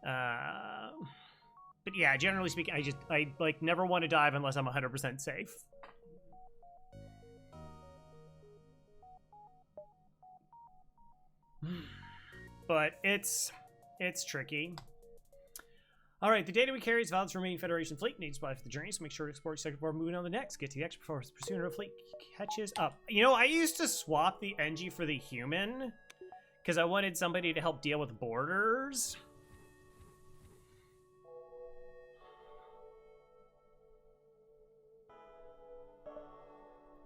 But yeah, generally speaking, I like never want to dive unless I'm 100% safe. But it's tricky. All right, the data we carry is valid for remaining Federation fleet. Needs by for the journey, so make sure to explore sector before moving on to the next. Get to the X before pursuing a fleet catches up. You know, I used to swap the Engi for the human because I wanted somebody to help deal with borders.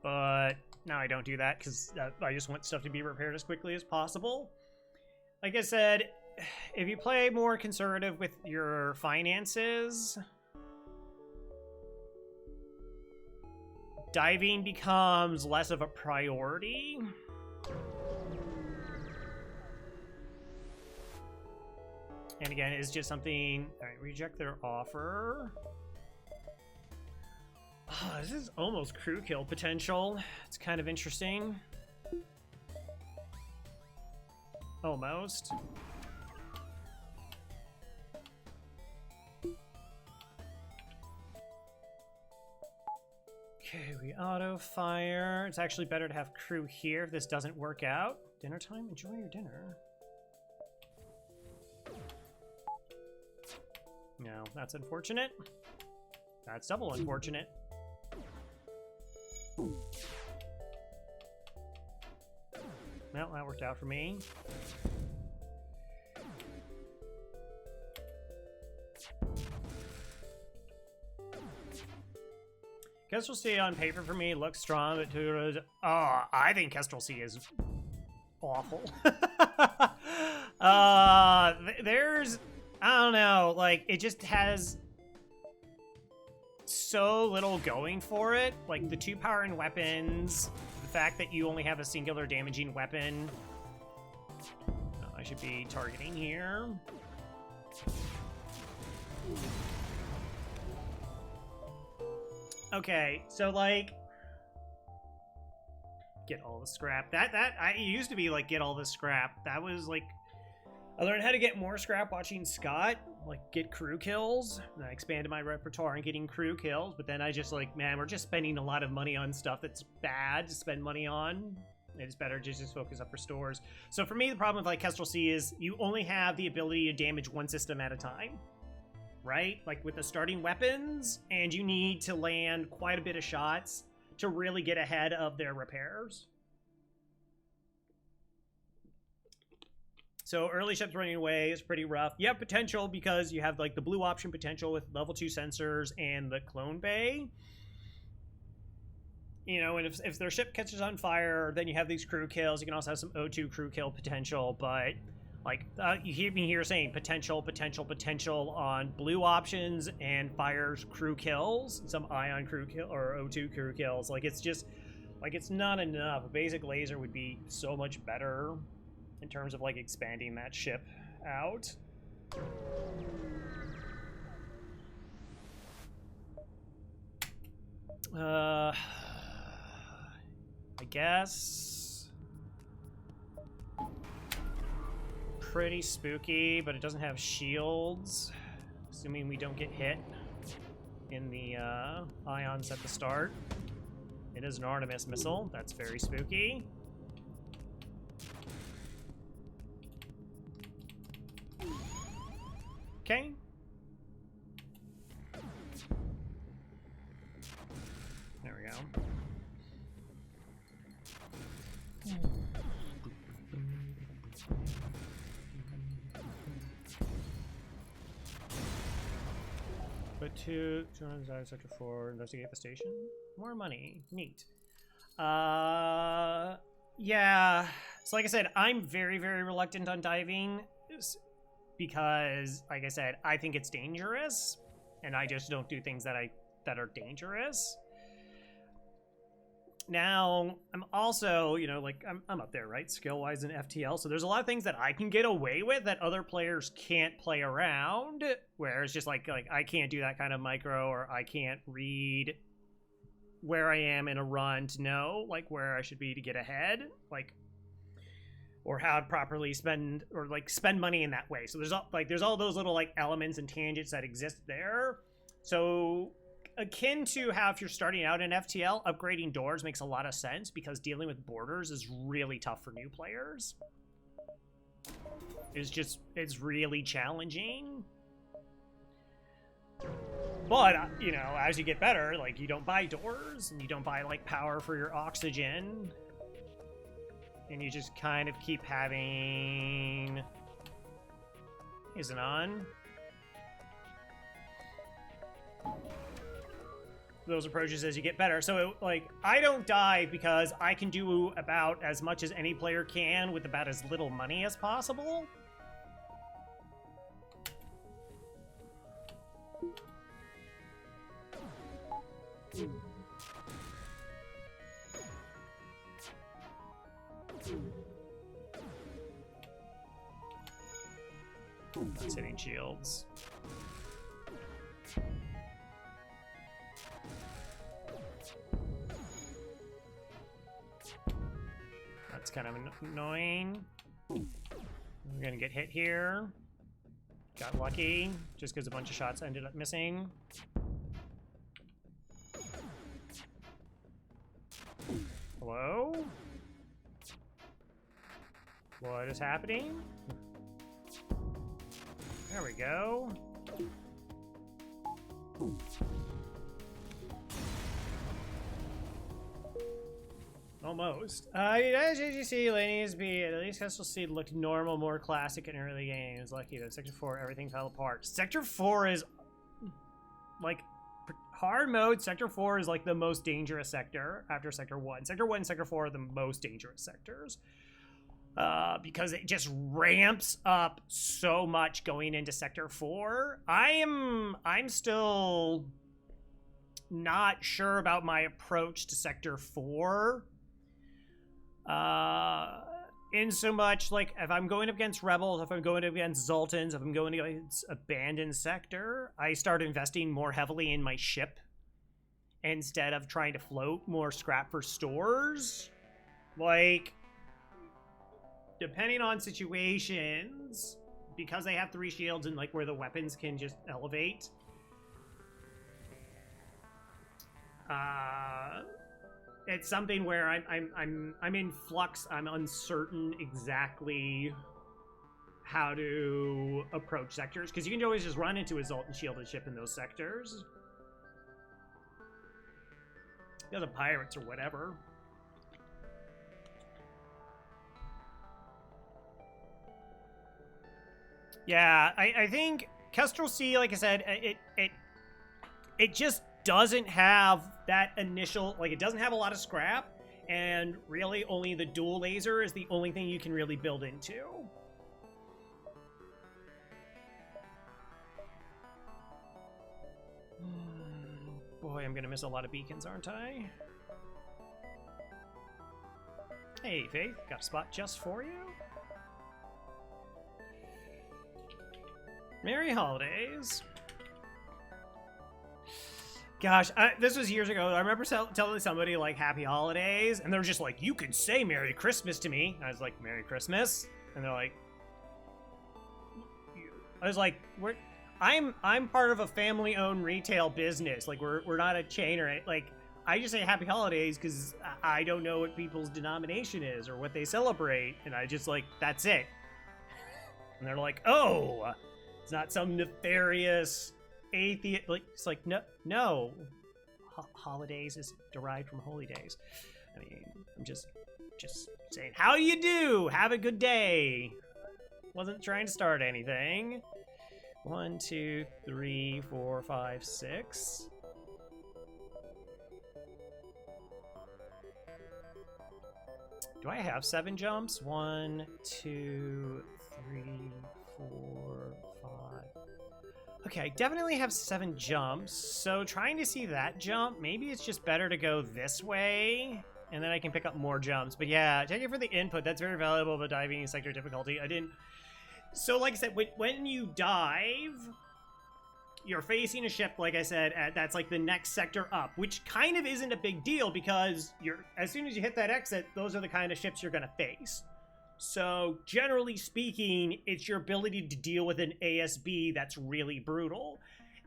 But now I don't do that because I just want stuff to be repaired as quickly as possible. Like I said, if you play more conservative with your finances, diving becomes less of a priority. And again, it's just something... Alright, reject their offer. Oh, this is almost crew kill potential. It's kind of interesting. Almost. Okay, we auto-fire. It's actually better to have crew here if this doesn't work out. Dinner time? Enjoy your dinner. No, that's unfortunate. That's double unfortunate. Well, that worked out for me. Kestrel Sea on paper for me looks strong, but I think Kestrel Sea is awful. There's, I don't know, like, it just has so little going for it. Like, the 2 power in weapons, the fact that you only have a singular damaging weapon. I should be targeting here. Okay, so like, get all the scrap. I used to be like, get all the scrap. That was like, I learned how to get more scrap watching Scott, like get crew kills. And I expanded my repertoire on getting crew kills, but then I just like, man, we're just spending a lot of money on stuff that's bad to spend money on. It's better to just focus up for stores. So for me, the problem with like Kestrel Sea is you only have the ability to damage one system at a time. Right? Like with the starting weapons, and you need to land quite a bit of shots to really get ahead of their repairs. So early ships running away is pretty rough. You have potential because you have like the blue option potential with level 2 sensors and the clone bay. You know, and if their ship catches on fire, then you have these crew kills. You can also have some O2 crew kill potential, but like, you hear me here saying potential on blue options and fires crew kills, some ion crew kill or O2 crew kills. Like, it's just, like, it's not enough. A basic laser would be so much better in terms of, like, expanding that ship out. I guess... Pretty spooky, but it doesn't have shields. Assuming we don't get hit in the ions at the start. It is an Artemis missile. That's very spooky. Okay. There we go. But 2 sector 4, investigate the station. More money. Neat. Yeah. So like I said, I'm very, very reluctant on diving because, like I said, I think it's dangerous, and I just don't do things that are dangerous. Now, I'm also, you know, like, I'm up there, right? Skill-wise in FTL, so there's a lot of things that I can get away with that other players can't play around, where it's just like I can't do that kind of micro, or I can't read where I am in a run to know, like, where I should be to get ahead. Like, or how to properly spend or like spend money in that way. So there's all those little like elements and tangents that exist there. So akin to how if you're starting out in FTL, upgrading doors makes a lot of sense because dealing with borders is really tough for new players. It's really challenging. But, you know, as you get better, like, you don't buy doors, and you don't buy, like, power for your oxygen. And you just kind of keep having... Is it on? Those approaches as you get better. So, like, I don't dive because I can do about as much as any player can with about as little money as possible. That's hitting shields. That's kind of annoying. We're gonna get hit here. Got lucky, just because a bunch of shots ended up missing. Hello? What is happening? There we go. Almost. As you see, Laney's be at least Castle Seed looked normal, more classic in early games. Lucky though, Sector 4, everything fell apart. Sector 4 is like hard mode. Sector 4 is like the most dangerous sector after Sector 1. Sector 1 and Sector 4 are the most dangerous sectors. Because it just ramps up so much going into Sector 4. I'm still not sure about my approach to Sector 4. In so much, like, if I'm going up against Rebels, if I'm going up against Zoltans, if I'm going against Abandoned Sector, I start investing more heavily in my ship instead of trying to float more scrap for stores. Like... Depending on situations, because they have 3 shields and like where the weapons can just elevate, it's something where I'm in flux. I'm uncertain exactly how to approach sectors because you can always just run into a Zoltan shielded ship in those sectors. The other pirates or whatever. Yeah, I think Kestrel Sea, like I said, it just doesn't have that initial, like, it doesn't have a lot of scrap, and really only the dual laser is the only thing you can really build into. Boy, I'm gonna miss a lot of beacons, aren't I? Hey, Faith, got a spot just for you? Merry holidays. Gosh, this was years ago. I remember telling somebody, like, happy holidays, and they're just like, you can say Merry Christmas to me. And I was like, Merry Christmas? And they're like... I was like, I'm part of a family-owned retail business. Like, we're not a chain or... Like, I just say happy holidays because I don't know what people's denomination is or what they celebrate. And I just, like, that's it. And they're like, oh... It's not some nefarious atheist. Like, it's like no. Holidays is derived from holy days. I mean, I'm just saying, how do you do? Have a good day. Wasn't trying to start anything. 1, 2, 3, 4, 5, 6. Do I have 7 jumps? 1, 2, 3, 4, 5. Okay, I definitely have 7 jumps, so trying to see that jump, maybe it's just better to go this way, and then I can pick up more jumps. But yeah, thank you for the input. That's very valuable about diving in sector difficulty. I didn't... So like I said, when you dive, you're facing a ship, like I said, that's like the next sector up, which kind of isn't a big deal because as soon as you hit that exit, those are the kind of ships you're going to face. So generally speaking, it's your ability to deal with an ASB that's really brutal.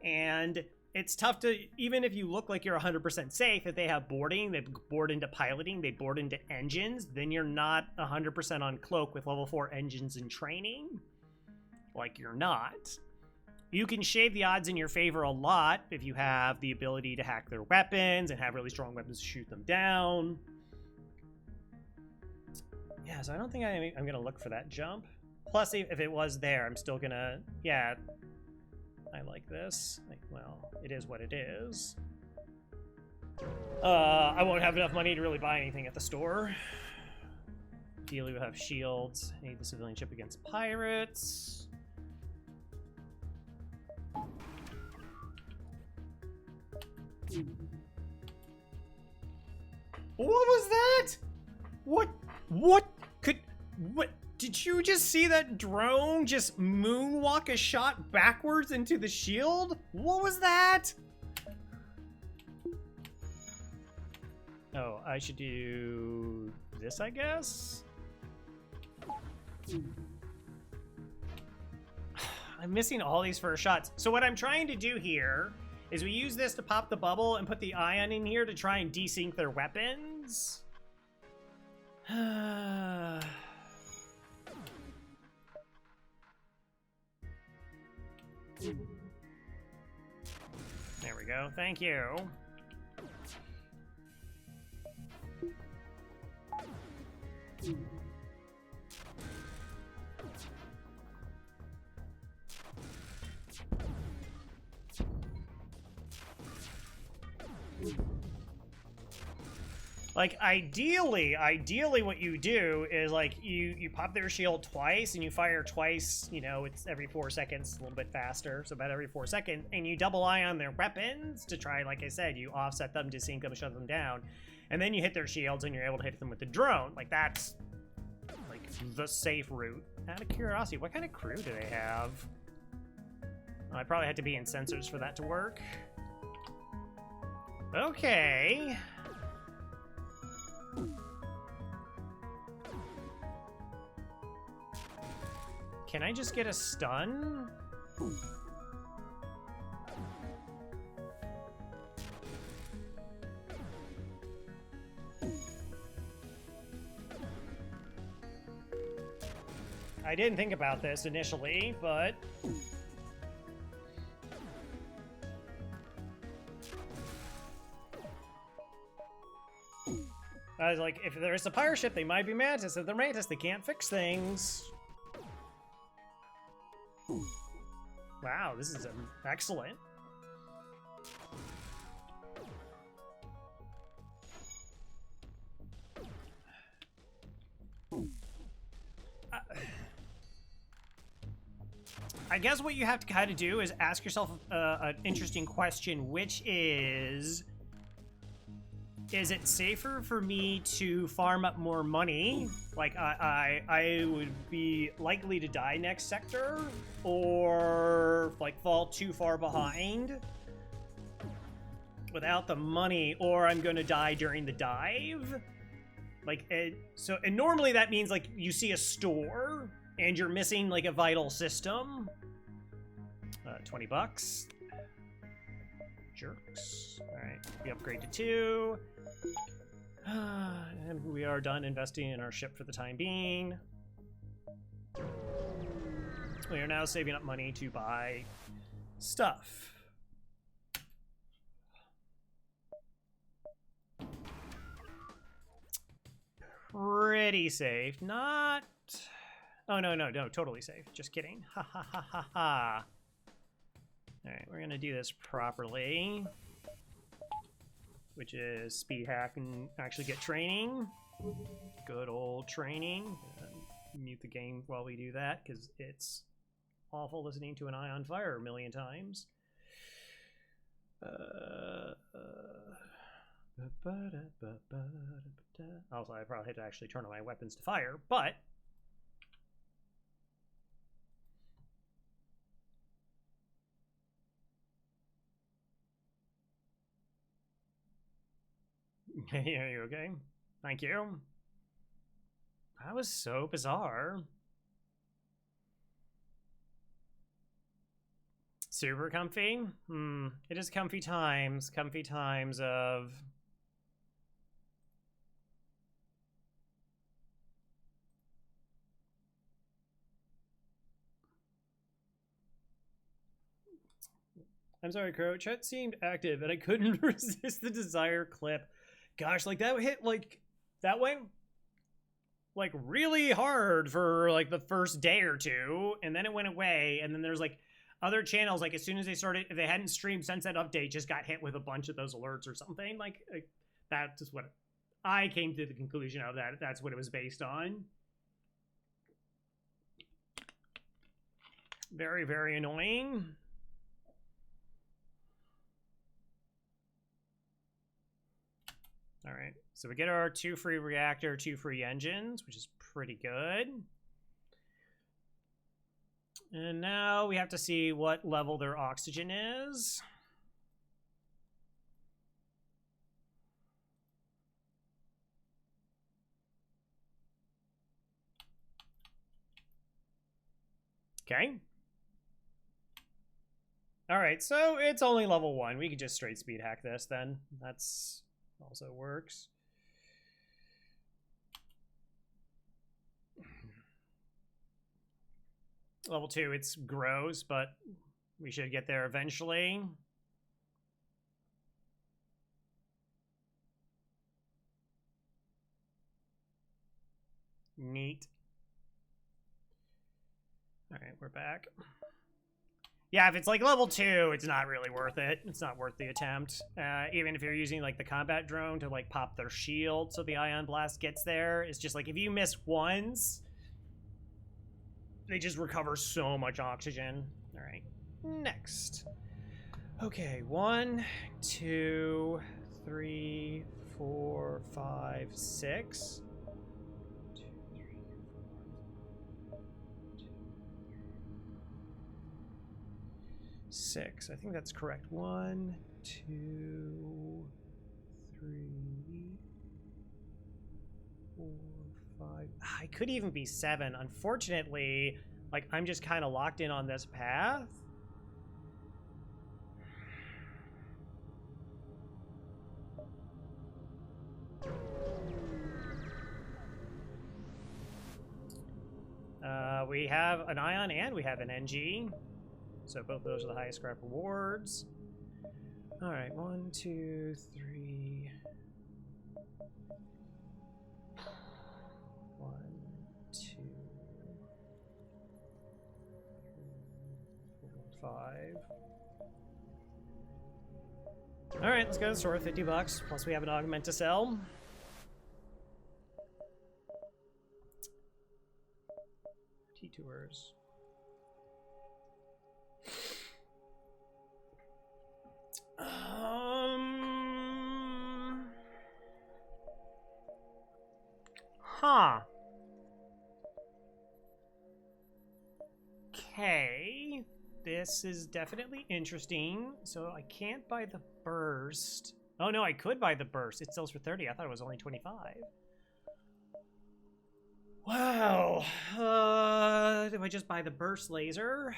And it's tough to, even if you look like you're 100% safe, if they have boarding, they board into piloting, they board into engines, then you're not 100% on cloak with level 4 engines and training. Like you're not. You can shave the odds in your favor a lot if you have the ability to hack their weapons and have really strong weapons to shoot them down. Yeah, so I don't think I'm gonna look for that jump. Plus, if it was there, I'm still gonna, yeah, I like this. Like, well, it is what it is. I won't have enough money to really buy anything at the store. Ideally, we'll have shields. I need the civilian ship against pirates. What was that? What did you just see that drone just moonwalk a shot backwards into the shield? What was that? Oh, I should do this, I guess? I'm missing all these first shots. So what I'm trying to do here is we use this to pop the bubble and put the ion in here to try and desync their weapons. There we go. Thank you. Like, ideally what you do is, like, you pop their shield twice, and you fire twice, you know, it's every 4 seconds, a little bit faster, so about every 4 seconds, and you double eye on their weapons to try, like I said, you offset them, desync them, shut them down, and then you hit their shields, and you're able to hit them with the drone. Like, that's, like, the safe route. Out of curiosity, what kind of crew do they have? Well, I probably had to be in sensors for that to work. Okay. Can I just get a stun? I didn't think about this initially, but... I was like, if there's a pirate ship, they might be Mantis. If they're Mantis, they can't fix things. Wow, this is excellent. I guess what you have to kind of do is ask yourself an interesting question, which is it safer for me to farm up more money? Like, I would be likely to die next sector, or, like, fall too far behind without the money, or I'm gonna die during the dive? Like, and normally that means, like, you see a store, and you're missing, like, a vital system. 20 bucks. Jerks. Alright, we upgrade to 2. And we are done investing in our ship for the time being. We are now saving up money to buy stuff. Pretty safe. Not... Oh, no, totally safe. Just kidding. Ha ha ha ha ha. Alright, we're gonna do this properly. Which is speed hack and actually get training. Good old training. Mute the game while we do that, because it's awful listening to an eye on fire a million times. Also, I probably had to actually turn on my weapons to fire, but... Are you okay? Thank you. That was so bizarre. Super comfy? It is comfy times. Comfy times of... I'm sorry, Crow. Chat seemed active, and I couldn't resist the desire clip. Gosh, like, that hit, like... That went, like, really hard for, like, the first day or two, and then it went away, and then there's, like, other channels, like, as soon as they started, if they hadn't streamed Sunset Update, just got hit with a bunch of those alerts or something. Like that's just what I came to the conclusion of that. That's what it was based on. Very, very annoying. All right, so we get our 2 free reactor, 2 free engines, which is pretty good. And now we have to see what level their oxygen is. Okay. All right, so it's only level 1. We could just straight speed hack this then. That's also works. Level 2, it's gross, but we should get there eventually. Neat. All right, we're back. Yeah, if it's like level 2, it's not really worth it. It's not worth the attempt. Even if you're using like the combat drone to like pop their shield so the ion blast gets there, it's just like if you miss once, they just recover so much oxygen. All right, next. Okay, 1, 2, 3, 4, 5, 6. 2, 3, 4, 6. I think that's correct. 1, 2, 3, 4, 5. I could even be 7. Unfortunately, like I'm just kind of locked in on this path. We have an ion and we have an Engi. So both of those are the highest scrap rewards. All right, 1, 2, 3. 1, 2, 3, 4, 5. All right, let's go to the store with $50. Plus we have an augment to sell. T-tours. Huh. Okay. This is definitely interesting. So I can't buy the burst. Oh no, I could buy the burst. It sells for 30. I thought it was only 25. Wow. Do I just buy the burst laser?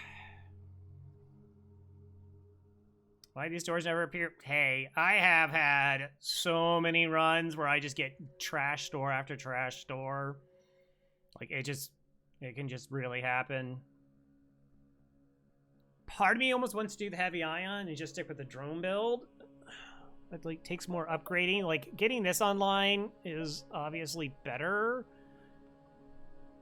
Why these doors never appear? Hey, I have had so many runs where I just get trash store after trash store. Like, it can just really happen. Part of me almost wants to do the heavy ion and just stick with the drone build. It, like, takes more upgrading. Like, getting this online is obviously better.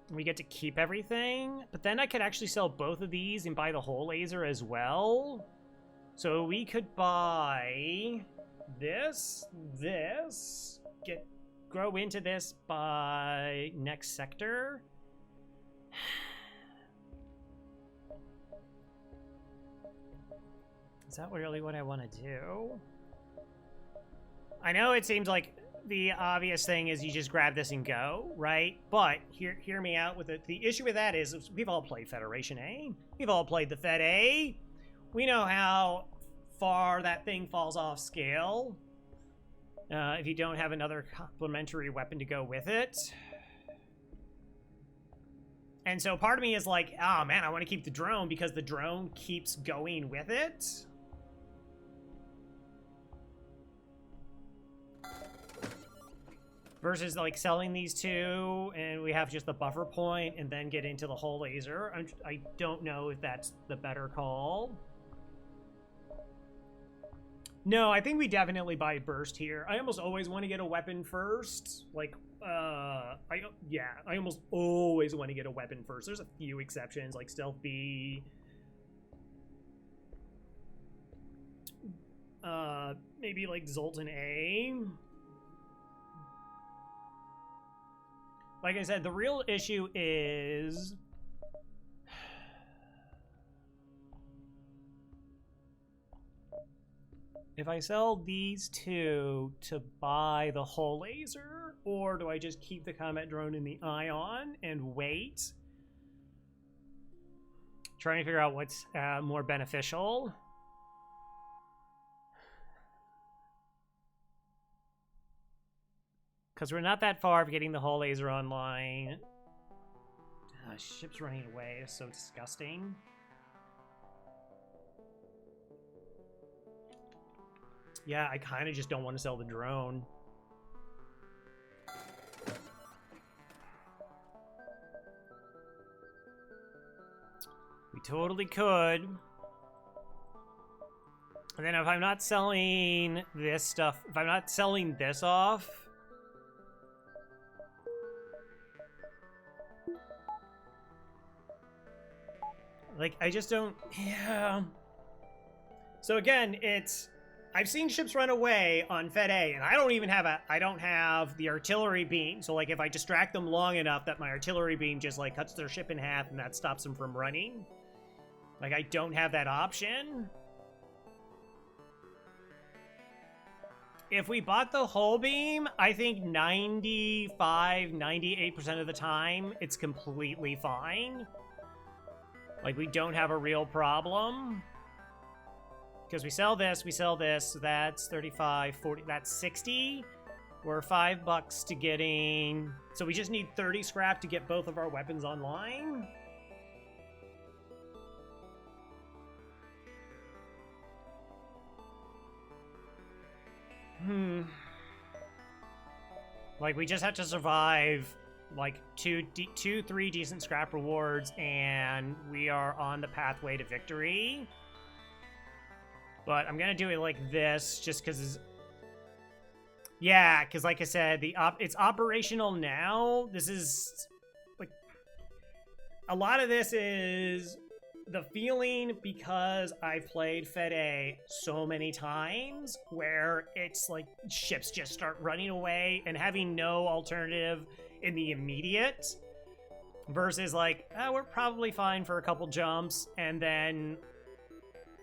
We get to keep everything. But then I could actually sell both of these and buy the whole laser as well. So we could buy this, grow into this by next sector. Is that really what I want to do? I know it seems like the obvious thing is you just grab this and go, right? But hear me out with it. The issue with that is we've all played Federation A. We've all played the Fed A. We know how far that thing falls off scale if you don't have another complementary weapon to go with it. And so part of me is like, oh man, I want to keep the drone because the drone keeps going with it. Versus like selling these two and we have just the buffer point and then get into the whole laser. I don't know if that's the better call. No, I think we definitely buy burst here. I almost always want to get a weapon first. Like, I almost always want to get a weapon first. There's a few exceptions, like Stealth B. Maybe like Zoltan A. Like I said, the real issue is... if I sell these two to buy the whole laser, or do I just keep the combat drone in the Ion and wait? Trying to figure out what's more beneficial. Because we're not that far of getting the whole laser online. Ship's running away. It's so disgusting. Yeah, I kind of just don't want to sell the drone. We totally could. And then if I'm not selling this stuff, if I'm not selling this off... like, I just don't... yeah. So again, it's... I've seen ships run away on Fed A, and I don't even have I don't have the artillery beam. So, like, if I distract them long enough that my artillery beam just, like, cuts their ship in half and that stops them from running. Like, I don't have that option. If we bought the whole beam, I think 98% of the time, it's completely fine. Like, we don't have a real problem. Because we sell this, so that's 35, 40, that's 60. We're $5 to getting... so we just need 30 scrap to get both of our weapons online. Like, we just have to survive, like, two, 3 decent scrap rewards, and we are on the pathway to victory. But I'm gonna do it like this, just because... yeah, because like I said, it's operational now. This is... like... a lot of this is the feeling because I've played Fed A so many times, where it's like ships just start running away and having no alternative in the immediate. Versus like, we're probably fine for a couple jumps, and then...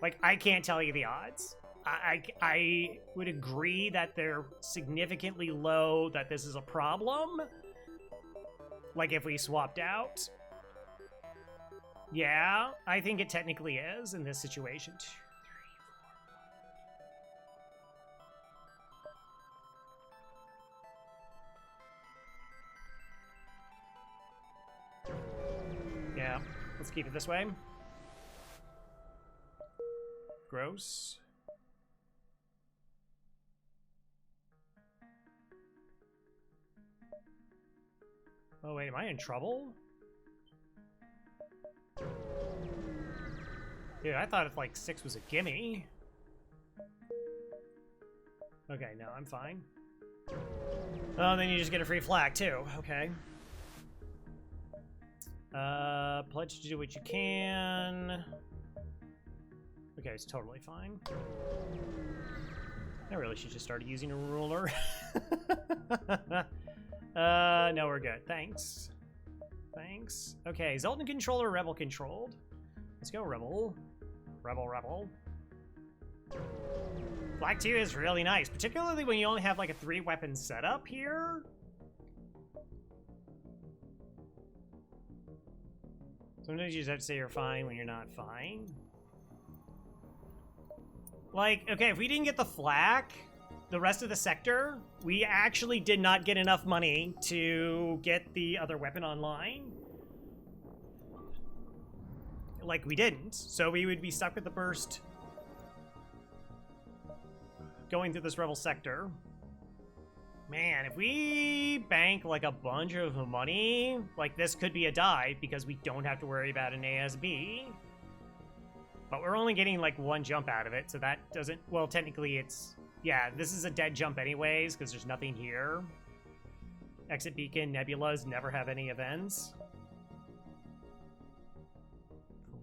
like, I can't tell you the odds. I would agree that they're significantly low, that this is a problem. Like, if we swapped out. Yeah, I think it technically is in this situation. 2, 3, 4. Yeah, let's keep it this way. Gross. Oh wait, am I in trouble? Dude, I thought if like 6 was a gimme. Okay, no, I'm fine. Oh, then you just get a free flag too. Okay. Pledge to do what you can. Okay, it's totally fine. I really should just start using a ruler. No, we're good. Thanks. Thanks. Okay, Zoltan controller, Rebel controlled. Let's go, Rebel. Rebel. Flag 2 is really nice, particularly when you only have like a 3-weapon setup here. Sometimes you just have to say you're fine when you're not fine. Like, okay, if we didn't get the flak, the rest of the sector, we actually did not get enough money to get the other weapon online. like we didn't. So we would be stuck with the burst going through this rebel sector. Man, if we bank like a bunch of money, like this could be a dive because we don't have to worry about an ASB. But we're only getting like one jump out of it, so that doesn't, well, technically it's, yeah, this is a dead jump anyways because there's nothing here. Exit beacon, nebulas never have any events.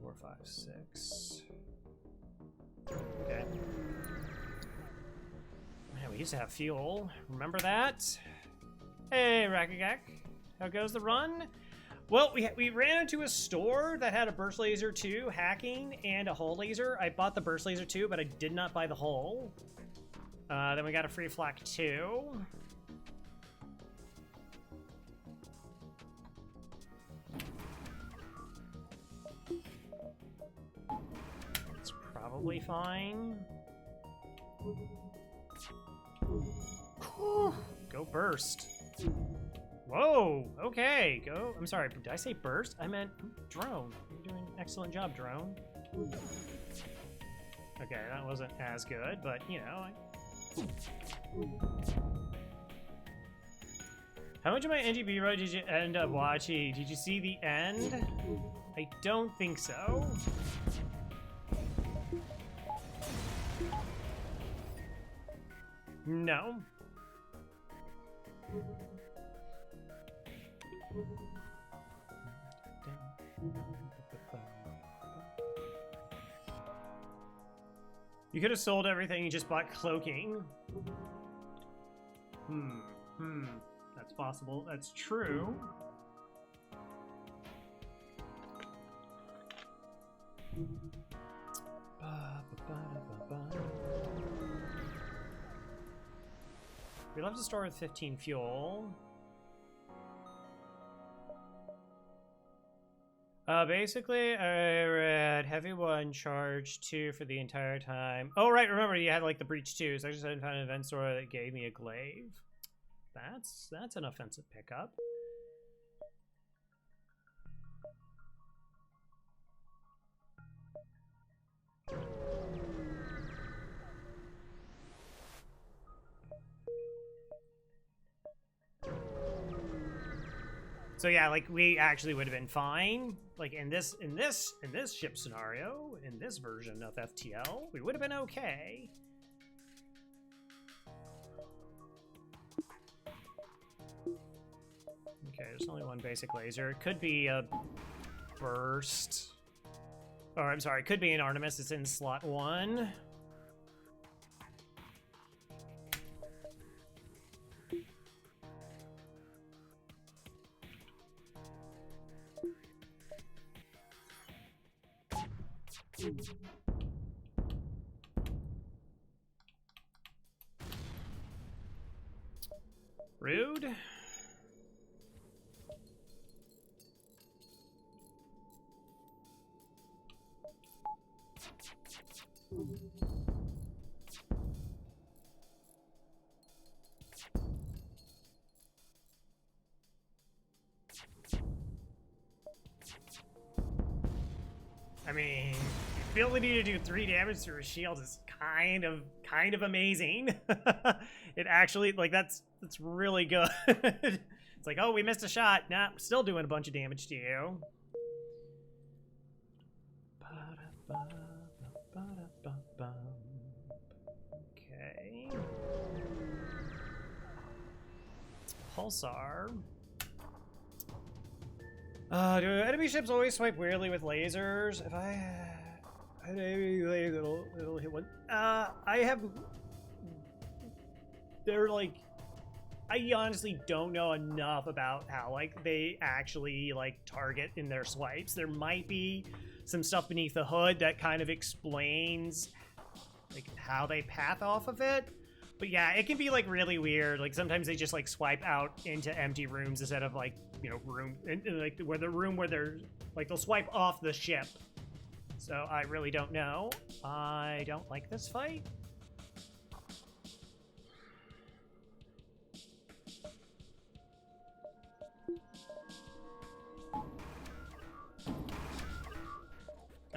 4, 5, 6. Okay. Man, we used to have fuel. Remember that? Hey, Rakagak. How goes the run? Well, we ran into a store that had a burst laser 2, hacking, and a hull laser. I bought the burst laser 2, but I did not buy the hull. Then we got a free flak 2. It's probably fine. Go burst. Whoa, okay, go. I'm sorry, did I say burst? I meant drone. You're doing an excellent job, drone. Okay, that wasn't as good, but, you know. How much of my Engi B-roll did you end up watching? Did you see the end? I don't think so. No. You could have sold everything and just bought cloaking. That's possible. That's true. We left the store with 15 fuel. Basically, I read Heavy 1, Charge 2 for the entire time. Oh, right, remember, you had, like, the Breach 2, so I just hadn't found an event store that gave me a glaive. That's an offensive pickup. So yeah, like we actually would have been fine. Like in this ship scenario, in this version of FTL, we would have been okay. Okay, there's only one basic laser. It could be a burst. Or I'm sorry, it could be an Artemis. It's in slot 1. Rude. I mean, the ability to do 3 damage through a shield is kind of amazing. It actually, like, that's really good. It's like, oh, we missed a shot. Nah, still doing a bunch of damage to you. Okay. Pulsar. Do enemy ships always swipe weirdly with lasers? If it'll hit one. I have. They're like, I honestly don't know enough about how like they actually like target in their swipes. There might be some stuff beneath the hood that kind of explains like how they path off of it. But yeah, it can be like really weird. Like sometimes they just like swipe out into empty rooms instead of like, you know, like where they're like they'll swipe off the ship. So I really don't know. I don't like this fight.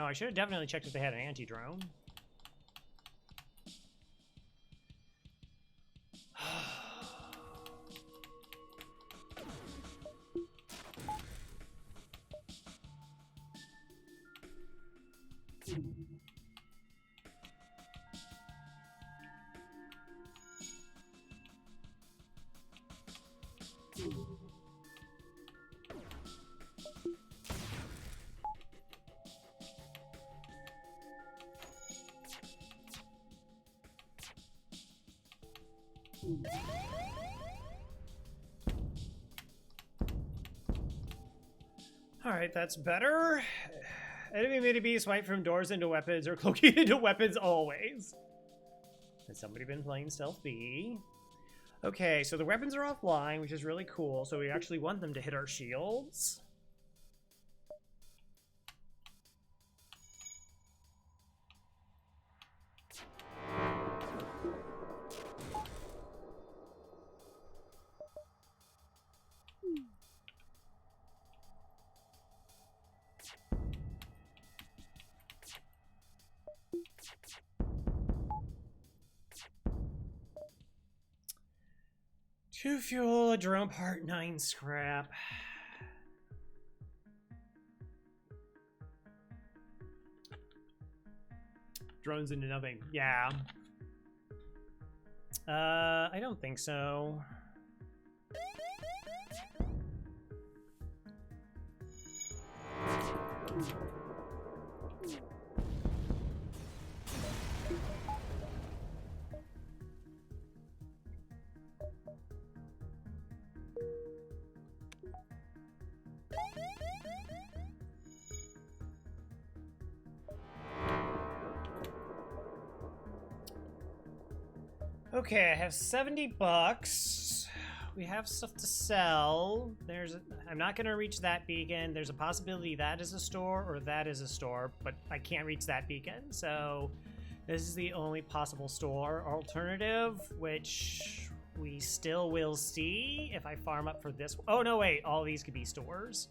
I should have definitely checked if they had an anti-drone. Alright, that's better. Enemy mini-beast swipe from doors into weapons or cloaking into weapons always. Has somebody been playing Stealth B? Okay, so the weapons are offline, which is really cool. So we actually want them to hit our shields. Two fuel, a drone part, 9 scrap. Drones into nothing. Yeah. I don't think so. Okay, I have 70 bucks. We have stuff to sell. I'm not gonna reach that beacon. There's a possibility that is a store or that is a store, but I can't reach that beacon. So this is the only possible store alternative, which we still will see if I farm up for this. Oh no, wait, all these could be stores.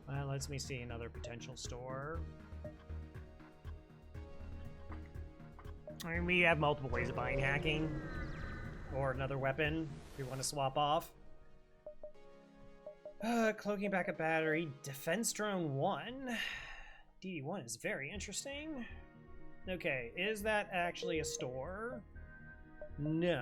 Well, lets me see another potential store. I mean, we have multiple ways of buying hacking. Or another weapon, if we want to swap off. Cloaking backup battery, defense drone 1. DD1 is very interesting. Okay, is that actually a store? No.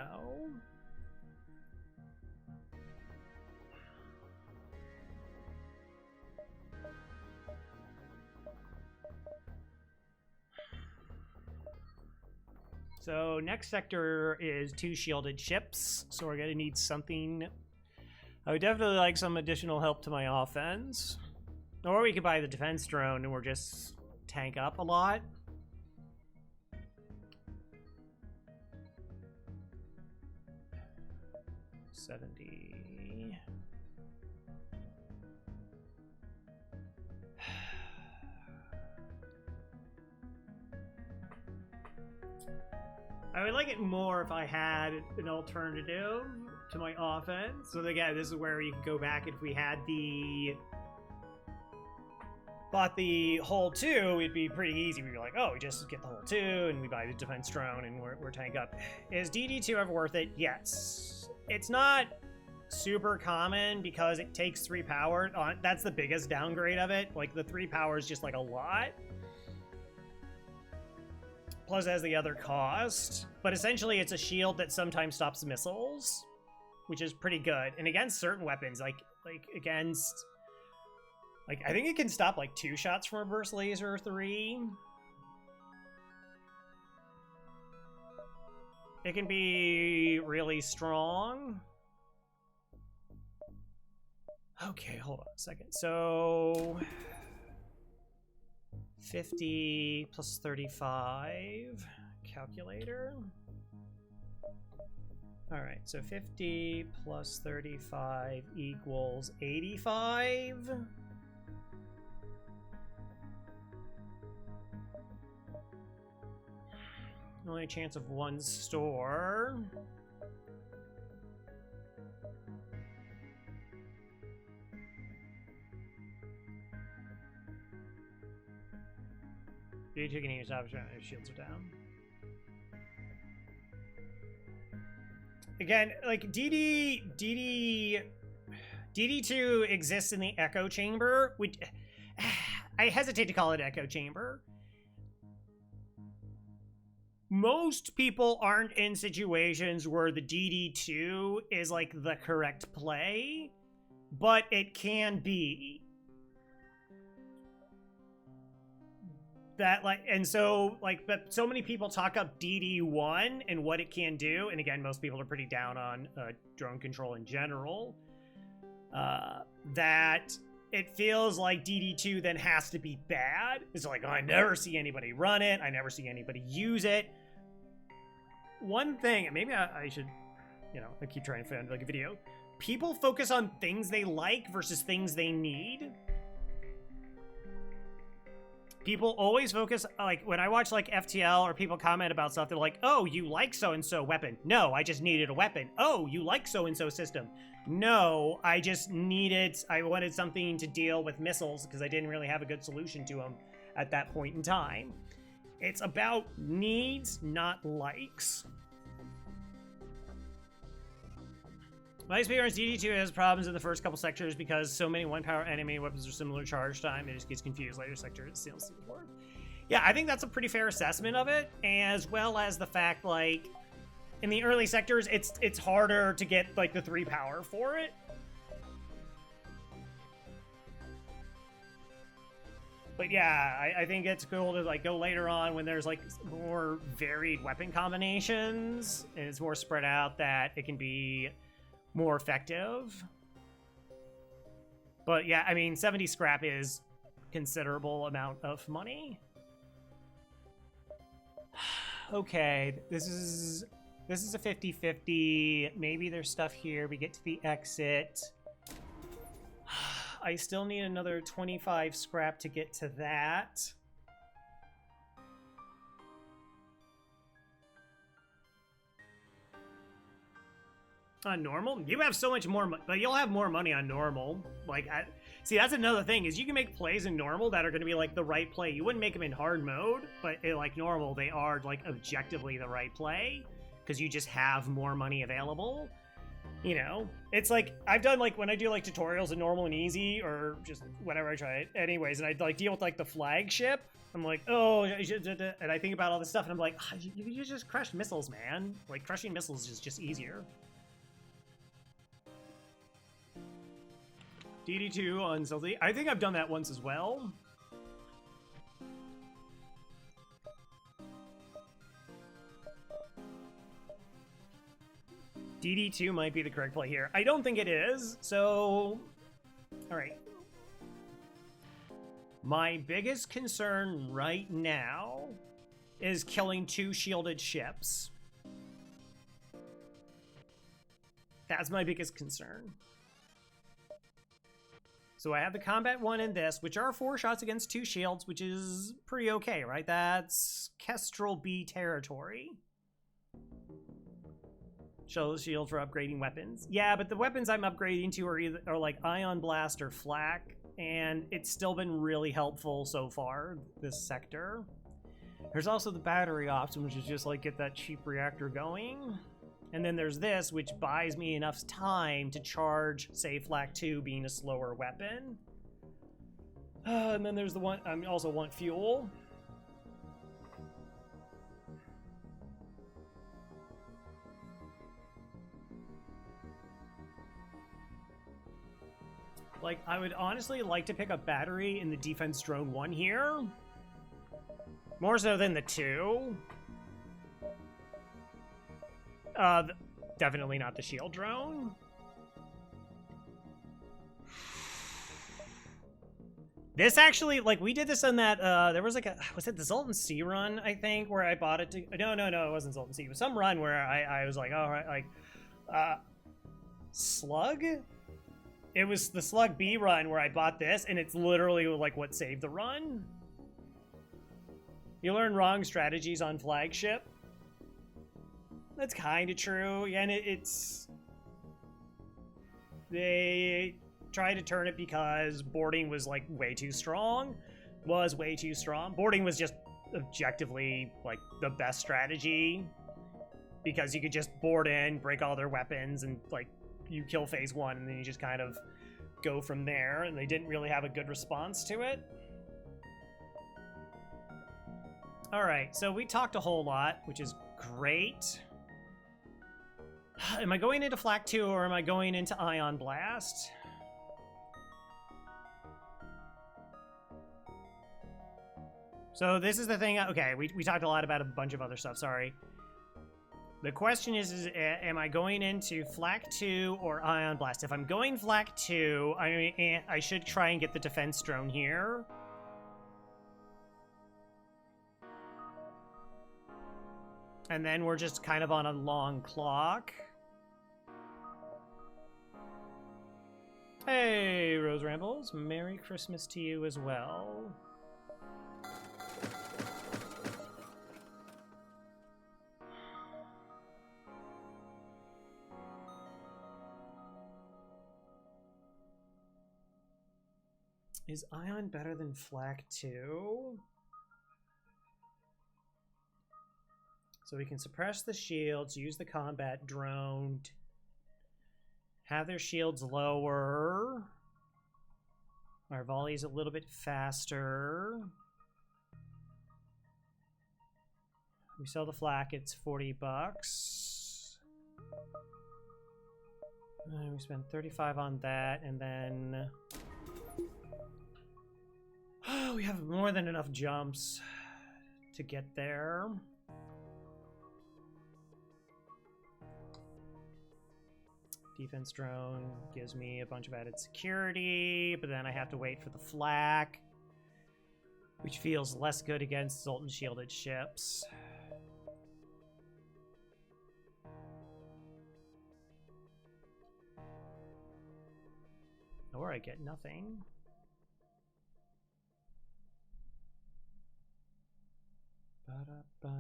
So next sector is 2 shielded ships, so we're gonna need something. I would definitely like some additional help to my offense. Or we could buy the defense drone and we're just tank up a lot. $70. I would like it more if I had an alternative to my offense. So again, this is where you can go back if we had bought the hull 2, it'd be pretty easy. We'd be like, oh, we just get the hull 2 and we buy the defense drone and we're tank up. Is DD2 ever worth it? Yes. It's not super common because it takes 3 power. That's the biggest downgrade of it. Like the 3 power is just like a lot. Plus it has the other cost. But essentially it's a shield that sometimes stops missiles, which is pretty good. And against certain weapons, like against... Like, I think it can stop, like, 2 shots from a burst laser, 3. It can be really strong. Okay, hold on a second. So... 50 plus 35. Calculator. Alright, so 50 plus 35 equals 85. Only a chance of 1 store. DD2 can use option if shields are down. Again, like DD2 exists in the echo chamber, which I hesitate to call it echo chamber. Most people aren't in situations where the DD2 is like the correct play, but it can be. That like, and so like, but so many people talk up DD1 and what it can do, and again, most people are pretty down on drone control in general. That it feels like DD2 then has to be bad. It's like, oh, I never see anybody run it. I never see anybody use it. One thing, and maybe I should, you know, I keep trying to find like a video. People focus on things they like versus things they need. People always focus, like, when I watch, like, FTL or people comment about stuff, they're like, oh, you like so-and-so weapon. No, I just needed a weapon. Oh, you like so-and-so system. No, I just I wanted something to deal with missiles because I didn't really have a good solution to them at that point in time. It's about needs, not likes. My experience, DD2 has problems in the first couple sectors because so many one-power enemy weapons are similar charge time. It just gets confused. Later sectors, it still seems more. Yeah, I think that's a pretty fair assessment of it, as well as the fact, like, in the early sectors, it's harder to get, like, the 3 power for it. But yeah, I think it's cool to, like, go later on when there's, like, more varied weapon combinations, and it's more spread out, that it can be more effective. But yeah, I mean, 70 scrap is considerable amount of money. Okay, this is a 50-50. Maybe there's stuff here. We get to the exit. I still need another 25 scrap to get to that. On normal? You have so much more money, but you'll have more money on normal. Like, see, that's another thing, is you can make plays in normal that are going to be, like, the right play. You wouldn't make them in hard mode, but in, like, normal, they are, like, objectively the right play, because you just have more money available. You know? It's like, I've done, like, when I do, like, tutorials in normal and easy, or just whatever I try it, anyways, and I, like, deal with, like, the flagship, I'm like, oh, and I think about all this stuff, and I'm like, oh, you just crush missiles, man. Like, crushing missiles is just easier. DD2 on Stealthy. I think I've done that once as well. DD2 might be the correct play here. I don't think it is, so... Alright. My biggest concern right now is killing 2 shielded ships. That's my biggest concern. So I have the combat 1 in this, which are 4 shots against 2 shields, which is pretty okay, right? That's Kestrel B territory. Show the shield for upgrading weapons. Yeah, but the weapons I'm upgrading to are like Ion Blast or Flak, and it's still been really helpful so far, this sector. There's also the battery option, which is just like get that cheap reactor going. And then there's this, which buys me enough time to charge, say, Flak 2 being a slower weapon. And then there's the one, I also want fuel. Like, I would honestly like to pick up battery in the defense drone 1 here. More so than the 2. Definitely not the shield drone. This actually, like, we did this on that, there was like a, was it the Zoltan C run, I think, where I bought it to, no, it wasn't Zoltan C. It was some run where I was like, all right, like, Slug? It was the Slug B run where I bought this, and it's literally, like, what saved the run. You learn wrong strategies on flagship. That's kind of true. Yeah, and it's... They tried to turn it because boarding was, like, way too strong. Boarding was just objectively like the best strategy, because you could just board in, break all their weapons, and like you kill phase 1 and then you just kind of go from there, and they didn't really have a good response to it. All right, so we talked a whole lot, which is great. Am I going into Flak 2 or am I going into Ion Blast? So this is the thing. Okay, we talked a lot about a bunch of other stuff, sorry. The question is am I going into Flak 2 or Ion Blast? If I'm going Flak 2, I should try and get the defense drone here. And then we're just kind of on a long clock. Hey, Rose Rambles. Merry Christmas to you as well. Is Ion better than Flak 2? So we can suppress the shields, use the combat drone, have their shields lower. Our volley's a little bit faster. We sell the flak, it's $40. We spend 35 on that, and then we have more than enough jumps to get there. Defense drone gives me a bunch of added security, but then I have to wait for the flak, which feels less good against Zoltan shielded ships. Or I get nothing. Ba-da-ba.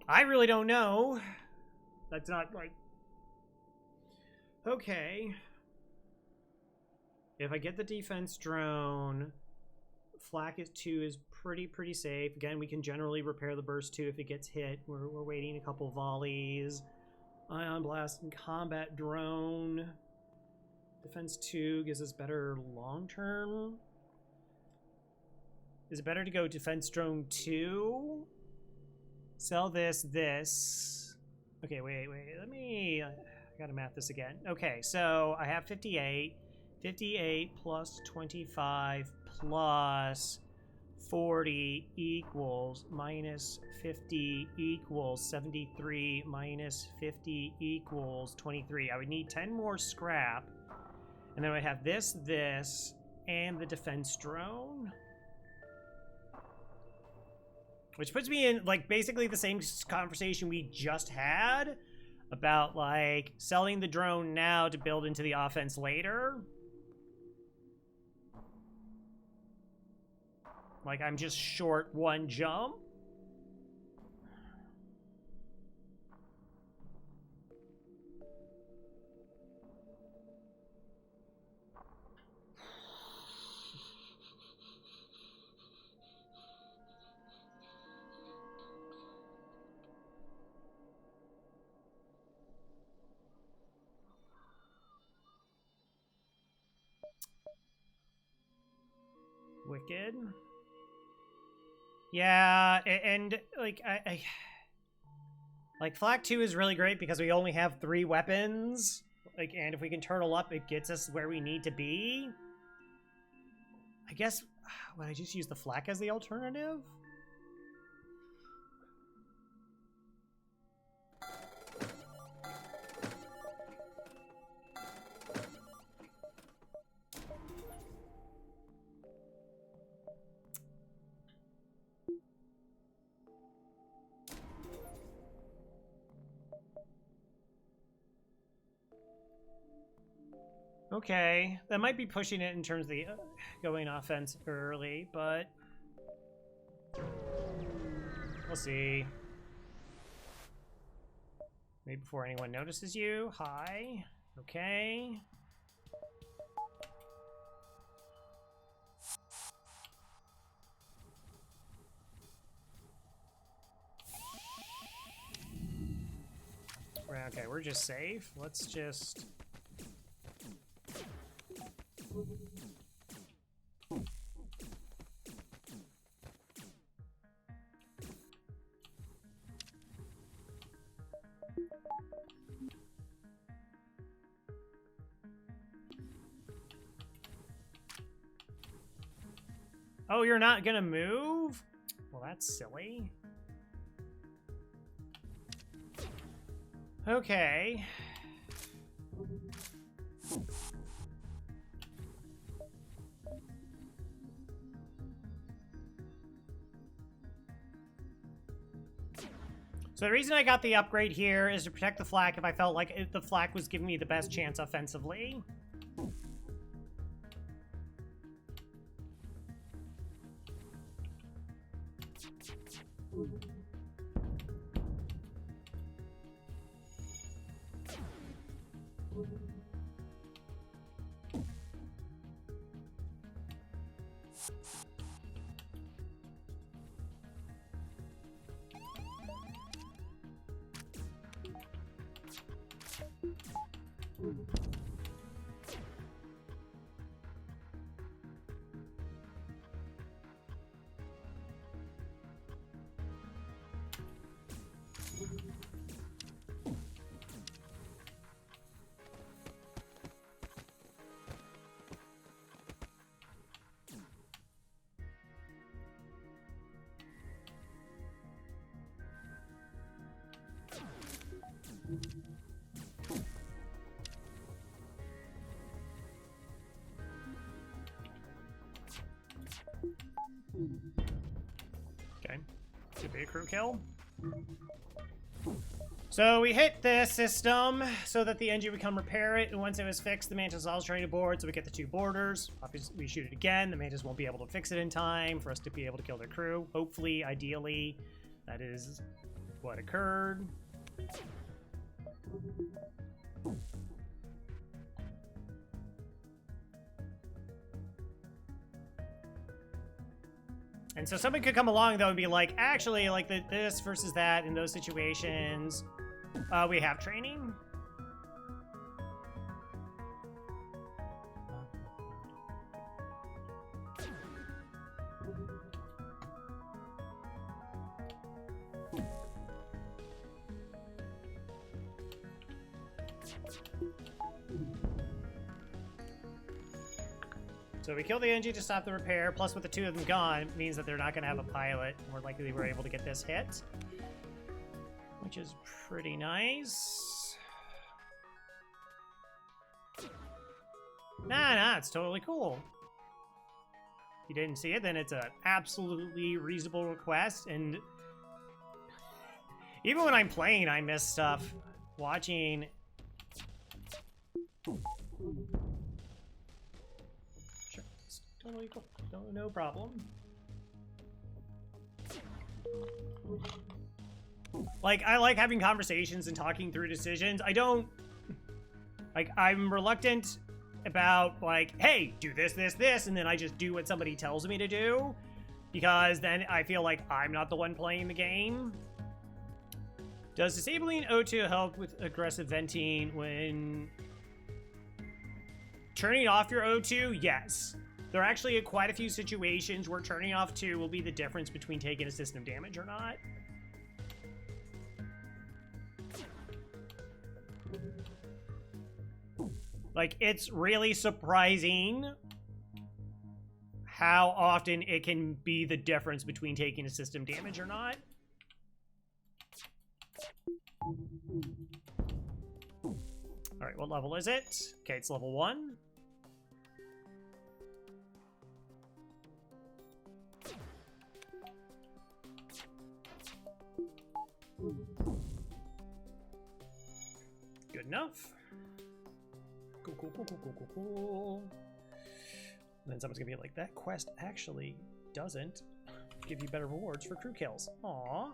I really don't know. That's not like... Okay. If I get the defense drone, flak is 2 is pretty safe. Again, we can generally repair the burst 2 if it gets hit. We're waiting a couple volleys. Ion blast and combat drone. Defense 2 gives us better long term. Is it better to go defense drone 2? Sell this. Okay, wait. Let me... I gotta math this again. Okay, so I have 58. 58 plus 25 plus 40 equals minus 50 equals 73 minus 50 equals 23. I would need 10 more scrap. And then I have this, and the defense drone. Which puts me in, like, basically the same conversation we just had about, like, selling the drone now to build into the offense later. Like, I'm just short 1 jump. Wicked. Yeah, and like I like Flak 2 is really great because we only have 3 weapons. Like, and if we can turtle up, it gets us where we need to be. I guess would I just use the flak as the alternative? Okay, that might be pushing it in terms of the going offense early, but we'll see. Maybe before anyone notices you. Hi. Okay. Okay, we're just safe. Let's just... Oh, you're not gonna move? Well, that's silly. Okay. So the reason I got the upgrade here is to protect the flak if I felt like the flak was giving me the best chance offensively. Okay, could be a crew kill. So we hit this system so that the Engi would come repair it, and once it was fixed, the Mantis was trying to board, so we get the 2 boarders. Obviously, we shoot it again. The Mantis won't be able to fix it in time for us to be able to kill their crew. Hopefully, ideally, that is what occurred. And so somebody could come along, though, and be like, actually, like, this versus that in those situations, we have training. So we kill the Engi to stop the repair, plus with the 2 of them gone, means that they're not going to have a pilot. More likely we're able to get this hit, which is pretty nice. Nah, it's totally cool. If you didn't see it, then it's an absolutely reasonable request, and even when I'm playing, I miss stuff. Watching... Totally cool. No problem. Like, I like having conversations and talking through decisions. I don't... Like, I'm reluctant about, like, hey, do this, this, this, and then I just do what somebody tells me to do. Because then I feel like I'm not the one playing the game. Does disabling O2 help with aggressive venting when... Turning off your O2? Yes. There are actually quite a few situations where turning off 2 will be the difference between taking a system damage or not. Like, it's really surprising how often it can be the difference between taking a system damage or not. Alright, what level is it? Okay, it's level 1. Good enough. Cool. And then someone's gonna be like, that quest actually doesn't give you better rewards for crew kills. Aww.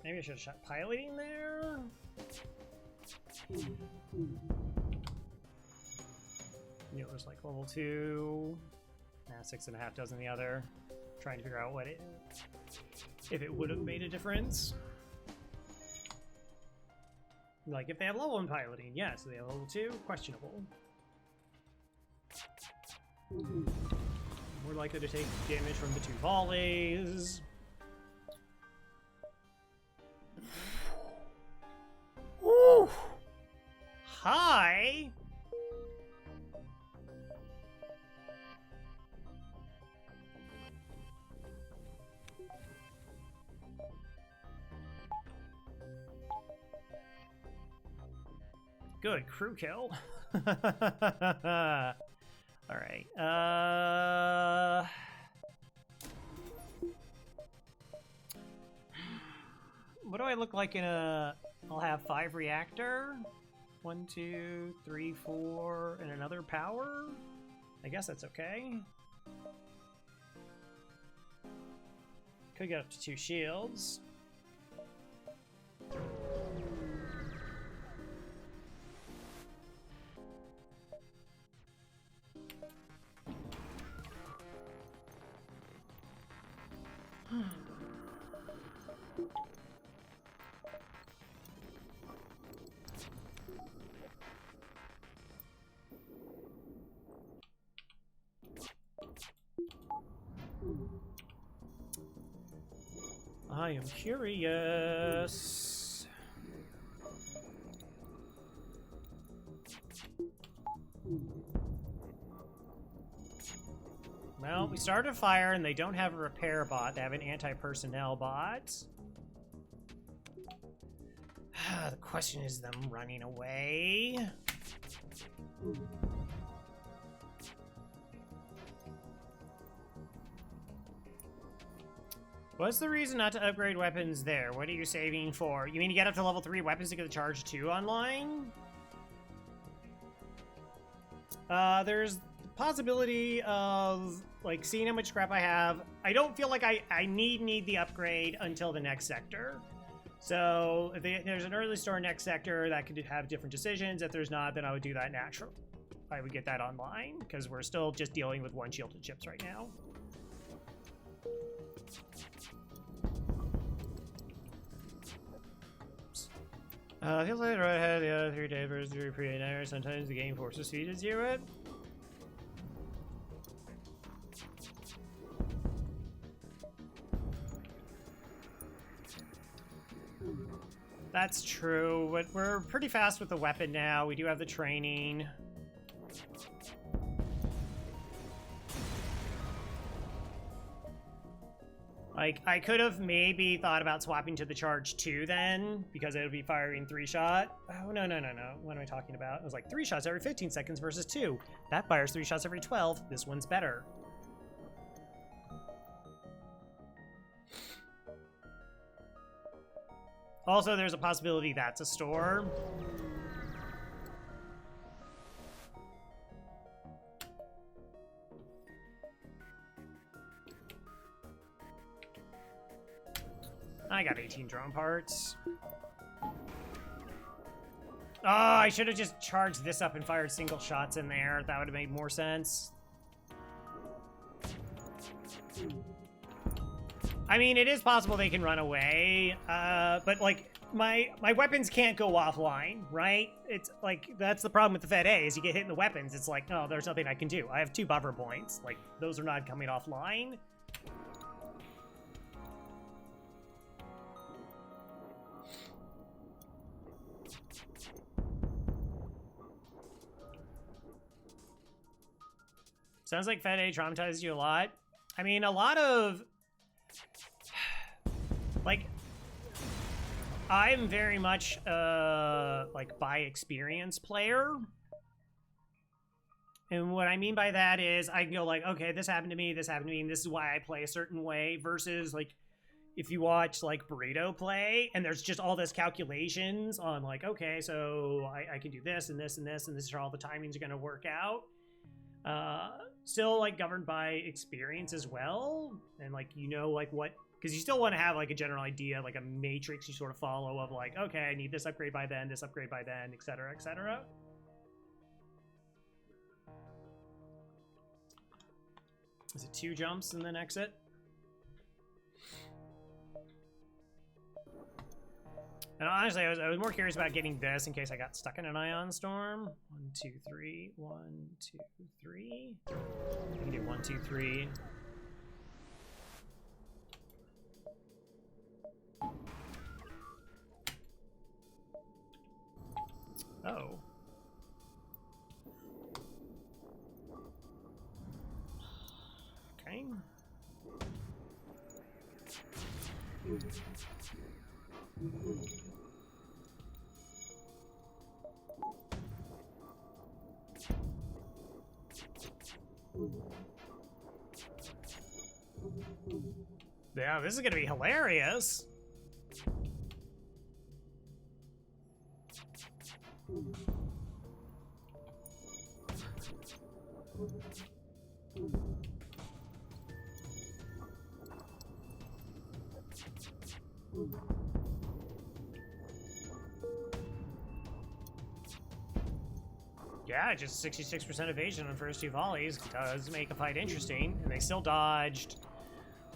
Maybe I should have shot piloting there. You know, it was like level 2. Now 6.5 dozen the other. Trying to figure out what it, if it would have made a difference. Like if they have level 1 piloting, yes. They have level 2, questionable. More likely to take damage from the 2 volleys. Ooh. Hi. Good crew kill. All right. What do I look like in a? I'll have 5 reactor. 1, 2, 3, 4, and another power. I guess that's okay. Could get up to 2 shields. I am curious. Well, we started a fire and they don't have a repair bot. They have an anti-personnel bot. The question is them running away. What's the reason not to upgrade weapons there? What are you saving for? You mean to get up to level 3 weapons to get the charge 2 online? There's the possibility of, like, seeing how much scrap I have. I don't feel like I need the upgrade until the next sector. So, if there's an early store next sector, that could have different decisions. If there's not, then I would do that naturally. I would get that online, because we're still just dealing with 1 shielded ships right now. Feels like right ahead the other 3 days versus 3 pre-8 sometimes the game forces you to zero it. That's true, but we're pretty fast with the weapon now. We do have the training. Like, I could have maybe thought about swapping to the charge 2 then, because it would be firing 3-shot. Oh, no. What am I talking about? It was like 3 shots every 15 seconds versus 2. That fires 3 shots every 12. This one's better. Also, there's a possibility that's a store. I got 18 drone parts. Oh, I should have just charged this up and fired single shots in there. That would have made more sense. I mean, it is possible they can run away, but, like, my weapons can't go offline, right? It's, like, that's the problem with the Fed A, is you get hit in the weapons, it's like, no, there's nothing I can do. I have 2 buffer points. Like, those are not coming offline. Sounds like Fed A traumatized you a lot. I mean, a lot of... Like, I'm very much like by experience player. And what I mean by that is I can go like, okay, this happened to me, and this is why I play a certain way, versus like if you watch like Burrito play and there's just all this calculations on like, okay, so I can do this and this and this, and this is how all the timings are going to work out. Still like governed by experience as well. And like, you know, like what, because you still want to have like a general idea, like a matrix you sort of follow of like, okay, I need this upgrade by then, et cetera, et cetera. Is it 2 jumps and then exit? And honestly, I was more curious about getting this in case I got stuck in an ion storm. 1, 2, 3. 1, 2, 3. I can do 1, 2, 3. Oh. Okay. Yeah, this is gonna be hilarious. Yeah, just 66% evasion on the first 2 volleys does make a fight interesting, and they still dodged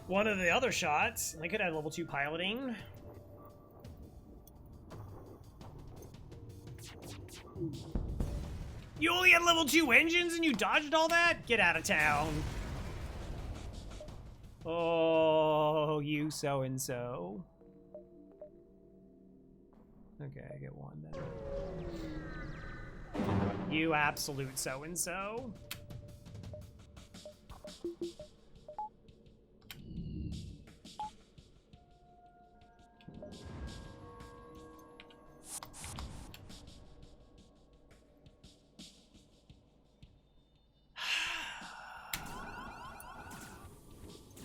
one of the other shots. They could have level 2 piloting. You only had level 2 engines and you dodged all that? Get out of town. Oh, you so-and-so. Okay, I get 1 then. You absolute so-and-so.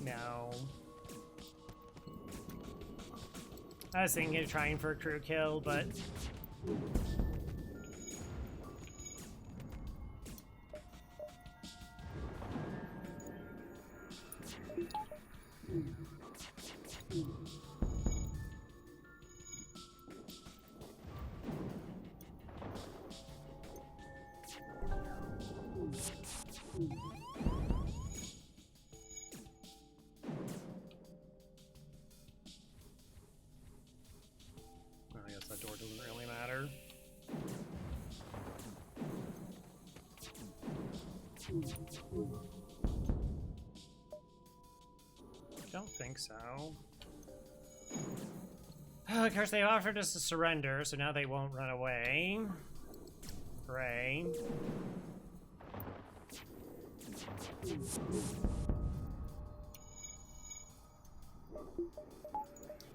No. I was thinking of trying for a crew kill, but... I guess that door doesn't really matter. Don't think so. Of course, they offered us a surrender, so now they won't run away. Hooray.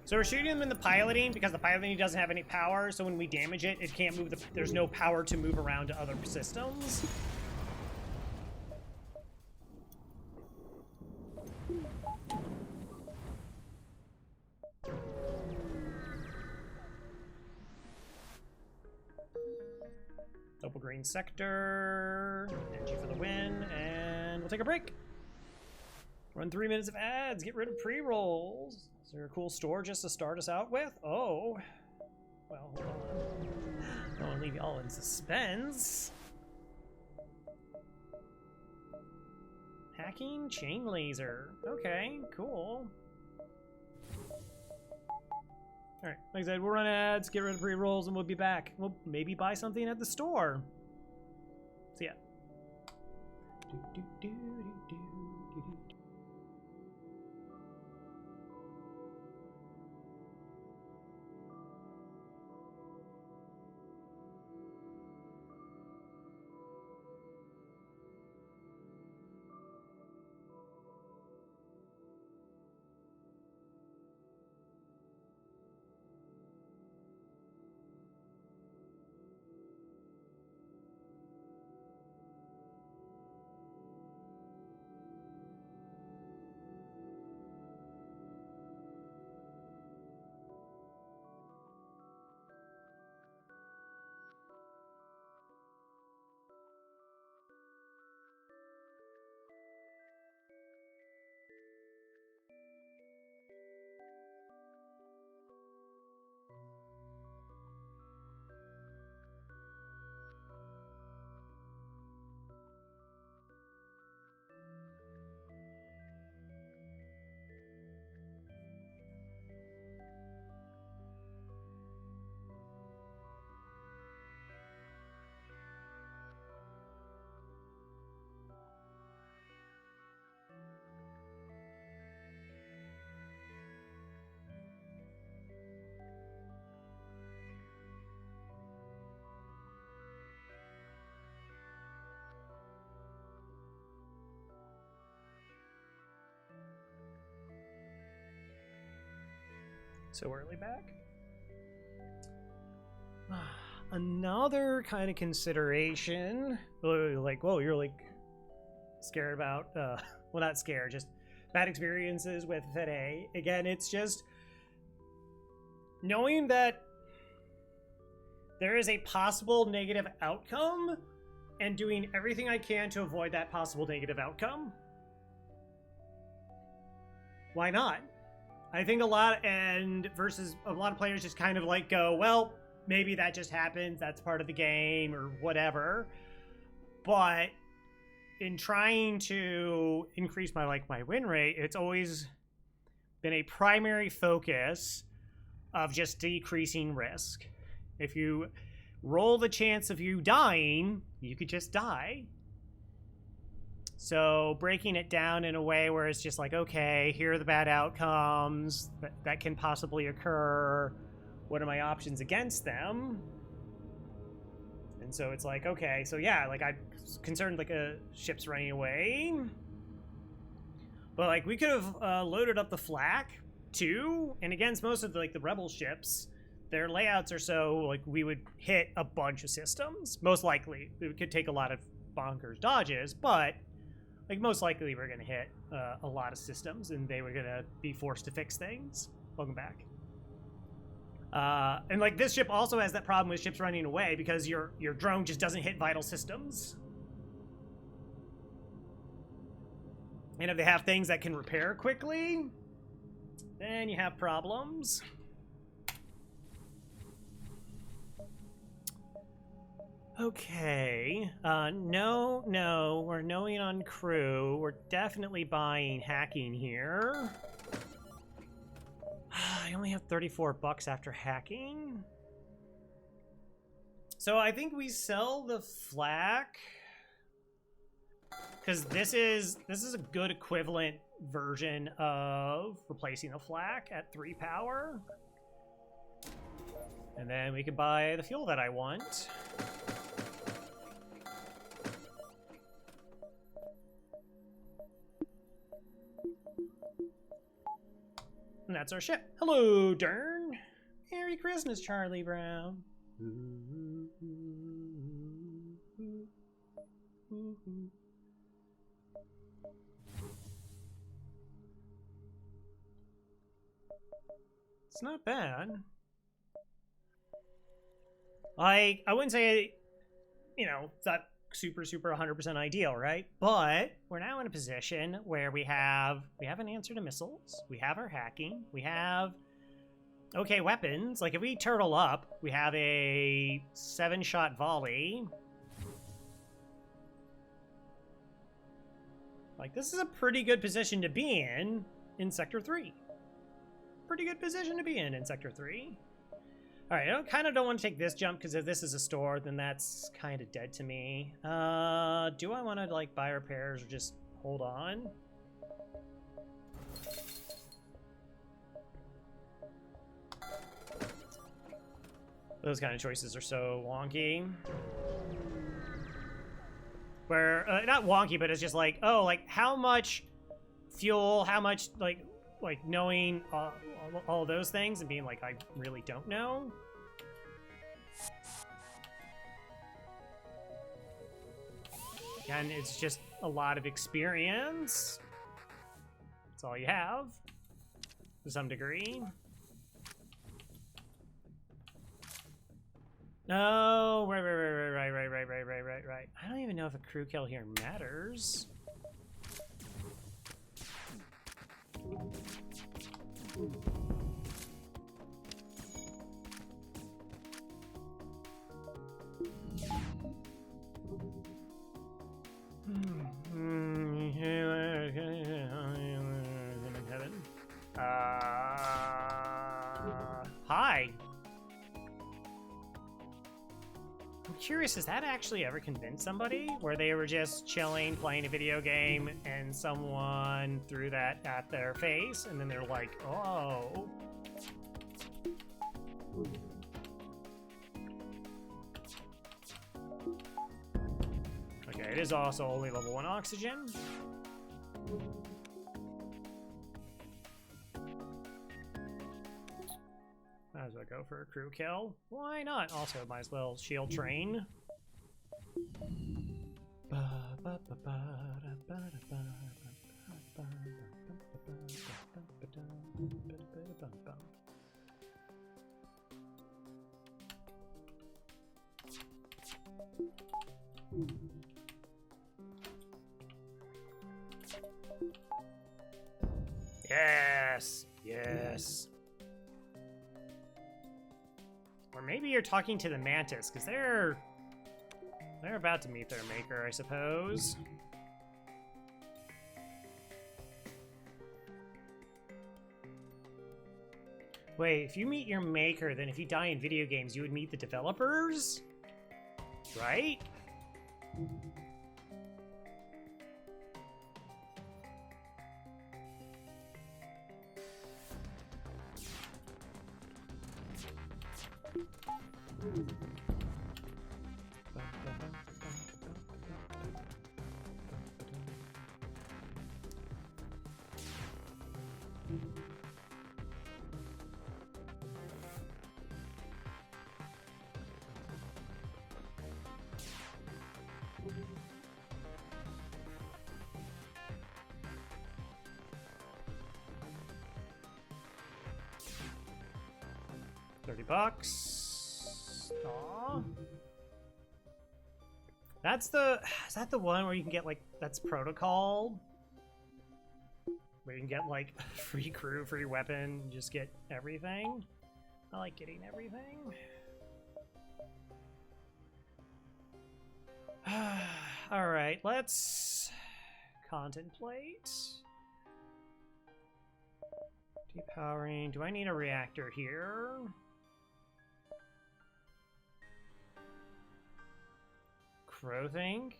So we're shooting them in the piloting because the piloting doesn't have any power, so when we damage it, it can't move there's no power to move around to other systems. Double green sector, Engi for the win, and we'll take a break. Run 3 minutes of ads, get rid of pre-rolls. Is there a cool store just to start us out with? Oh. Well, hold on. Don't want to leave y'all in suspense. Hacking chain laser. Okay, cool. Alright, like I said, we'll run ads, get rid of pre-rolls, and we'll be back. We'll maybe buy something at the store. See ya. So early back. Another kind of consideration, like, whoa, you're like scared about, well, not scared, just bad experiences with FTL. Again, it's just knowing that there is a possible negative outcome and doing everything I can to avoid that possible negative outcome. Why not? I think a lot of players just kind of like go, well, maybe that just happens, that's part of the game or whatever. But in trying to increase my win rate, it's always been a primary focus of just decreasing risk. If you roll the chance of you dying, you could just die. So breaking it down in a way where it's just like, okay, here are the bad outcomes that can possibly occur. What are my options against them? And so it's like, okay, so yeah, like I'm concerned like a ship's running away. But like we could have loaded up the flak too. And against most of the rebel ships, their layouts are so like we would hit a bunch of systems. Most likely. It could take a lot of bonkers dodges, but like most likely we're gonna hit a lot of systems and they were gonna be forced to fix things. Welcome back. And like this ship also has that problem with ships running away because your drone just doesn't hit vital systems. And if they have things that can repair quickly, then you have problems. Okay, no, we're knowing on crew. We're definitely buying hacking here. I only have 34 bucks after hacking. So I think we sell the flak. Because this is a good equivalent version of replacing the flak at 3 power. And then we could buy the fuel that I want. And that's our ship. Hello, Dern. Merry Christmas, Charlie Brown. It's not bad. Like, I wouldn't say, you know, it's not super 100% ideal, right? But we're now in a position where we have an answer to missiles, we have our hacking, we have okay weapons. Like if we turtle up, we have a 7-shot volley. Like this is a pretty good position to be in Sector 3. Pretty good position to be in Sector 3. All right, I kind of don't want to take this jump because if this is a store, then that's kind of dead to me. Do I want to like buy repairs or just hold on? Those kind of choices are so wonky. Where not wonky, but it's just like, oh, like how much fuel, how much like knowing all those things and being like, I really don't know. Again, it's just a lot of experience. That's all you have, to some degree. No, right. I don't even know if a crew kill here matters. Hi. I'm curious, has that actually ever convinced somebody where they were just chilling, playing a video game, and someone threw that at their face, and then they're like, oh. Okay, it is also only level 1 oxygen. Might as well go for a crew kill. Why not? Also, might as well shield train. Yes! Yes! Or maybe you're talking to the Mantis, because they're about to meet their maker, I suppose. Wait, if you meet your maker, then if you die in video games, you would meet the developers? Right? $30. Aw. That's the... Is that the one where you can get, like... That's protocol? Where you can get, like, free crew, free weapon, just get everything? I like getting everything. Alright, let's... contemplate. Depowering. Do I need a reactor here? Crow thing?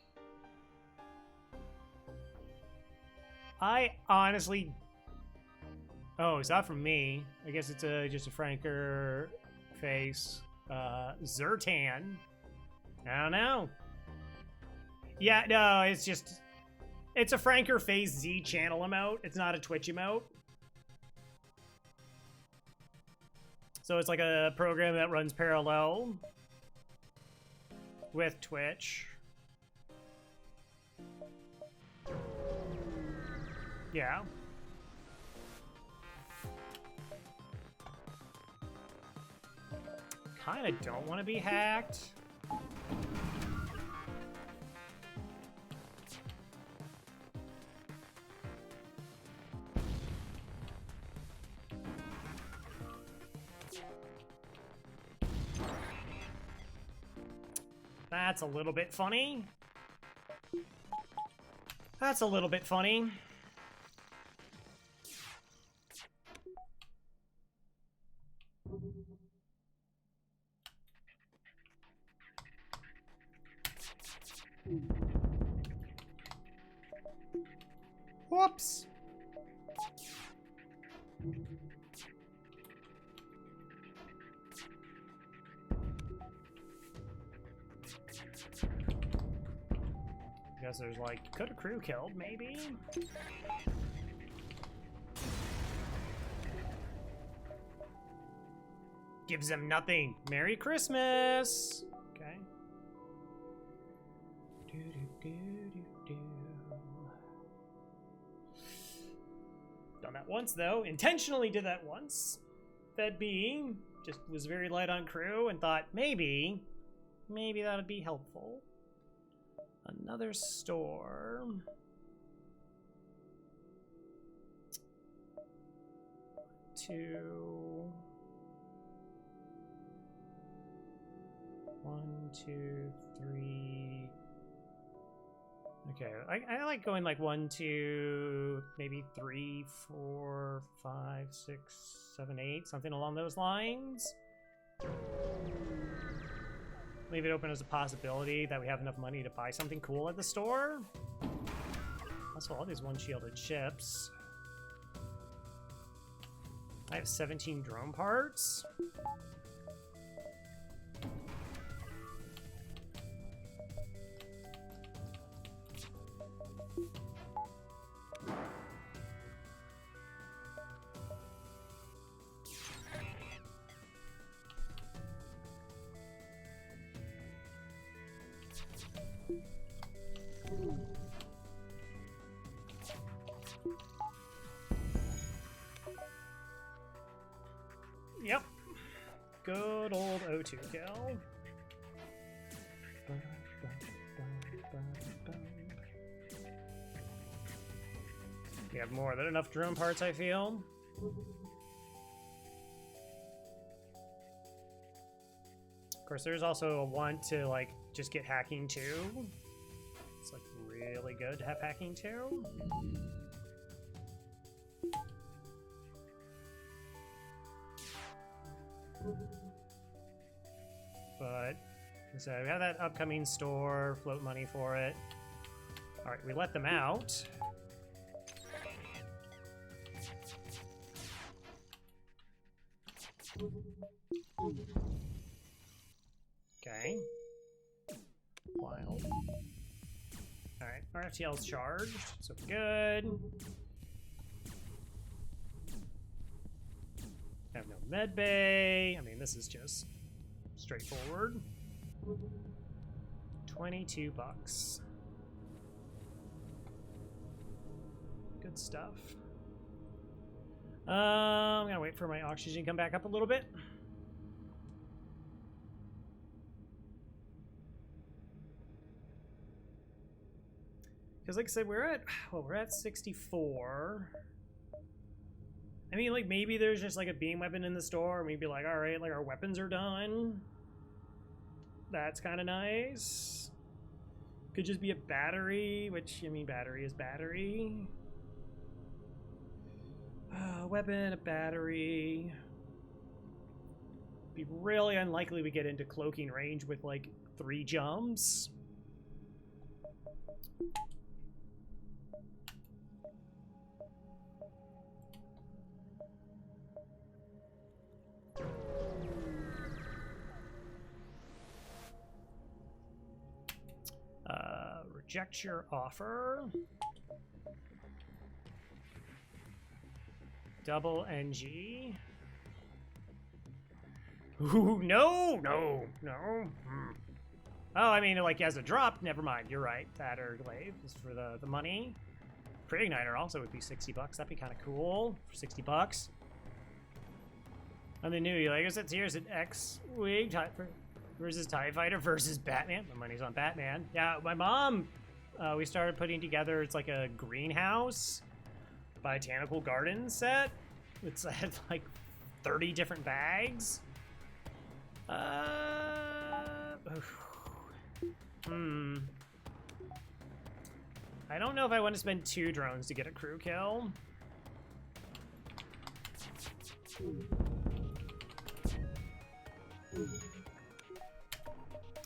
I honestly... Oh, it's not from me. I guess it's just a Franker face. Zertan. I don't know. Yeah, no, it's just... It's a Franker face Z channel emote. It's not a Twitch emote. So it's like a program that runs parallel with Twitch. Yeah. Kinda don't want to be hacked. That's a little bit funny. That's a little bit funny. Whoops. Guess there's like, could a crew killed, maybe? Gives them nothing. Merry Christmas! Okay. Done that once, though. Intentionally did that once. Fed B just was very light on crew and thought, maybe that would be helpful. Another store. Two. 1, 2, 3. Okay, I like going like 1, 2, maybe 3, 4, 5, 6, 7, 8, something along those lines. Leave it open as a possibility that we have enough money to buy something cool at the store. Also, all these one-shielded ships. I have 17 drone parts. Yep. Good old O2 kill. We have more than enough drone parts, I feel. Of course, there's also a want to, like, just get hacking too. It's, like, really good to have hacking too. But, so we have that upcoming store, float money for it. Alright, we let them out. Okay. Wild. Alright, our FTL's charged, so good. Have no med bay. I mean, this is just straightforward. 22 bucks. Good stuff. I'm gonna wait for my oxygen to come back up a little bit. Because like I said, we're at 64. I mean, like, maybe there's just, like, a beam weapon in the store, or maybe, like, alright, like, our weapons are done. That's kind of nice. Could just be a battery, which, I mean, battery is battery. Weapon, a battery. Be really unlikely we get into cloaking range with, like, 3 jumps. Reject your offer. Double Engi. Ooh, no. Oh, I mean, like, as a drop, never mind. You're right. That or glaive is for the money. Pre-igniter also would be 60 bucks. That'd be kind of cool for 60 bucks. And the new, like I said, here's an X-Wing versus TIE Fighter versus Batman. My money's on Batman. Yeah, my mom, we started putting together, it's like a greenhouse botanical garden set. It's had like 30 different bags. I don't know if I want to spend 2 drones to get a crew kill.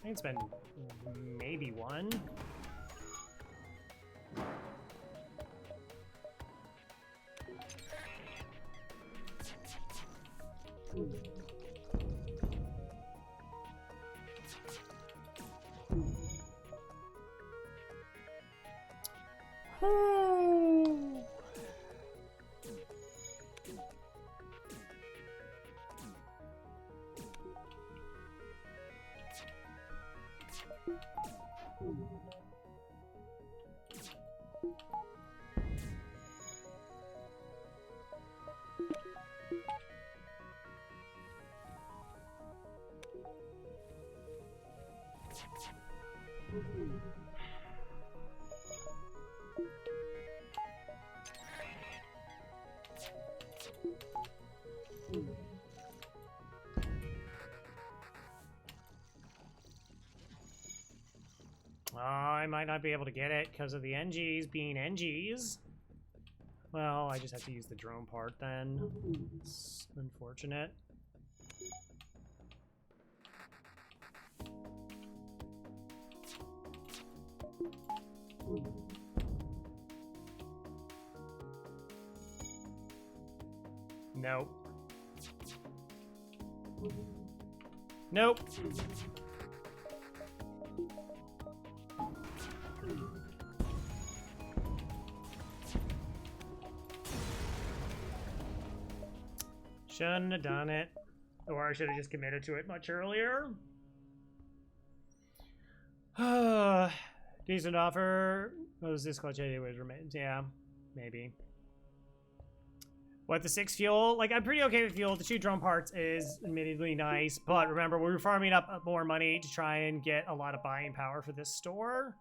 I can spend maybe 1. I might not be able to get it because of the Engis being Engis. Well, I just have to use the drone part then. It's unfortunate. Nope. Nope. Shouldn't have done it. Or I should have just committed to it much earlier. Decent offer. What was this clutch anyways? Remains. Yeah, maybe. What, the 6 fuel? Like, I'm pretty okay with fuel. The 2 drum parts is admittedly nice, but remember, we're farming up more money to try and get a lot of buying power for this store.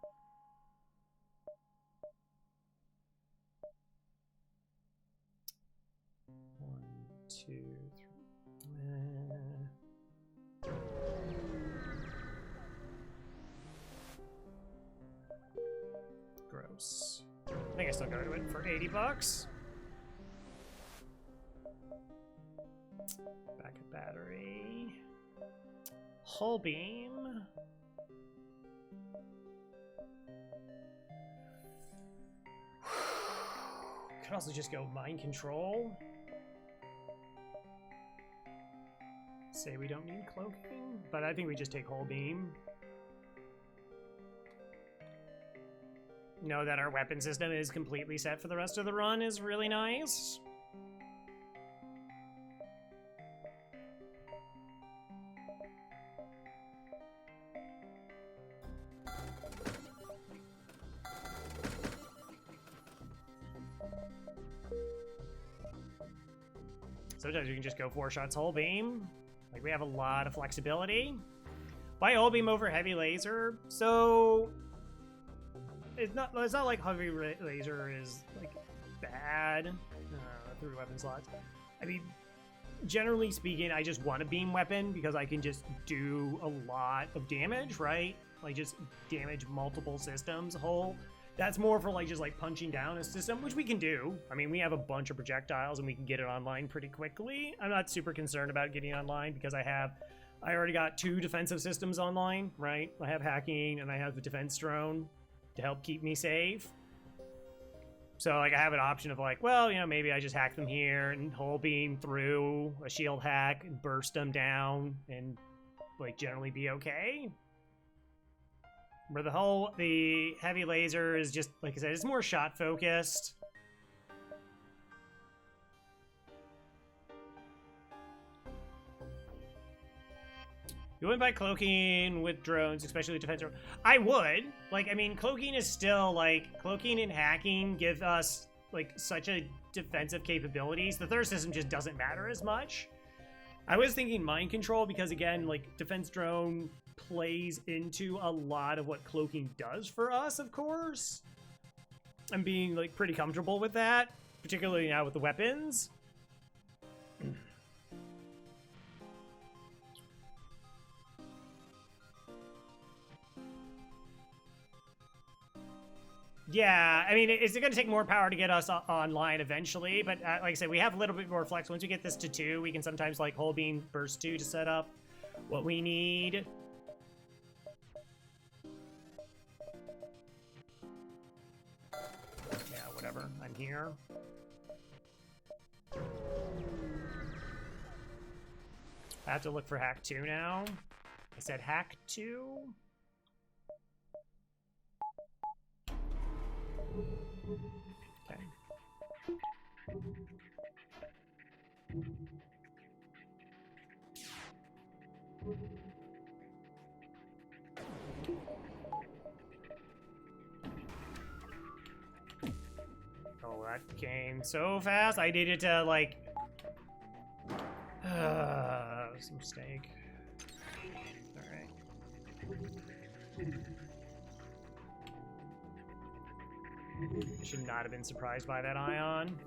One, two, three. Gross. I think I still got it for 80 bucks. Backup battery. Hull beam. Could also just go mind control. Say we don't need cloaking, but I think we just take hull beam. Know that our weapon system is completely set for the rest of the run is really nice. Sometimes we can just go 4 shots hull beam. Like, we have a lot of flexibility. Why hull beam over heavy laser? So it's not like heavy laser is like bad through weapon slots. I mean, generally speaking, I just want a beam weapon because I can just do a lot of damage, right? Like, just damage multiple systems whole. That's more for like just like punching down a system, which we can do. I mean, we have a bunch of projectiles and we can get it online pretty quickly. I'm not super concerned about getting online because I already got 2 defensive systems online, right? I have hacking and I have the defense drone to help keep me safe. So like I have an option of like, well, you know, maybe I just hack them here and hull beam through a shield hack and burst them down and like generally be okay. Where the heavy laser is just, like I said, it's more shot focused. You wouldn't buy cloaking with drones, especially with defense drone. I would. Like, I mean, cloaking is still, like, cloaking and hacking give us, like, such a defensive capabilities. The third system just doesn't matter as much. I was thinking mind control because, again, like, defense drone plays into a lot of what cloaking does for us, of course. I'm being, like, pretty comfortable with that, particularly now with the weapons. Yeah, I mean, it's going to take more power to get us online eventually, but like I said, we have a little bit more flex. Once we get this to 2, we can sometimes, like, hull beam burst 2 to set up what we need. Yeah, whatever. I'm here. I have to look for hack 2 now. I said hack 2. Okay. Oh, that came so fast. I needed to, like... that was a mistake. Alright. I should not have been surprised by that ion.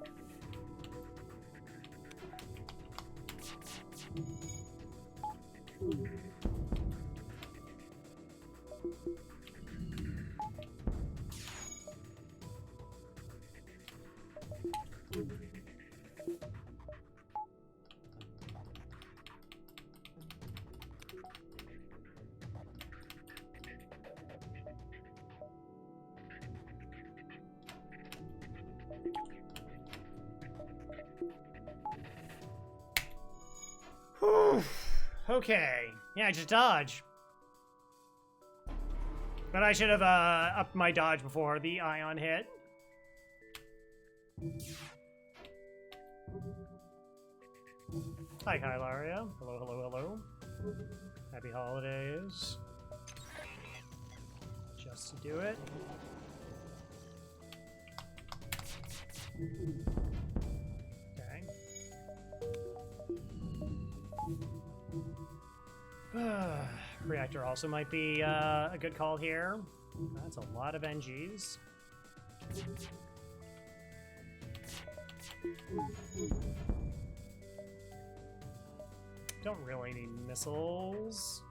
Okay. Yeah, just dodge. But I should have upped my dodge before the ion hit. Hi, Kylaria. Hello, hello, hello. Happy holidays. just to do it. Okay. Reactor also might be a good call here. That's a lot of Engis. Don't really need missiles.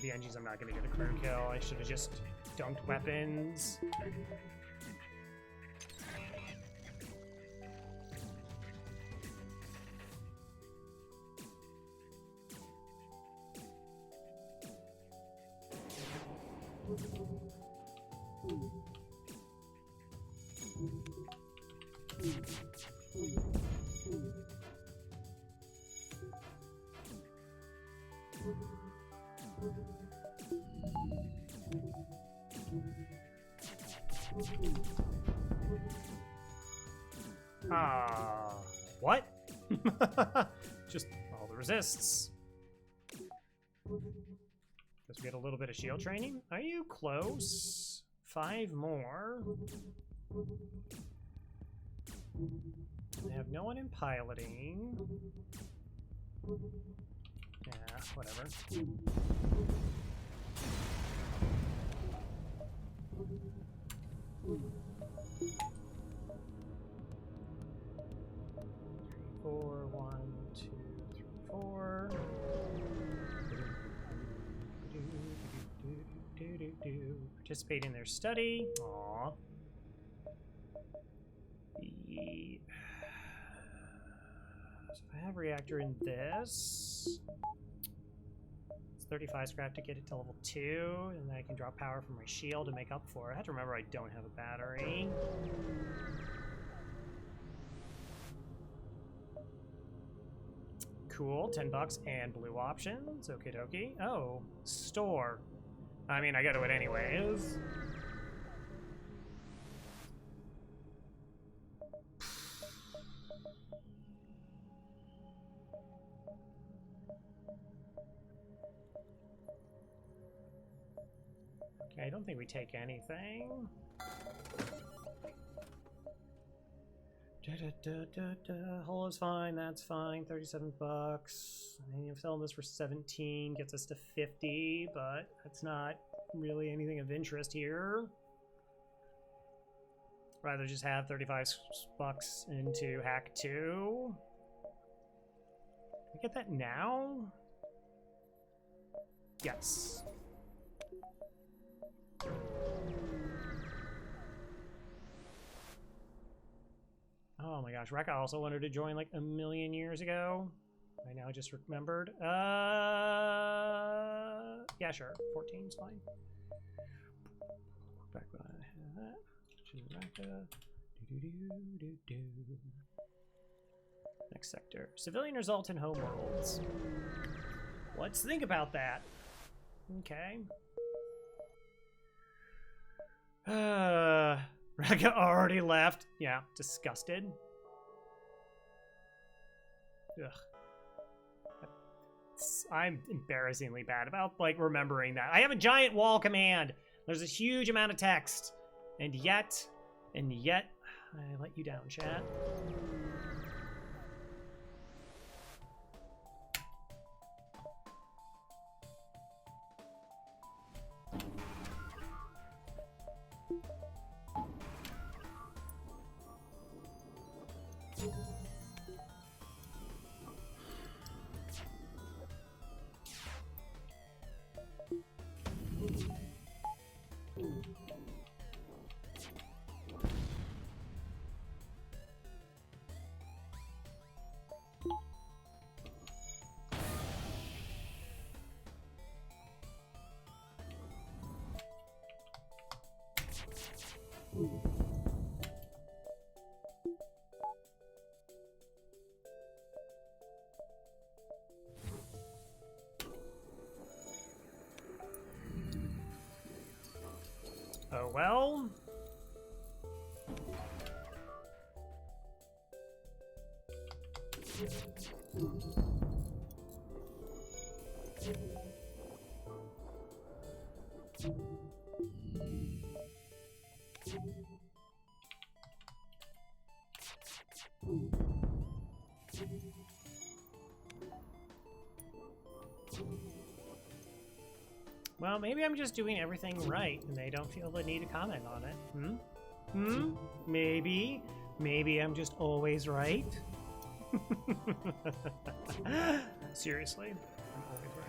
The Engis, I'm not going to get a crew kill. I should have just dunked weapons. What? Just all the resists. Guess we get a little bit of shield training. Are you close? 5 more. They have no one in piloting. Yeah, whatever. Four, 1, 2, 3, 4. Participate in their study. Aww. So if I have reactor in this, it's 35 scrap to get it to level 2, and then I can drop power from my shield to make up for it. I have to remember I don't have a battery. Cool, 10 bucks and blue options. Okie dokie. Oh, store. I mean, I gotta do it anyways. Okay, I don't think we take anything. Hull is fine, that's fine. 37 bucks. I mean, selling this for 17 gets us to 50, but that's not really anything of interest here. Rather just have 35 bucks into hack 2. Can we get that now? Yes. Oh my gosh, Rekka also wanted to join like a million years ago. I now just remembered. Yeah, sure. 14 is fine. Back when I have that. Rekka. Next sector. Civilian result in homeworlds. Let's think about that. Okay. Rekka already left. Yeah, disgusted. Ugh. I'm embarrassingly bad about, like, remembering that. I have a giant wall command. There's a huge amount of text. And yet, I let you down, chat. Oh well. Well, maybe I'm just doing everything right and they don't feel the need to comment on it. Maybe. Maybe I'm just always right. Seriously, I'm always right.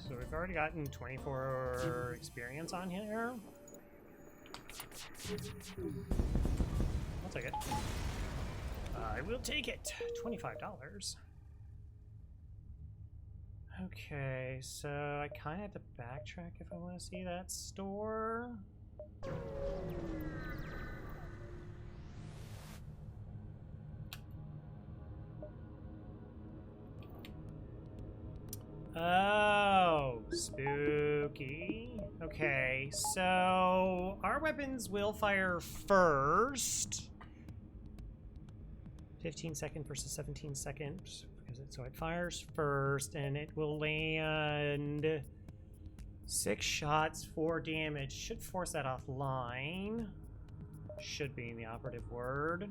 So we've already gotten 24 experience on here. I'll take it. I will take it. $25. Okay, so I kind of have to backtrack if I want to see that store. Oh, spooky. Okay, so our weapons will fire first. 15 second versus 17 seconds. So it fires first, and it will land 6 shots, 4 damage. Should force that offline. Should be the operative word.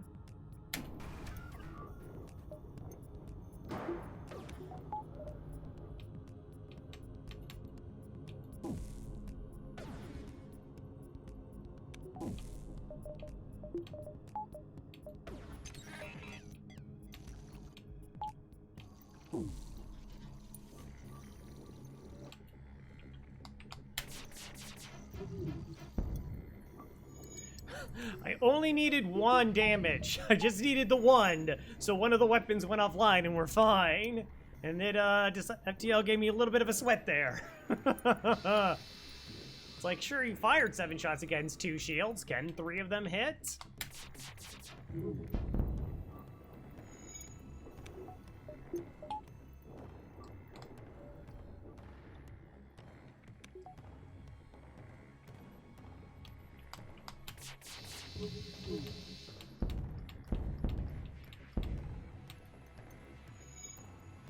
I only needed 1 damage. I just needed the 1. So one of the weapons went offline and we're fine. And it just FTL gave me a little bit of a sweat there. It's like, sure, you fired 7 shots against 2 shields. Can 3 of them hit?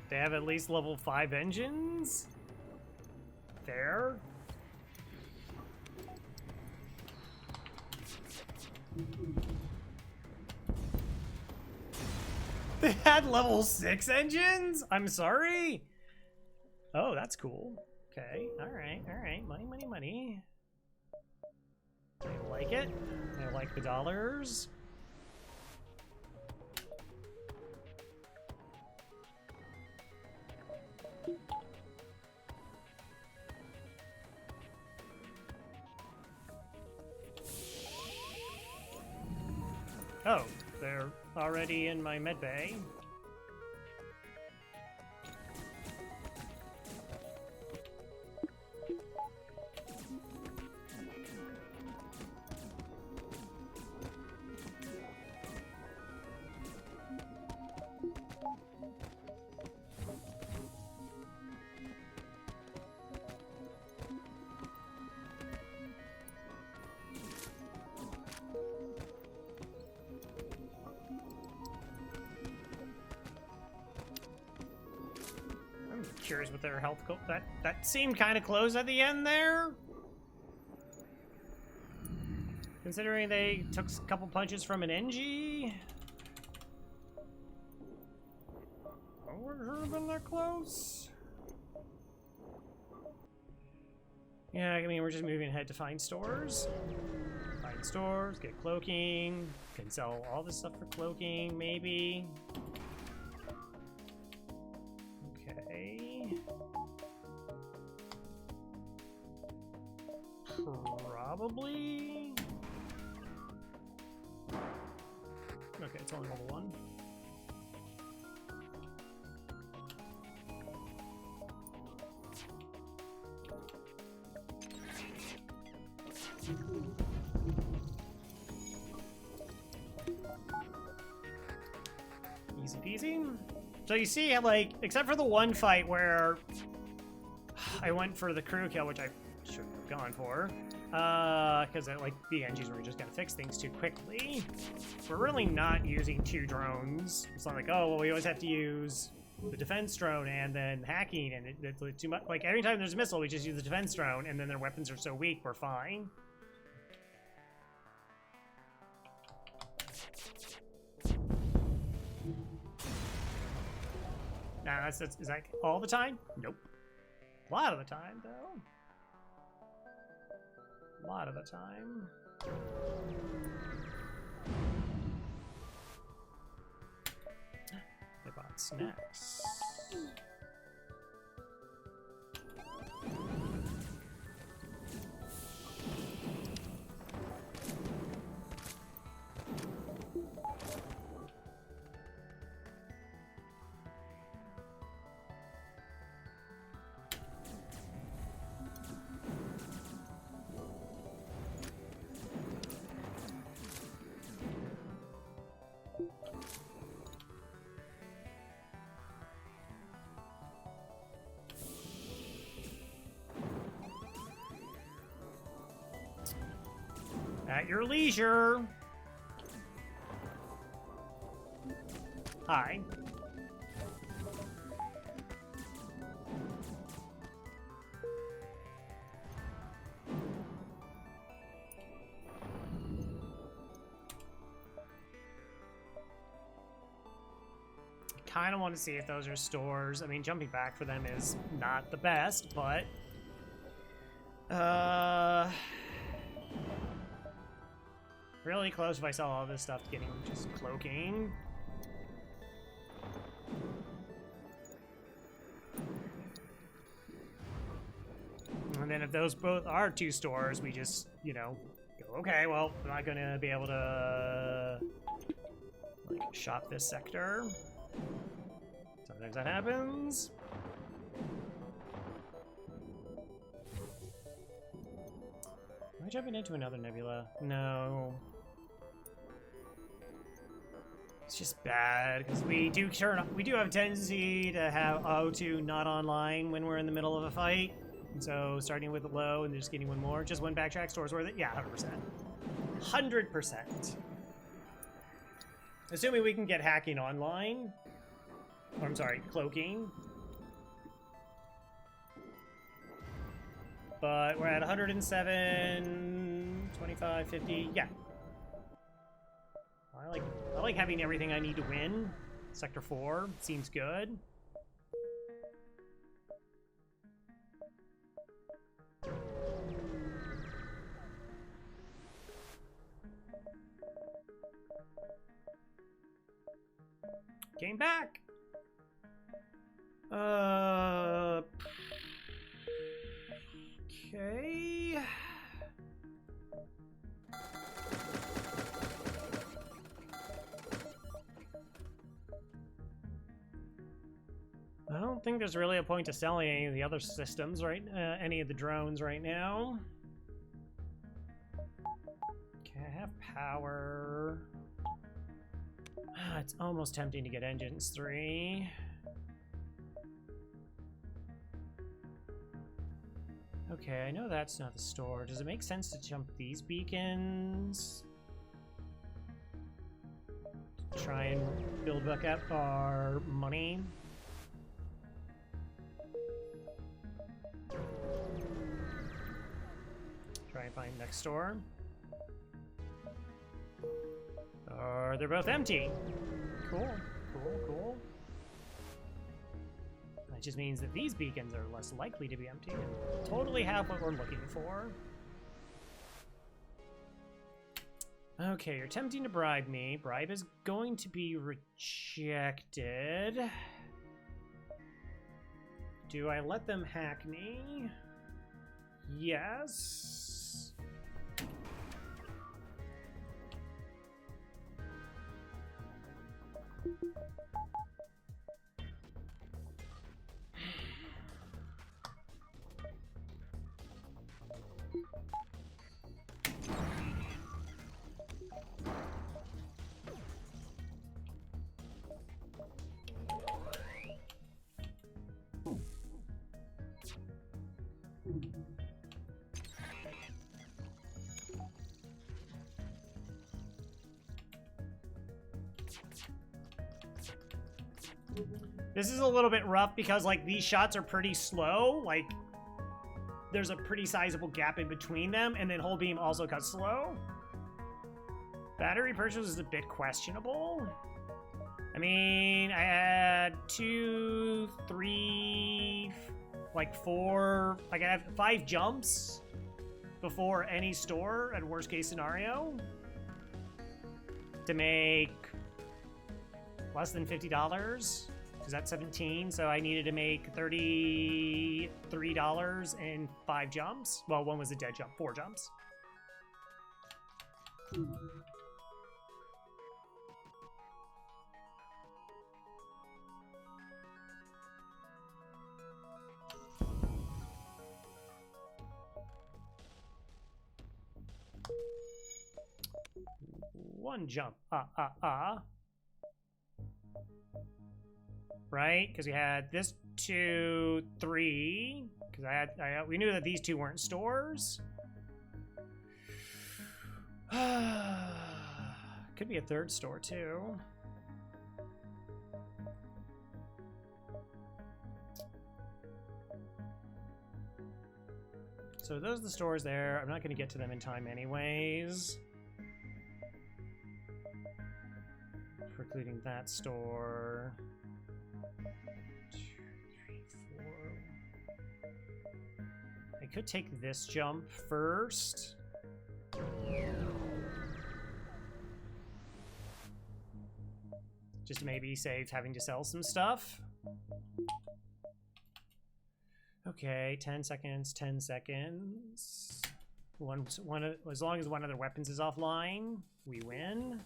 They have at least level 5 engines? There? They had level 6 engines? I'm sorry? Oh, that's cool. Okay, alright, alright. Money, money, money. I like it. I like the dollars. Oh, they're already in my med bay. Curious what their health goal. That seemed kind of close at the end there. Considering they took a couple punches from an Engi. Oh, would it have been that close? Yeah, I mean, we're just moving ahead to find stores. Find stores, get cloaking. Can sell all this stuff for cloaking, maybe. Probably. Okay, it's only level 1. peasy. So you see, like, except for the one fight where I went for the crew kill, which I shouldn't have gone for, because like the Engis were just gonna fix things too quickly. We're really not using 2 drones. It's not like, oh, well, we always have to use the defense drone and then hacking, and it's too much. Like, every time there's a missile, we just use the defense drone, and then their weapons are so weak, we're fine. Nah, is that all the time? Nope. A lot of the time, though. A lot of the time. I bought snacks. At your leisure. Hi. Kind of want to see if those are stores. I mean, jumping back for them is not the best, but really close if I saw all this stuff getting just cloaking. And then if those both are 2 stores, we just, you know, go, okay, well, we're not gonna be able to like shop this sector. Sometimes that happens. Am I jumping into another nebula? No. It's just bad because we do have a tendency to have O2 not online when we're in the middle of a fight. And so starting with a low and just getting one more. Just one backtrack store's worth it? Yeah, 100%. 100%. Assuming we can get hacking online. Or, I'm sorry, cloaking. But we're at 107, 25, 50, yeah. I like having everything I need to win. Sector 4 seems good. Came back. Okay. I don't think there's really a point to selling any of the other systems, right? Any of the drones right now. Okay, I have power. It's almost tempting to get engines 3. Okay, I know that's not the store. Does it make sense to jump these beacons? To try and build back up our money. Try and find next store. They're both empty. Cool, cool, cool. That just means that these beacons are less likely to be empty and totally have what we're looking for. Okay, you're attempting to bribe me. Bribe is going to be rejected. Do I let them hack me? Yes. This is a little bit rough because, like, these shots are pretty slow. Like, there's a pretty sizable gap in between them, and then whole beam also cuts slow. Battery purchase is a bit questionable. I mean, I had 2, 3, like 4, like I have 5 jumps before any store at worst case scenario to make less than $50. Is that 17? So I needed to make $33 and 5 jumps. Well, one was a dead jump, 4 jumps. One jump. Right? Because we had this 2, 3. Because we knew that these 2 weren't stores. Could be a 3rd store too. So those are the stores there. I'm not going to get to them in time anyways. Precluding that store. 2, 3, 4. I could take this jump first. Just to maybe save having to sell some stuff. Okay, 10 seconds, 10 seconds. As long as one of their weapons is offline, we win.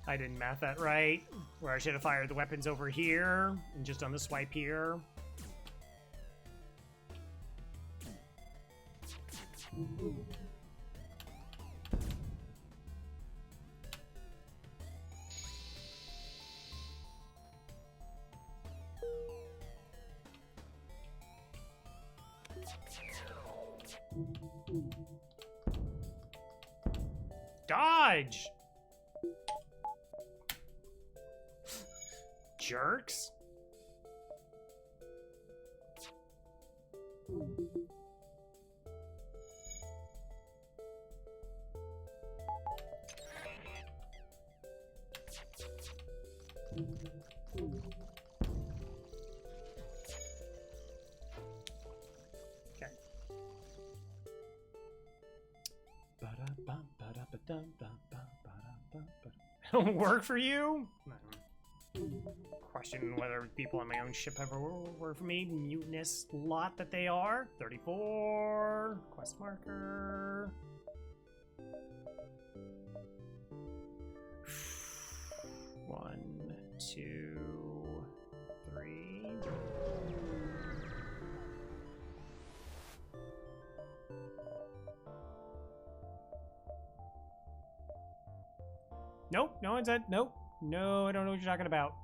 I didn't math that right, where I should have fired the weapons over here and just done the swipe here. Dodge! Jerks. Okay. Don't work for you? Question whether people on my own ship ever work for me. Mutinous lot that they are. 34. Quest marker. One, 2, 3. Nope, no one said nope. No, I don't know what you're talking about.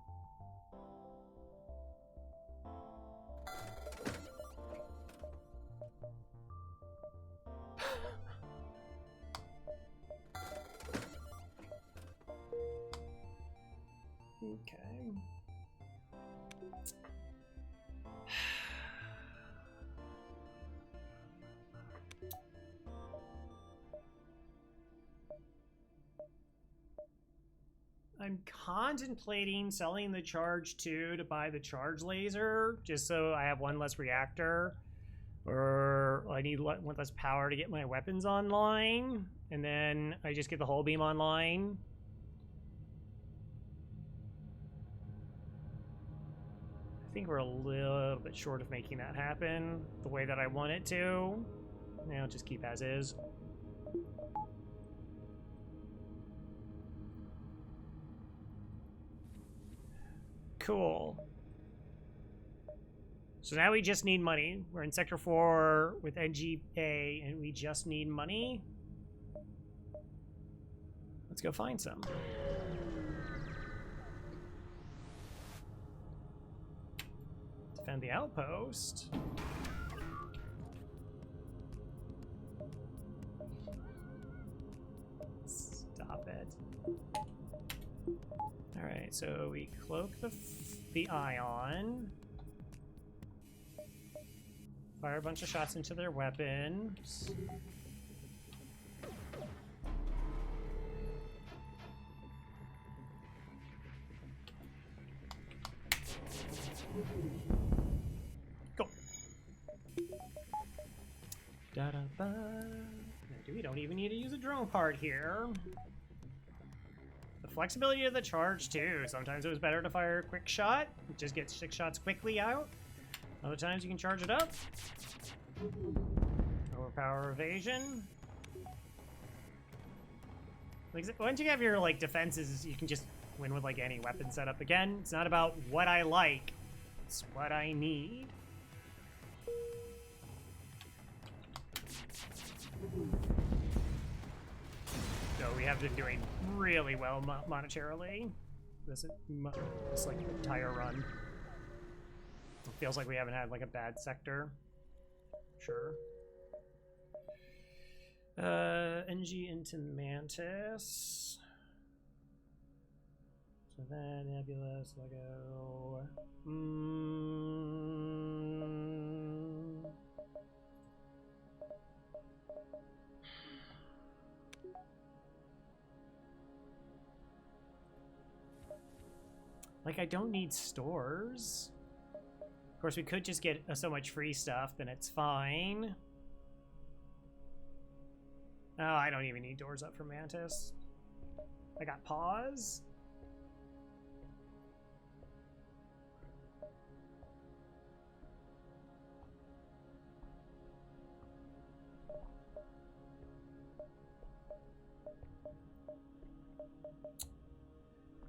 Okay. I'm contemplating selling the charge 2 to buy the charge laser, just so I have one less reactor, or I need one less power to get my weapons online, and then I just get the whole beam online. I think we're a little bit short of making that happen the way that I want it to. Now just keep as is. Cool. So now we just need money. We're in Sector 4 with Engi, and we just need money. Let's go find some. Defend the outpost. Stop it. Alright, so we cloak the ion. Fire a bunch of shots into their weapons. Go. Da-da-ba. We don't even need to use a drone part here. The flexibility of the charge too. Sometimes it was better to fire a quick shot. Just get 6 shots quickly out. Other times you can charge it up. Overpower evasion. Like, once you have your like defenses, you can just win with like any weapon setup. Again, it's not about what I like, it's what I need. So we have been doing really well monetarily. This like entire run. It feels like we haven't had like a bad sector. Sure. Engi into Mantis. So then Nebulous, Lego. Like, I don't need stores. Of course, we could just get so much free stuff, then it's fine. Oh, I don't even need doors up for Mantis. I got pause.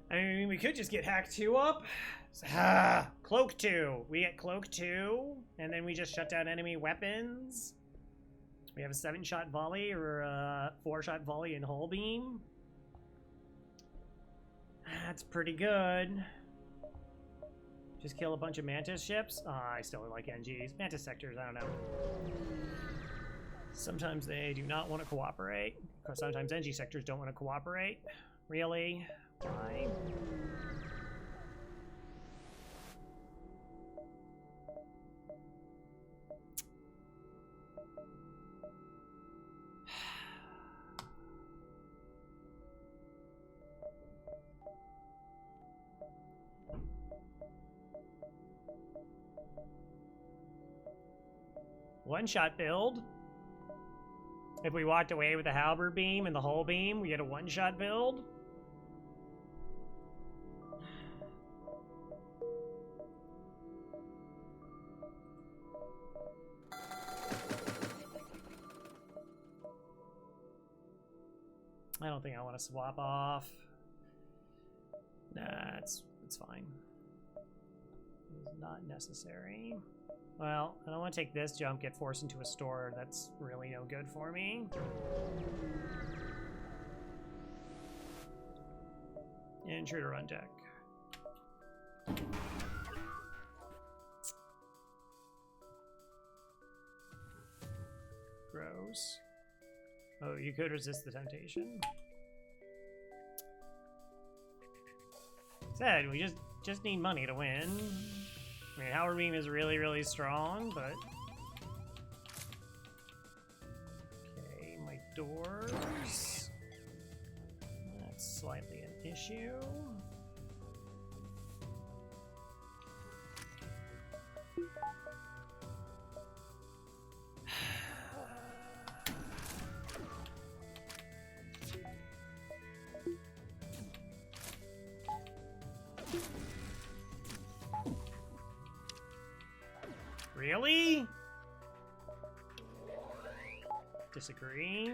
I mean, we could just get Hack 2 up. Cloak 2. We get Cloak 2, and then we just shut down enemy weapons. We have a 7-shot volley or a 4-shot volley in hull beam. That's pretty good. Just kill a bunch of Mantis ships. I still like Engi's. Mantis sectors, I don't know. Sometimes they do not want to cooperate. Because sometimes Engi sectors don't want to cooperate. Really? Why? One-shot build. If we walked away with the halberd beam and the hull beam, we get a one-shot build. I don't think I want to swap off. Nah, it's fine. It's not necessary. Well, I don't want to take this jump, get forced into a store. That's really no good for me. Intruder on deck. Gross. Oh, you could resist the temptation. Said, we just need money to win. I mean, Howard Beam is really, really strong, but... Okay, my doors... That's slightly an issue. Really? Disagree.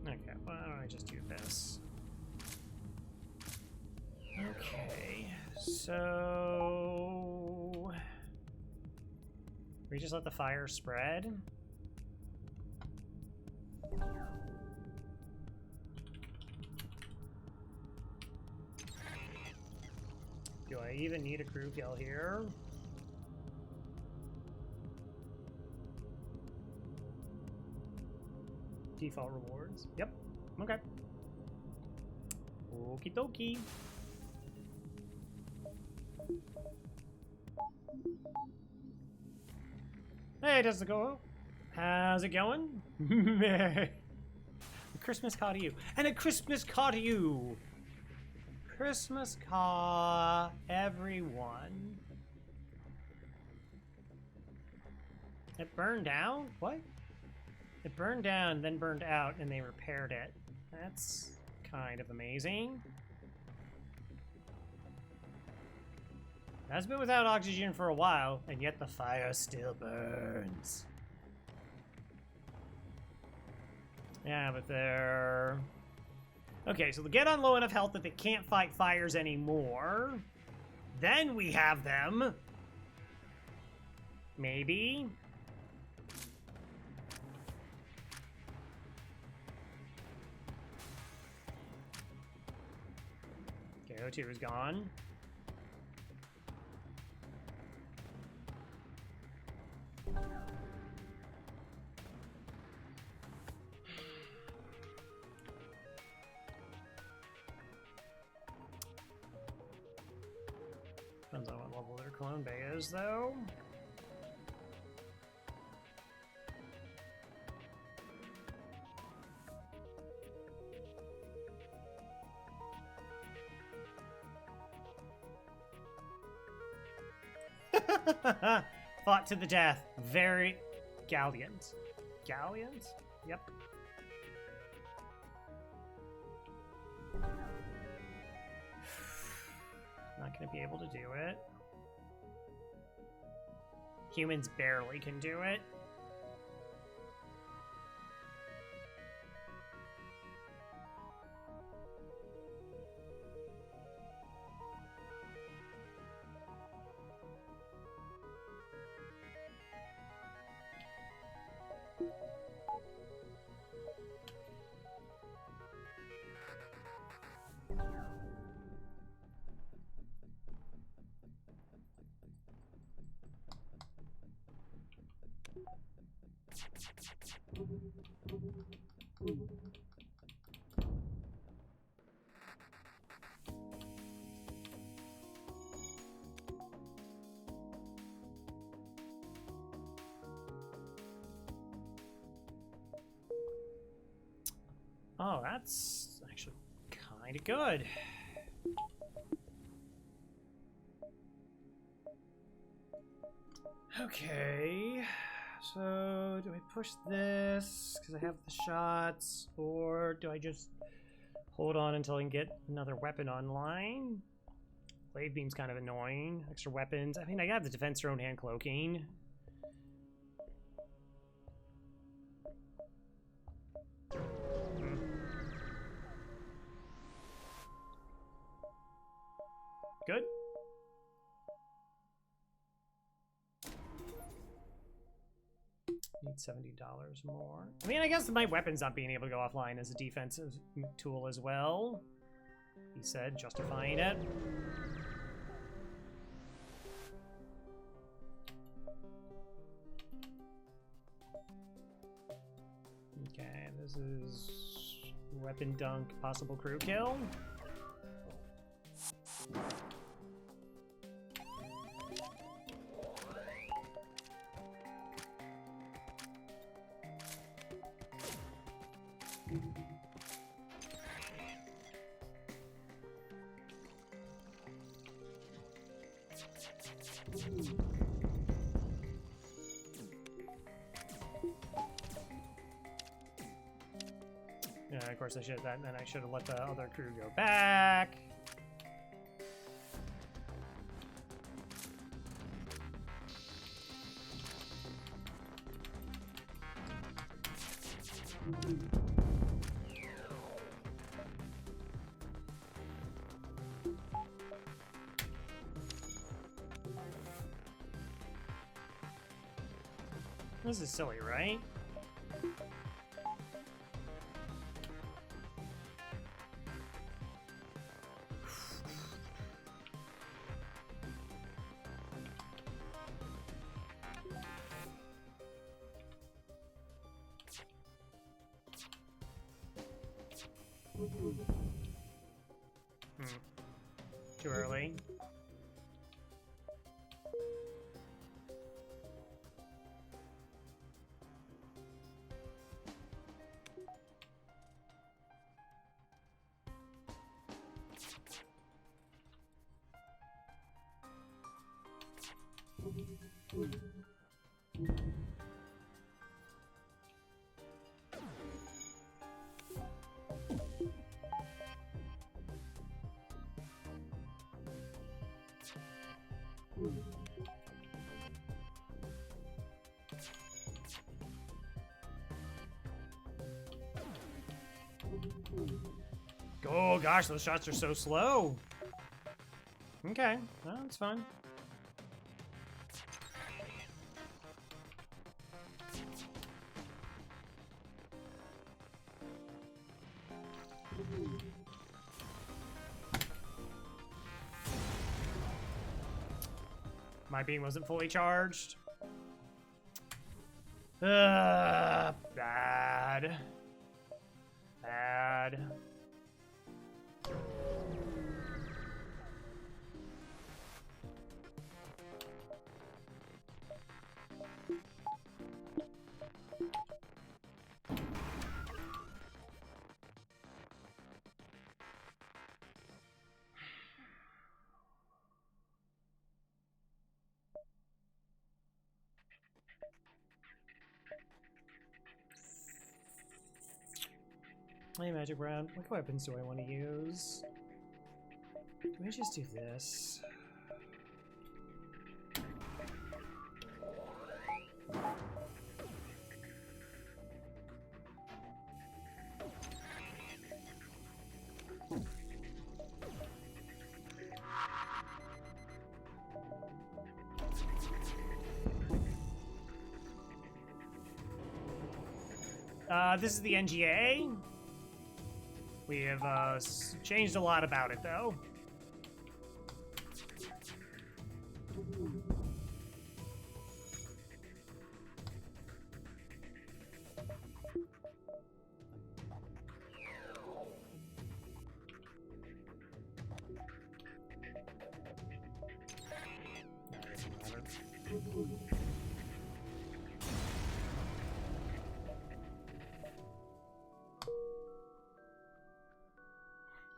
Okay, why don't I just do this? Okay, so we just let the fire spread. Do I even need a crew kill here? Default rewards. Yep. Okay. Okie dokie. Hey, does it go? How's it going? A Christmas car to you. And a Christmas car to you. Christmas car, everyone. It burned down? What? It burned down, then burned out, and they repaired it. That's kind of amazing. It's been without oxygen for a while, and yet the fire still burns. Yeah, but they're... Okay, so they get on low enough health that they can't fight fires anymore. Then we have them. Maybe. Okay, O2 is gone. Depends on what level their clone bay is, though. Fought to the death. Very galleons. Galleons? Yep. Not gonna be able to do it. Humans barely can do it. Oh, that's actually kind of good. Okay, so do I push this because I have the shots, or do I just hold on until I can get another weapon online? Glaive beam's kind of annoying. Extra weapons. I mean, I got the defense your own hand cloaking. Good. Need $70 more. I mean, I guess my weapon's not being able to go offline as a defensive tool as well. He said, justifying it. Okay, this is weapon dunk, possible crew kill. Yeah, of course I should have that, and then I should have let the other crew go back. This is silly, right? Too early. Oh gosh, those shots are so slow. Okay, well, that's fine. My beam wasn't fully charged. Bad. Bad. Hey, Magic Round. What weapons do I want to use? Do I just do this? This is the NGA. We have changed a lot about it, though.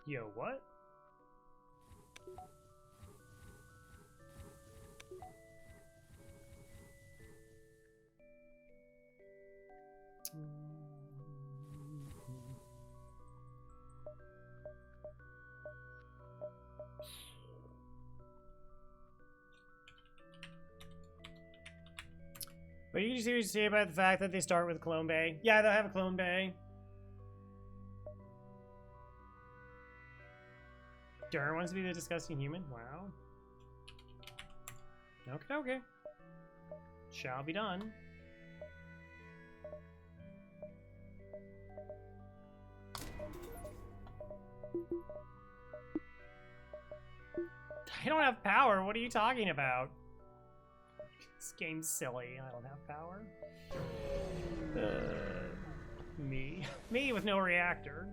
Yo, what? But you seriously say about the fact that they start with a clone bay? Yeah, they'll have a clone bay. Durr wants to be the disgusting human? Wow. Okay, okay. Shall be done. I don't have power. What are you talking about? This game's silly. I don't have power. Me. Me with no reactor.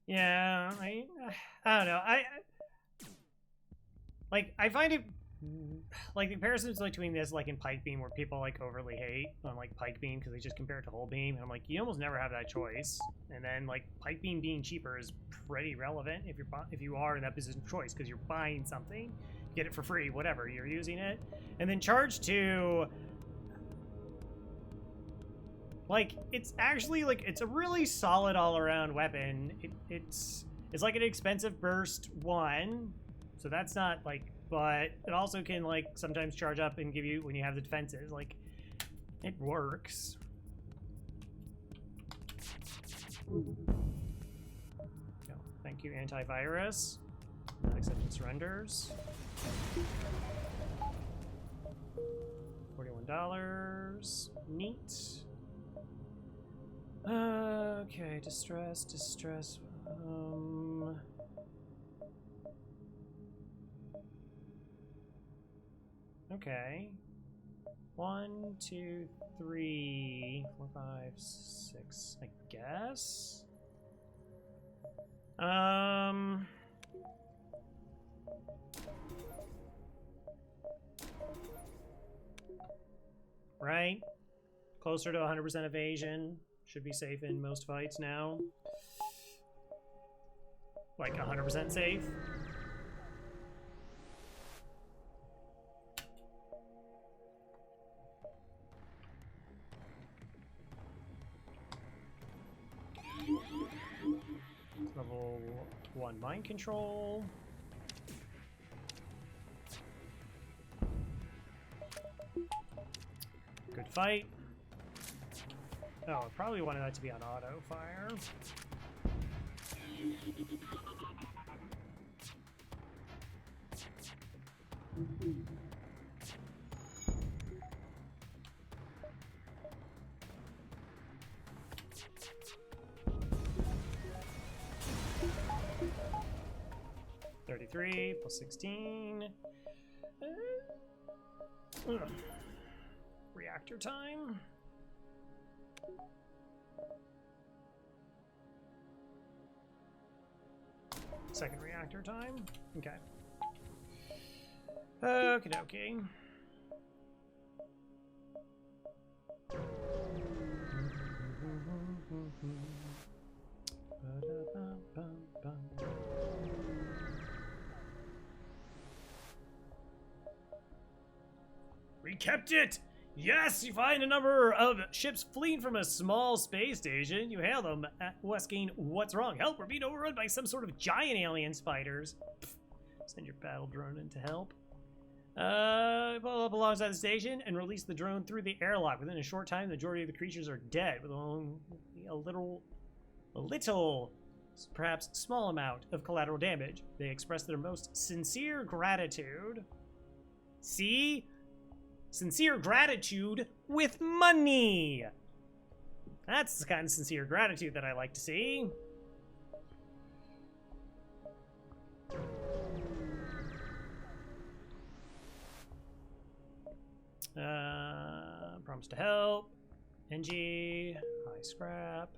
Yeah, I don't know. I find it like the comparisons between this like in Pike Beam where people like overly hate on like Pike Beam because they just compare it to Whole Beam, and I'm like, you almost never have that choice. And then like Pike Beam being cheaper is pretty relevant if you are in that position of choice because you're buying something, get it for free, whatever, you're using it. And then Charge 2, like, it's actually, like, it's a really solid all-around weapon. It's like an expensive burst 1, so that's not, like, but it also can, like, sometimes charge up and give you, when you have the defenses, like, it works. Oh, thank you, antivirus. Not accepting surrenders. $41. Neat. Okay, distress. Okay. 1, 2, 3, 4, 5, 6, I guess. Right? Closer to 100% evasion. Should be safe in most fights now. Like 100% safe. Level 1 mind control. Good fight. Oh, I probably wanted that to be on auto fire. $33 plus 16. Reactor time. Second reactor time. Okay. Okie dokie. We kept it! Yes, you find a number of ships fleeing from a small space station. You hail them, asking, what's wrong? Help, we're being overrun by some sort of giant alien spiders. Pfft. Send your battle drone in to help. Pull up alongside the station and release the drone through the airlock. Within a short time, the majority of the creatures are dead, with only a little, perhaps small amount of collateral damage. They express their most sincere gratitude. See? Sincere gratitude with money. That's the kind of sincere gratitude that I like to see. Promise to help. Engi. High scrap.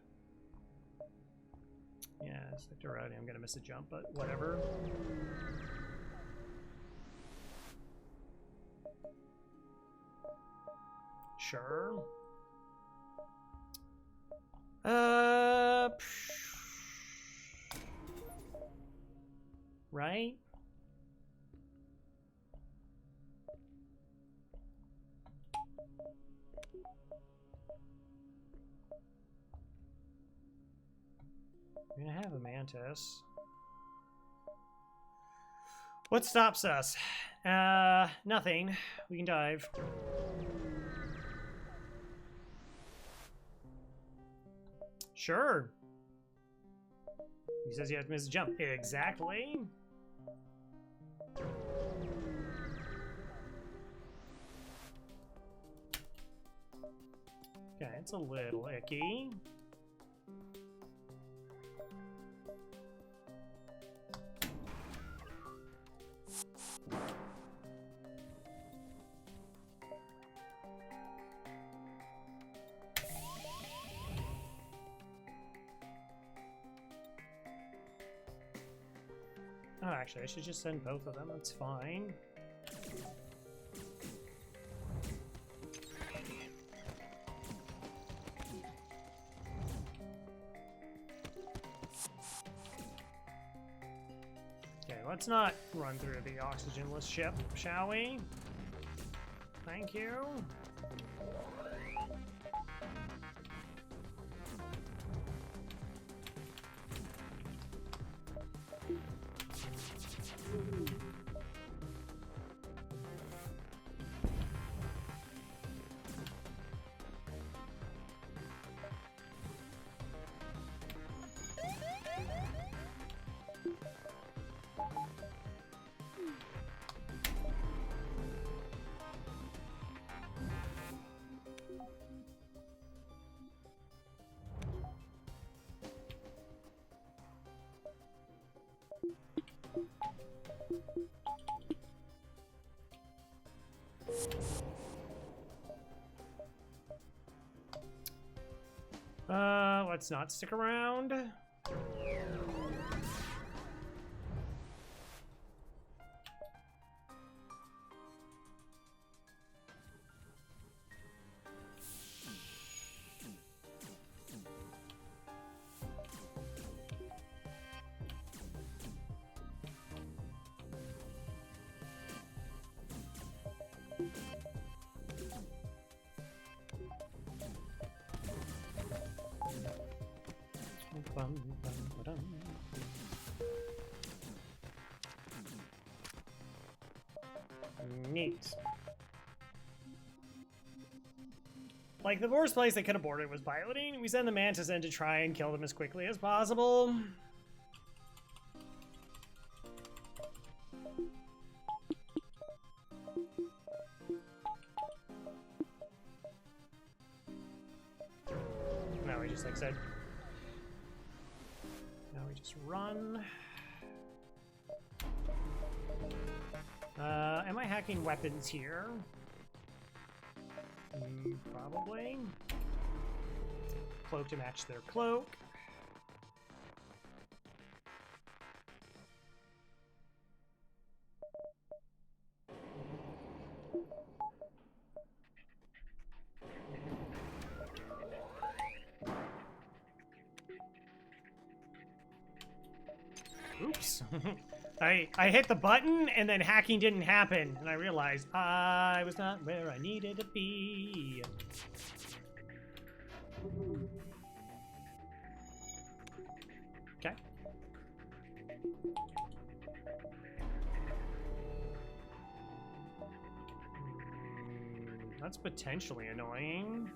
Yeah, sector routing. I'm gonna miss a jump, but whatever. Sure. Right? We're gonna have a mantis. What stops us? Nothing. We can dive. Sure. He says you have to miss a jump. Exactly. Okay, it's a little icky. actually, I should just send both of them. That's fine. Okay, let's not run through the oxygenless ship, shall we? Thank you. Let's not stick around. Neat. Like, the worst place they could have boarded was piloting. We send the Mantis in to try and kill them as quickly as possible. Now we just, like I said, now we just run. Am I hacking weapons here? Probably. Cloak to match their cloak. Oops. I hit the button and then hacking didn't happen, and I realized I was not where I needed to be. Okay. That's potentially annoying.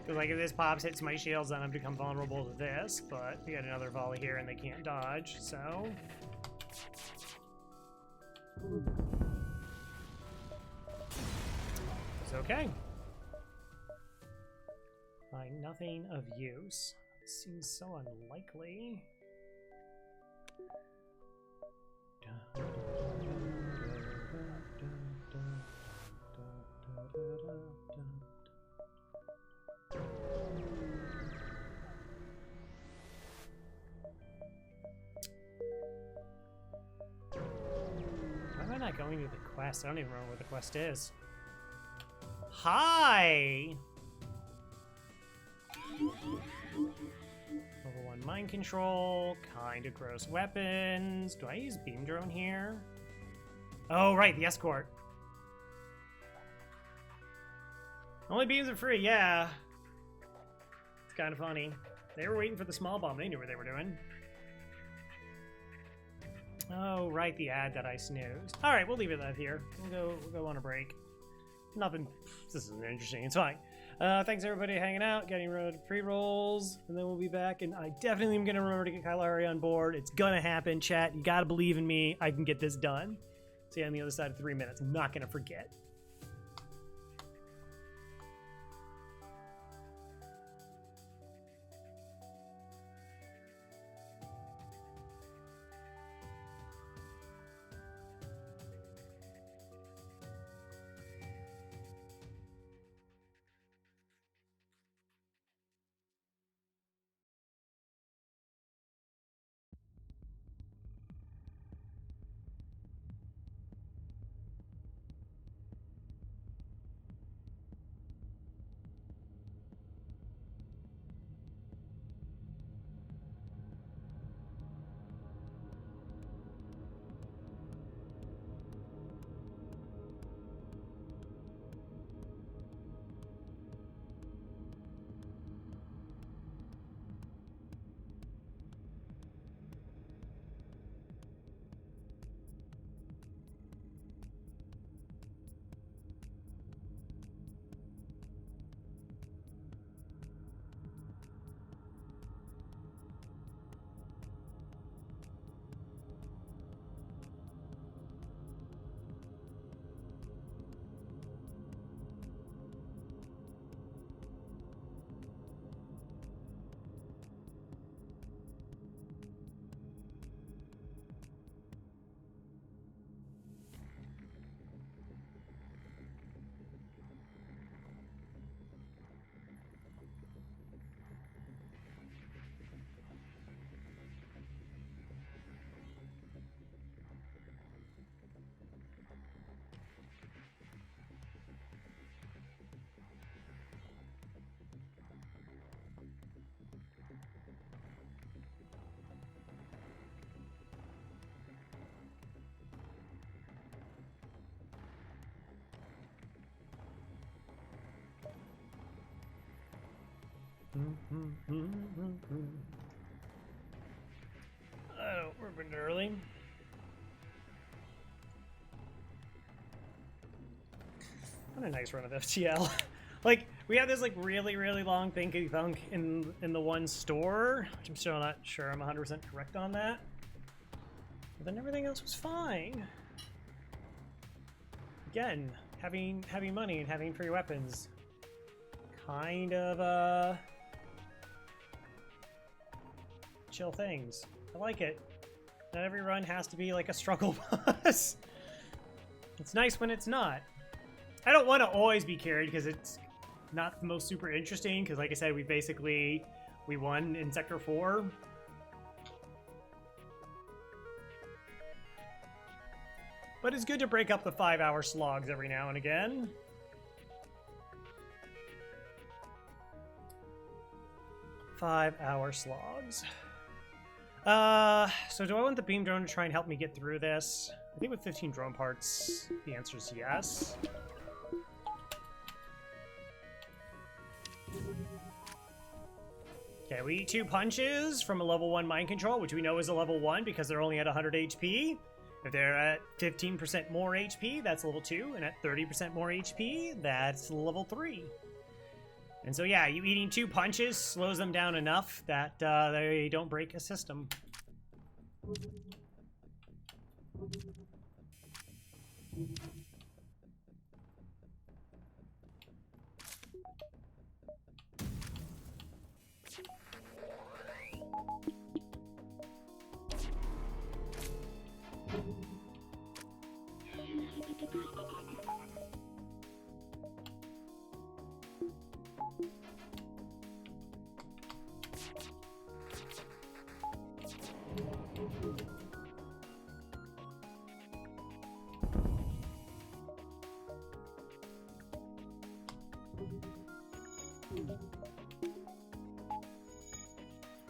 Because, like, if this pops, hits my shields, then I've become vulnerable to this, but we got another volley here and they can't dodge, so... It's okay. Find nothing of use. Seems so unlikely. Why am I not going to the quest? I don't even remember what the quest is. Hi! Level 1 mind control, kinda gross weapons. Do I use beam drone here? Oh, right, the escort. Only beams are free, yeah. It's kind of funny. They were waiting for the small bomb. They knew what they were doing. Oh, right, the ad that I snoozed. All right, we'll leave it at here. We'll go on a break. Nothing. This isn't interesting. It's fine. Thanks everybody hanging out, getting rid of pre-rolls, and then we'll be back. And I definitely am gonna remember to get Kylari on board. It's gonna happen, chat. You gotta believe in me. I can get this done. See you on the other side of 3 minutes. I'm not gonna forget. We're a bit early. What a nice run of FTL. Like, we have this like really long thinky thunk in the one store, which I'm still not sure I'm 100% correct on that. But then everything else was fine. Again, having money and having free weapons, kind of chill things. I like it. Not every run has to be like a struggle bus. It's nice when it's not. I don't want to always be carried because it's not the most super interesting, because like I said, we won in Sector 4. But it's good to break up the 5-hour slogs every now and again. Five-hour slogs. So do I want the beam drone to try and help me get through this? I think with 15 drone parts, the answer is yes. Okay, we eat 2 punches from a level 1 mind control, which we know is a level 1 because they're only at 100 HP. If they're at 15% more HP, that's level 2, and at 30% more HP, that's level 3. And so yeah, you eating 2 punches slows them down enough that they don't break a system.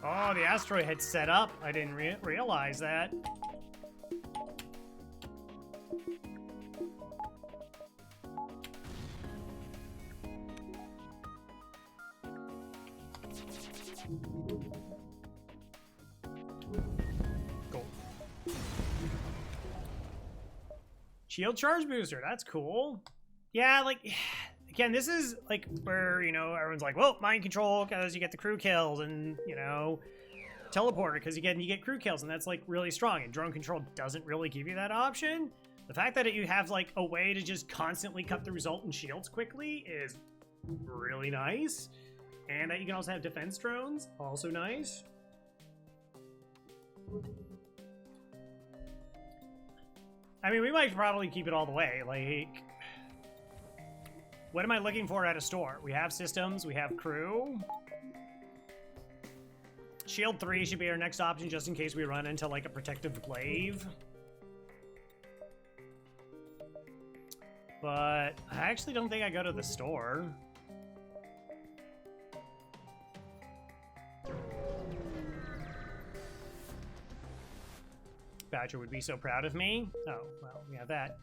Oh, the asteroid had set up. I didn't realize that. Cool. Shield charge booster. That's cool. Yeah, like... Again, this is, like, where, you know, everyone's like, well, mind control, because you get the crew kills, and, you know, teleporter, because, again, you get crew kills, and that's, like, really strong, and drone control doesn't really give you that option. The fact that you have, like, a way to just constantly cut the resultant shields quickly is really nice. And that you can also have defense drones, also nice. I mean, we might probably keep it all the way, like... What am I looking for at a store? We have systems, we have crew. Shield 3 should be our next option just in case we run into like a protective glaive. But I actually don't think I go to the store. Badger would be so proud of me. Oh, well, we have that.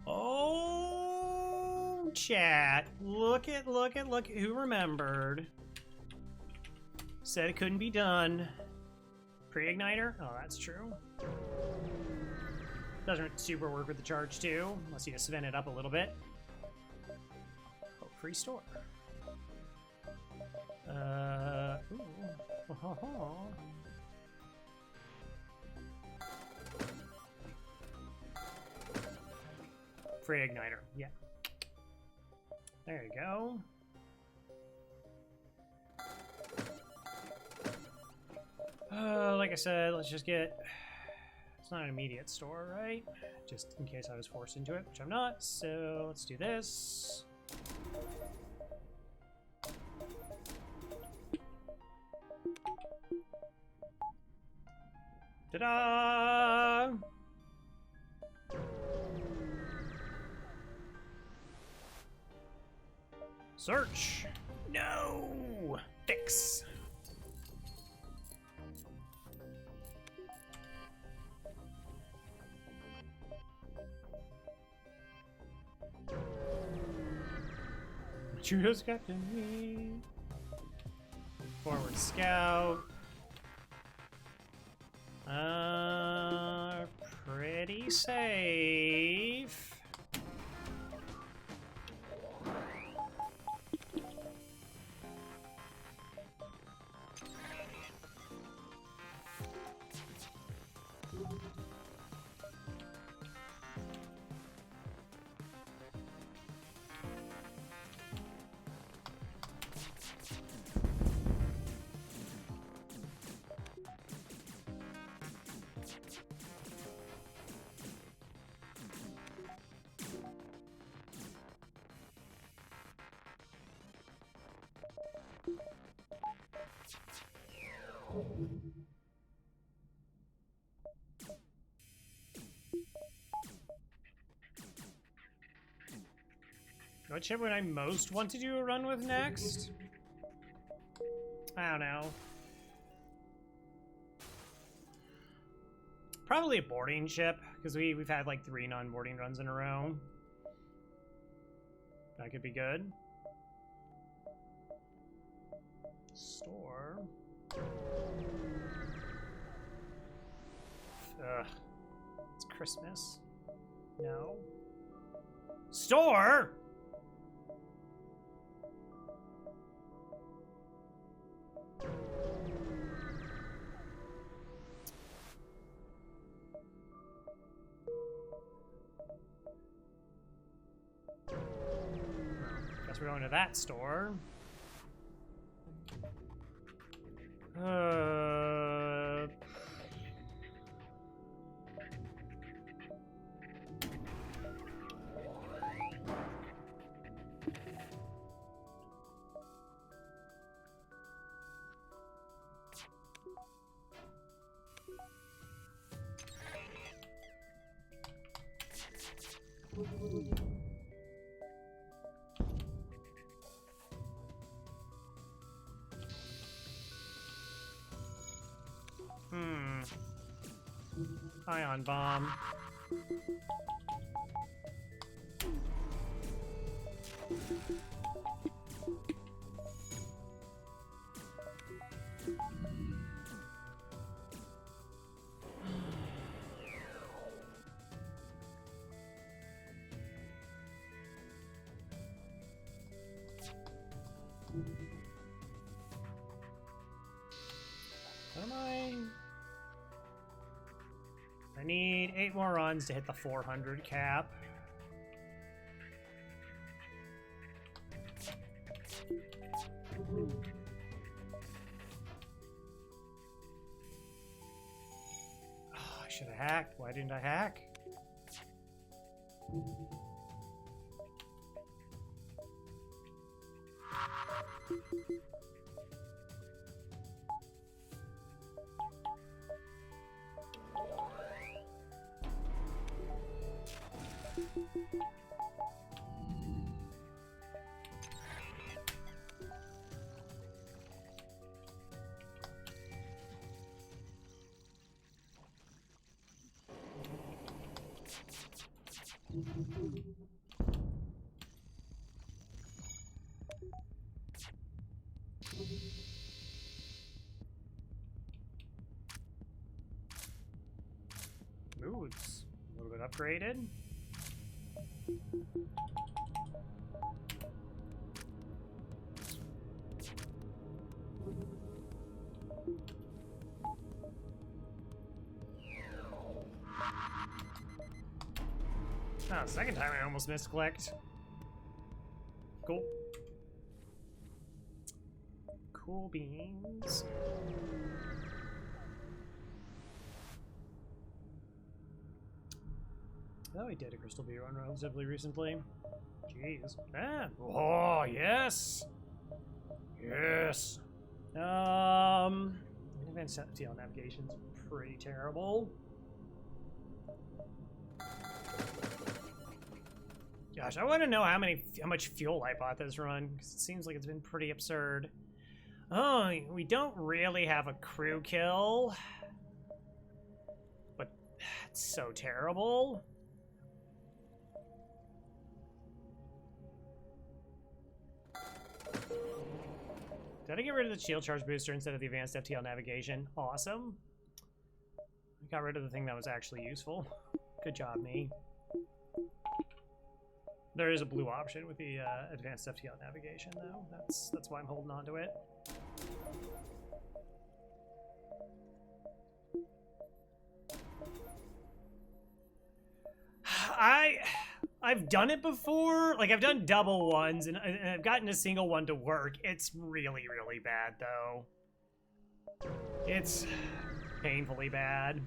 Oh, chat. Look who remembered. Said it couldn't be done. Pre-igniter? Oh, that's true. Doesn't super work with the charge too, unless you spin it up a little bit. Oh, free store. Ooh. Free igniter, yeah. There you go. Like I said, let's just get... It's not an immediate store, right? Just in case I was forced into it, which I'm not. So let's do this. Ta-da! Search! No! Fix! Judo's got to me. forward scout. Pretty safe. What ship would I most want to do a run with next? I don't know. Probably a boarding ship, because we've had like 3 non-boarding runs in a row. That could be good. Store. Ugh. It's Christmas. No. Store? Guess we're going to that store. Ion bomb. What am I need 8 more runs to hit the 400 cap. Oh, I should have hacked. Why didn't I hack? Ooh, it's a little bit upgraded. Oh, second time I almost misclicked. Cool. Cool beans. Oh, I did a Crystal Bee run relatively recently. Jeez. Ah. Oh, yes! Yes! Advanced FTL navigation's pretty terrible. Gosh, I want to know how much fuel I bought this run, because it seems like it's been pretty absurd. Oh, we don't really have a crew kill. But that's so terrible. Did I get rid of the shield charge booster instead of the advanced FTL navigation? Awesome. I got rid of the thing that was actually useful. Good job, me. There is a blue option with the advanced FTL navigation, though. That's why I'm holding on to it. I've done it before. Like, I've done double ones, and I've gotten a single one to work. It's really, really bad, though. It's painfully bad.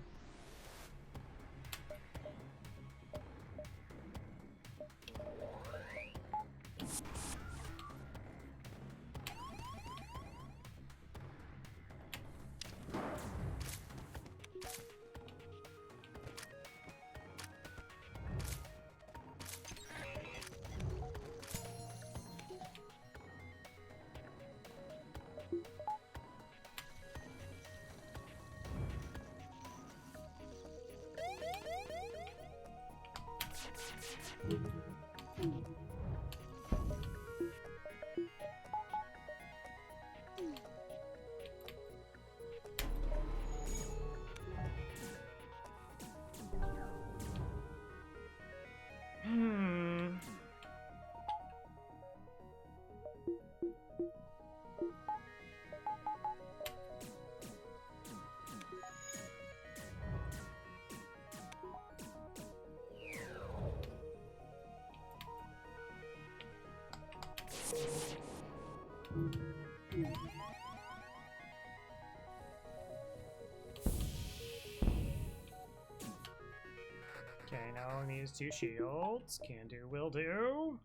Okay, now I need 2 shields. Can do, will do.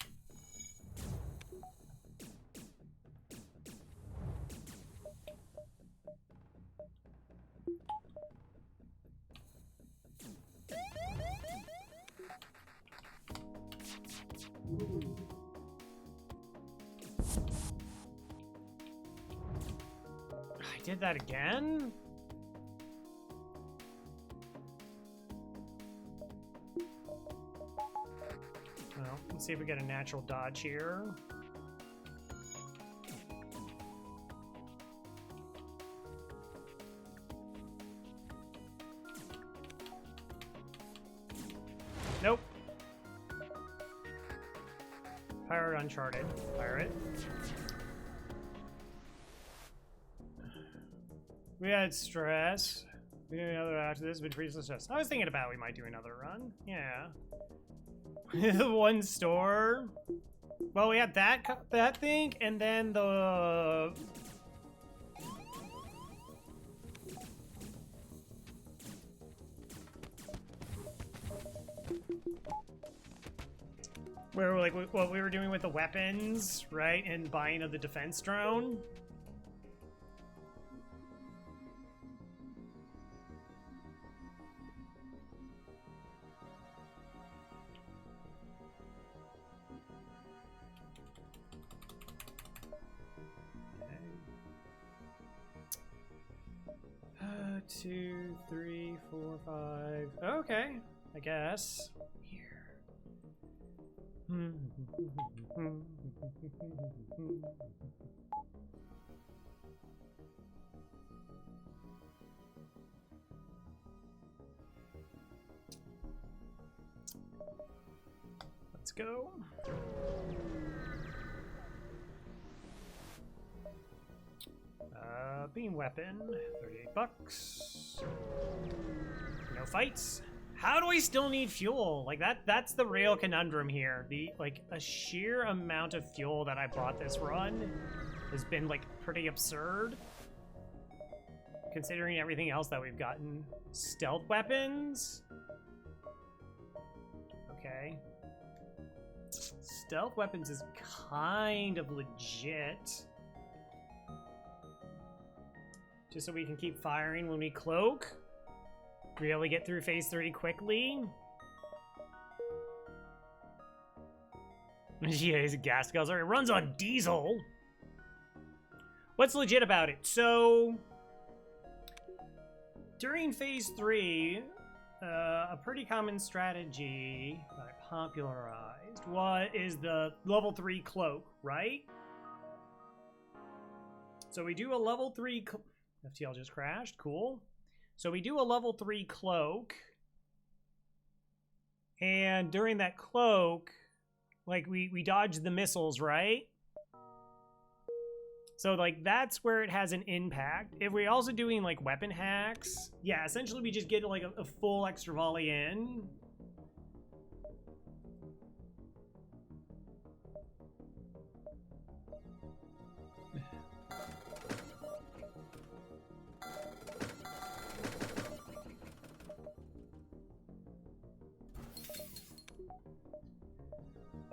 I did that again? Well, let's see if we get a natural dodge here. Nope. Pirate Uncharted. Pirate. We had stress. We do another after this, but previously stress. I was thinking about we might do another run. Yeah. One store. Well, we had that thing, and then the where like what we were doing with the weapons, right, and buying of the defense drone. Okay. 2, 3, 4, 5. Okay, I guess. Here. Let's go. Beam weapon, 38 bucks. No fights. How do I still need fuel? Like that's the real conundrum here. The a sheer amount of fuel that I bought this run has been like pretty absurd. Considering everything else that we've gotten. Stealth weapons? Okay. Stealth weapons is kind of legit. Just so we can keep firing when we cloak. Really get through phase 3 quickly. Yeah, he's a gas guzzler. It runs on diesel. What's legit about it? So, during phase 3, a pretty common strategy that I popularized is the level 3 cloak, right? So we do a level 3... FTL just crashed. Cool. So we do a level 3 cloak. And during that cloak, like, we dodge the missiles, right? So, like, that's where it has an impact. If we're also doing, like, weapon hacks, yeah, essentially we just get, like, a full extra volley in.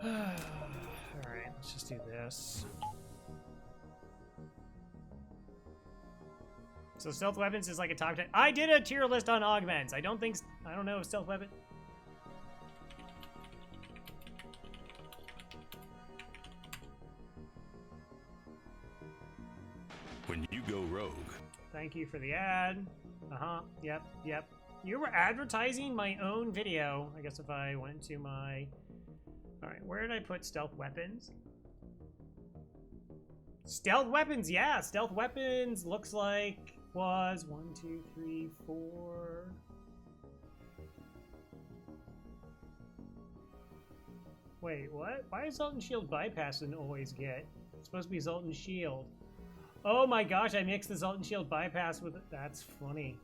Alright, let's just do this. So stealth weapons is like a top 10. I did a tier list on augments. I don't know if stealth weapon... When you go rogue. Thank you for the ad. Yep. You were advertising my own video. I guess if I went to my... Alright, where did I put stealth weapons? Stealth weapons, yeah! Stealth weapons looks like was 1, 2, 3, 4. Wait, what? Why is Zoltan Shield bypass didn't always get? It's supposed to be Zoltan Shield. Oh my gosh, I mixed the Zoltan Shield bypass with it. That's funny.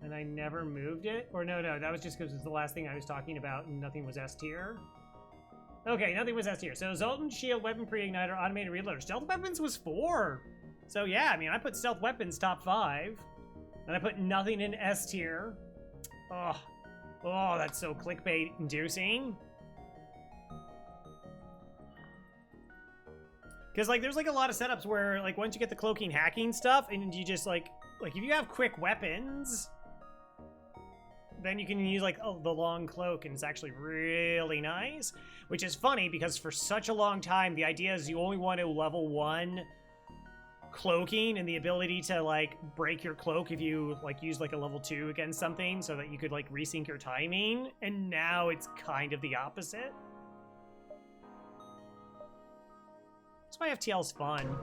And I never moved it? Or no, that was just because it was the last thing I was talking about and nothing was S tier. Okay, nothing was S tier. So Zoltan Shield, Weapon Pre-Igniter, Automated Reloader. Stealth Weapons was 4. So yeah, I mean, I put Stealth Weapons top 5. And I put nothing in S tier. Oh, that's so clickbait inducing. Because, like, there's, like, a lot of setups where, like, once you get the cloaking hacking stuff, and you just, like, if you have quick weapons, then you can use, like, the long cloak, and it's actually really nice. Which is funny, because for such a long time, the idea is you only want to level 1 cloaking, and the ability to, like, break your cloak if you, like, use, like, a level 2 against something, so that you could, like, resync your timing, and now it's kind of the opposite. That's why FTL's fun.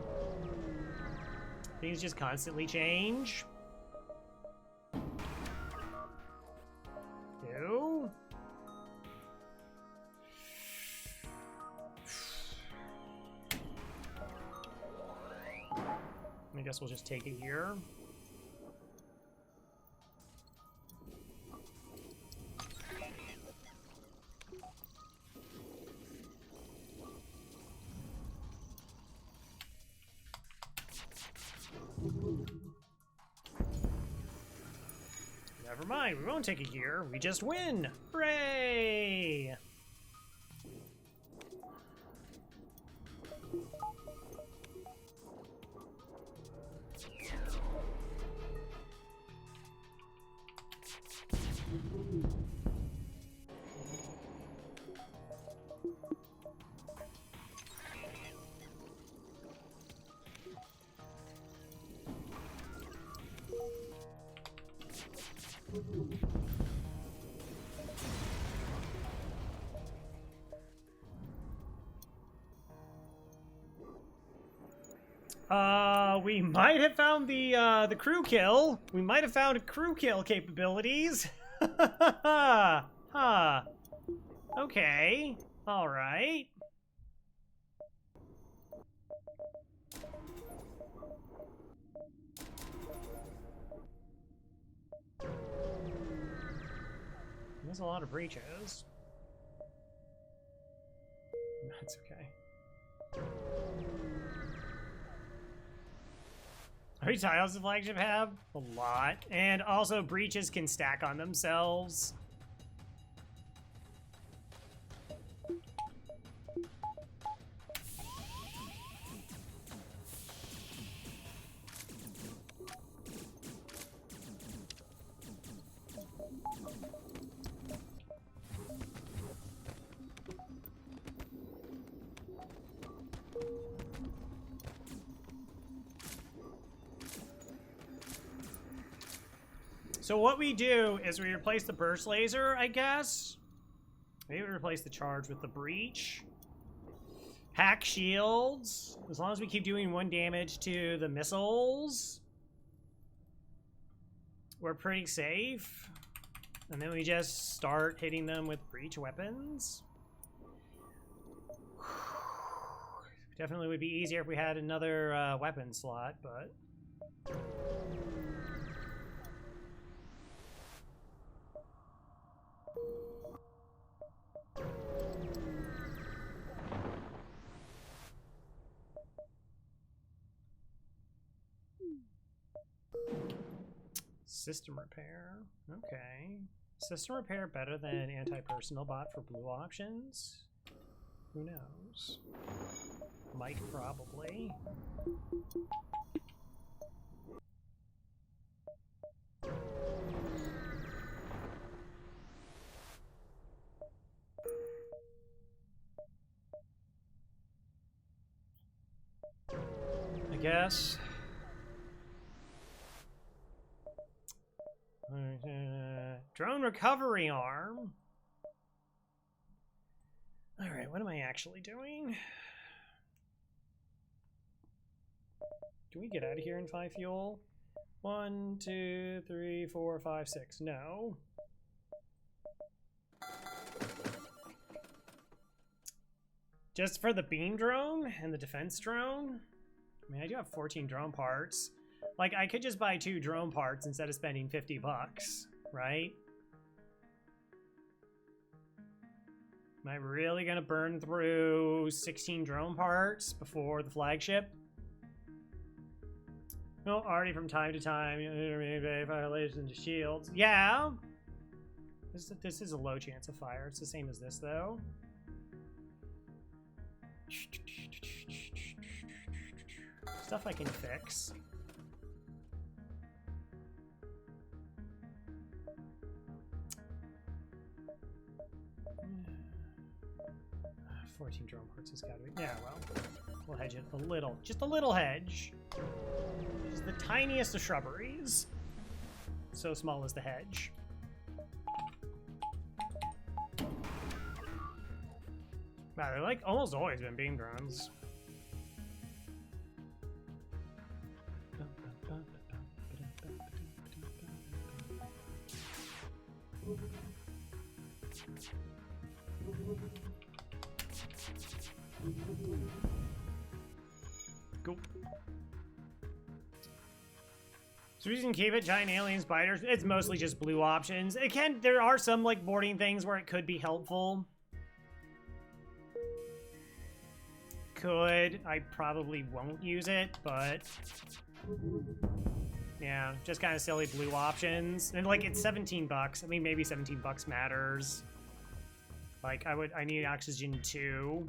Things just constantly change. Ew. I guess we'll just take it here. Never mind, we won't take a gear. We just win. Hooray! We might have found the crew kill. We might have found crew kill capabilities. Huh. Okay. All right. There's a lot of breaches. That's okay. How many tiles does the flagship have? A lot. And also, breaches can stack on themselves. So what we do is we replace the burst laser, I guess. Maybe we replace the charge with the breach. Hack shields. As long as we keep doing 1 damage to the missiles, we're pretty safe. And then we just start hitting them with breach weapons. Definitely would be easier if we had another weapon slot, but... System repair. Okay. System repair better than anti-personnel bot for blue options? Who knows? Might probably. I guess. Drone recovery arm. Alright, what am I actually doing? Can we get out of here in 5 fuel? 1, 2, 3, 4, 5, 6. No. Just for the beam drone and the defense drone? I mean, I do have 14 drone parts. Like, I could just buy 2 drone parts instead of spending 50 bucks, right? Am I really gonna burn through 16 drone parts before the flagship? No, already from time to time, violations to shields. Yeah! This is a low chance of fire. It's the same as this, though. Stuff I can fix. $14 drone parts has got to be. Yeah, well, we'll hedge it a little. Just a little hedge. It's the tiniest of shrubberies. So small is the hedge. Wow, they're like almost always been beam drones. Cool. So we can keep it, giant alien spiders. It's mostly just blue options. There are some like boarding things where it could be helpful. I probably won't use it, but yeah, just kind of silly blue options. And like it's 17 bucks. I mean, maybe 17 bucks matters. Like I need oxygen 2.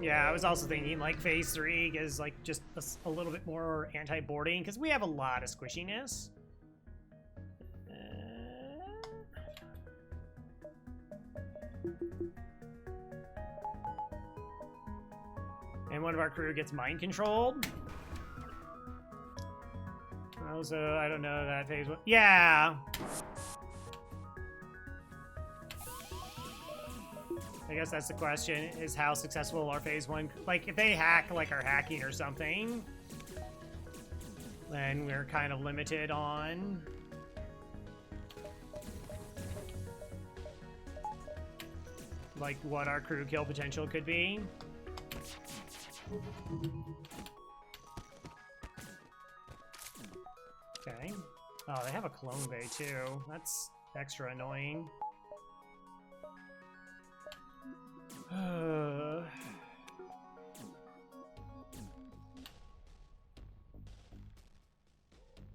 Yeah, I was also thinking like phase 3 is like just a little bit more anti-boarding because we have a lot of squishiness. And one of our crew gets mind controlled. Also, I don't know that phase 1. Yeah. I guess that's the question, is how successful our phase 1, like if they hack like our hacking or something, then we're kind of limited on like what our crew kill potential could be. Okay. Oh, they have a clone bay too. That's extra annoying.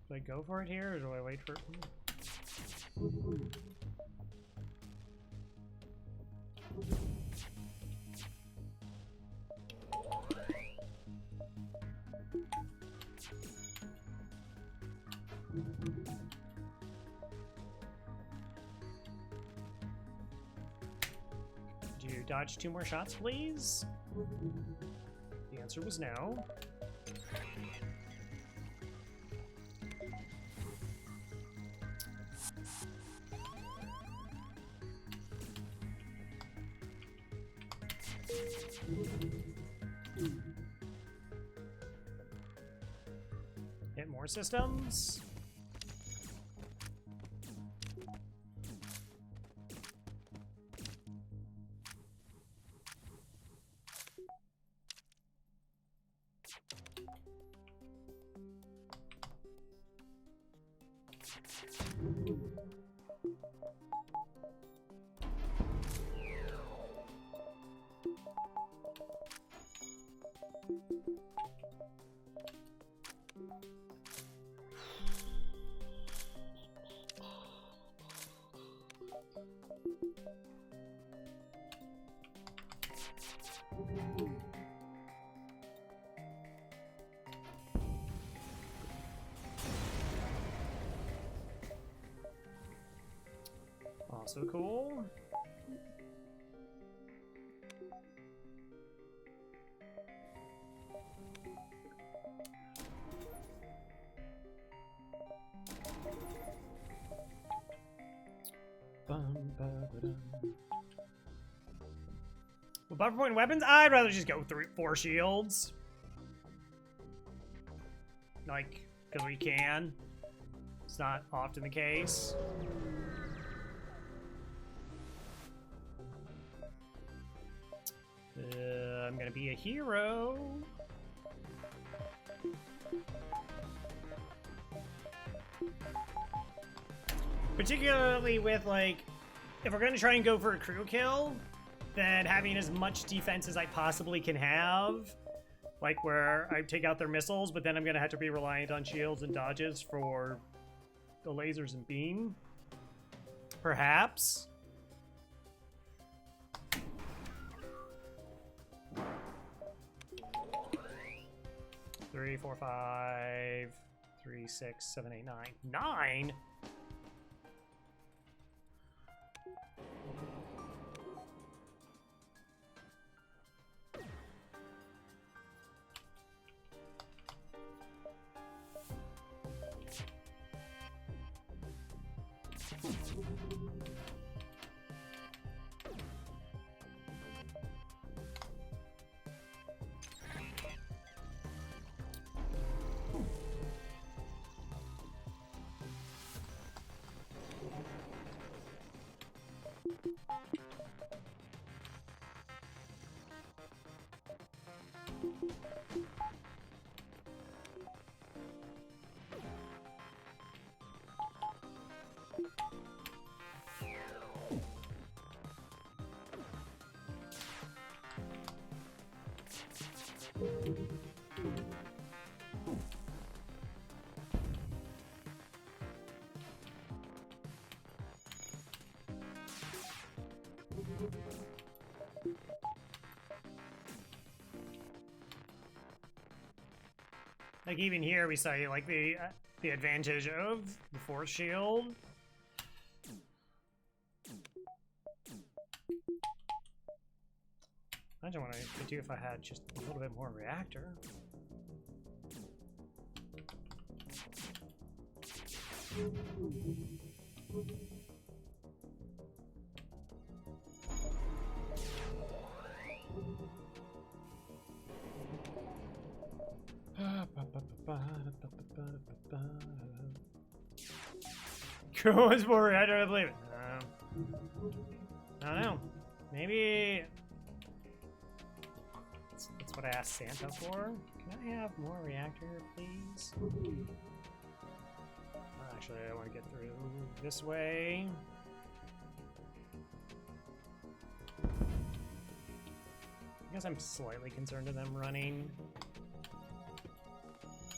Do I go for it here, or do I wait for it? dodge 2 more shots, please? The answer was no. Hit more systems. Also cool. With buffer point weapons, I'd rather just go 4 shields. Like, because we can. It's not often the case. I'm gonna be a hero. Particularly with, like, if we're gonna try and go for a crew kill, then having as much defense as I possibly can have, like where I take out their missiles, but then I'm gonna have to be reliant on shields and dodges for the lasers and beam. Perhaps. Three, 4, 5, 3, 6, 7, 8, 9. 9? Like even here, we saw like the advantage of the force shield. Imagine what I could do if I had just a little bit more reactor. Cool is more reactor, I believe it. I don't know. Maybe that's what I asked Santa for. Can I have more reactor, please? Actually, I want to get through this way. I guess I'm slightly concerned of them running.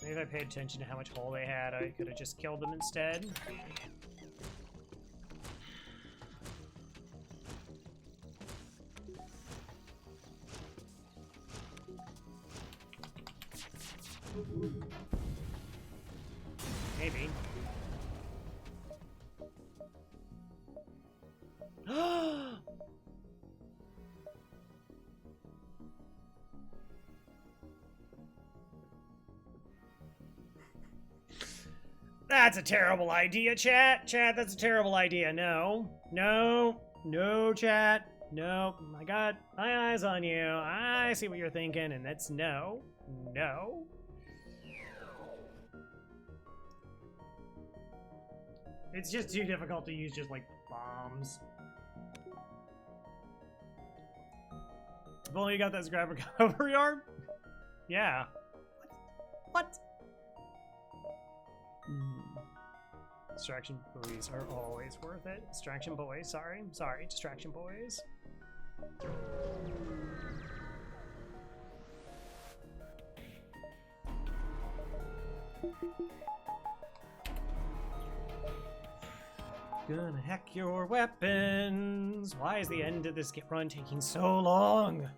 Maybe if I paid attention to how much hull they had, I could have just killed them instead. Maybe. That's a terrible idea, chat. Chat, that's a terrible idea. No. No. No, chat. No. I got my eyes on you. I see what you're thinking, and that's no. No. It's just too difficult to use just, like, bombs. If only you got that scrap recovery arm? Yeah. What? Distraction buoys are always worth it. Distraction boys, sorry. Sorry, distraction boys. Gonna hack your weapons. Why is the end of this run taking so long?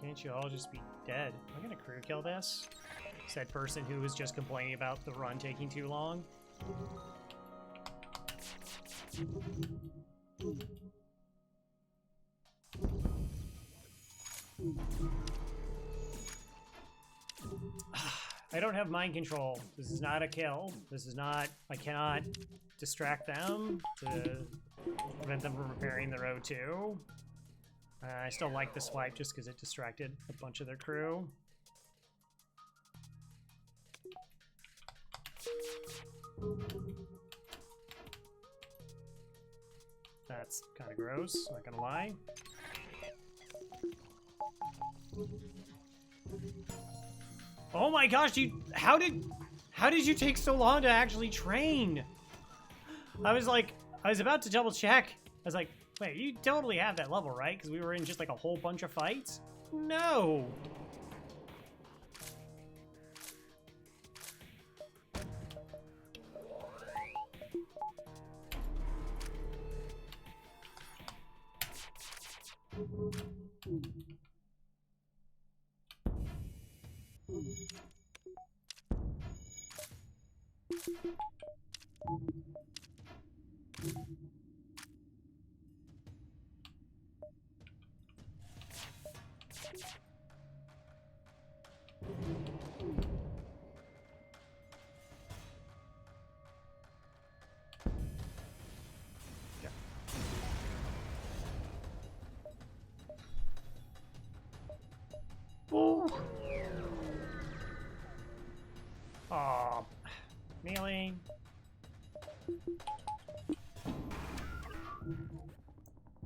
Can't you all just be dead? I'm gonna crew kill this. Said person who was just complaining about the run taking too long. I don't have mind control. This is not a kill. This is not... I cannot distract them to prevent them from repairing the O2. I still like the swipe just because it distracted a bunch of their crew. That's kind of gross, not gonna lie. Oh my gosh, how did you take so long to actually train? I was about to double check. I was like, wait, you totally have that level, right? Because we were in just like a whole bunch of fights? No. Aw, melee.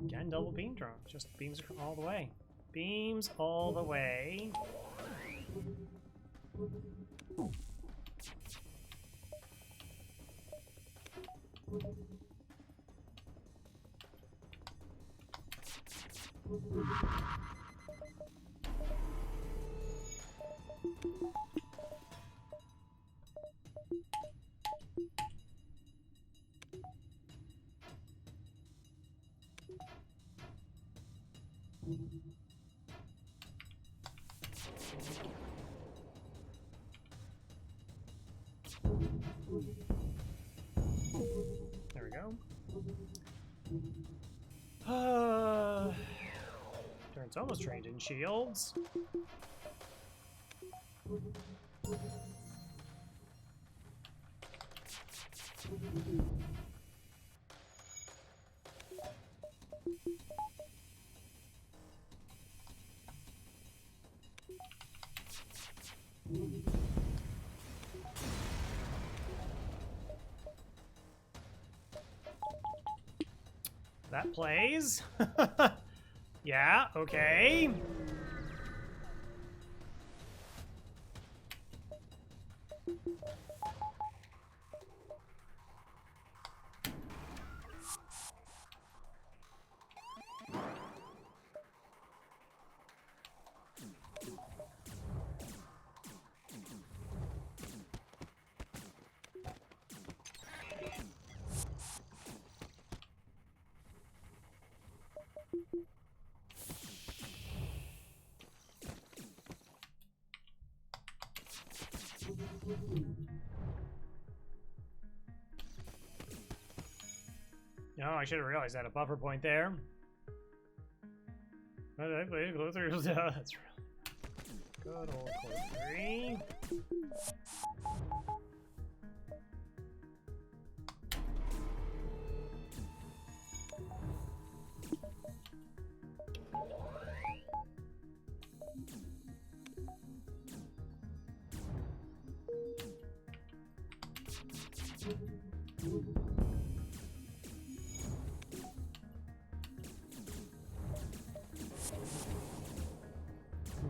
Again, double beam drone. Just beams all the way. Beams all the way. There we go. Turn's almost trained in shields. That plays. Yeah, okay. No, I should have realized that a buffer point there. That's real. Good old core 3.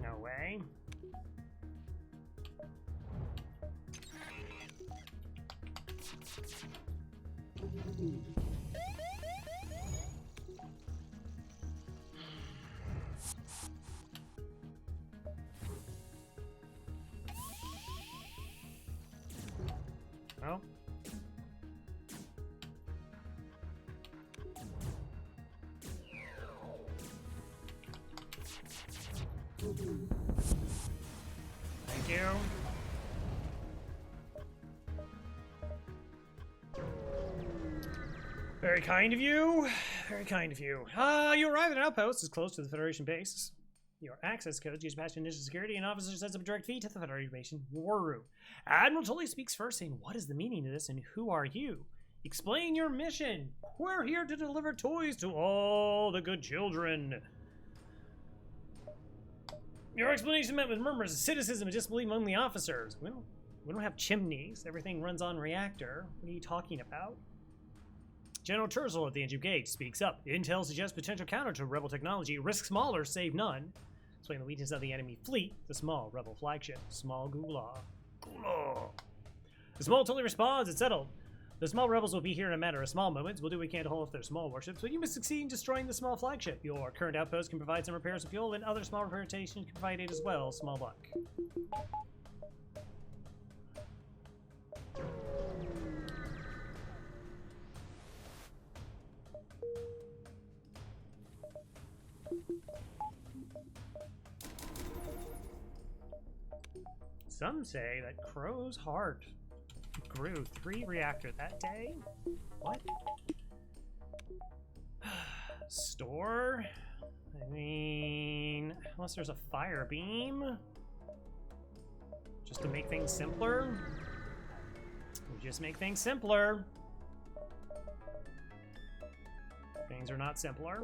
No way. Oh. Thank you. Very kind of you. Very kind of you. You arrive at an outpost as close to the Federation base. Your access codes use patch initial security, and officer sets up a direct feed to the Federation war room. Admiral Tully speaks first, saying, "What is the meaning of this, and who are you? Explain your mission. We're here to deliver toys to all the good children." Your explanation met with murmurs of cynicism and disbelief among the officers. We don't have chimneys. Everything runs on reactor. What are you talking about? General Terzel at the Engi gate speaks up. Intel suggests potential counter to rebel technology. Risk smaller, save none. Explain the weakness of the enemy fleet. The small rebel flagship. Small Gula. Gula. The small Tully responds. It's settled. The small rebels will be here in a matter of small moments. We'll do what we can to hold off their small warships, but you must succeed in destroying the small flagship. Your current outpost can provide some repairs and fuel, and other small repair stations can provide aid as well. Small buck. Some say that Crow's heart grew 3 reactor that day. What? Store? I mean, unless there's a fire beam? Just to make things simpler? We'll just make things simpler. Things are not simpler.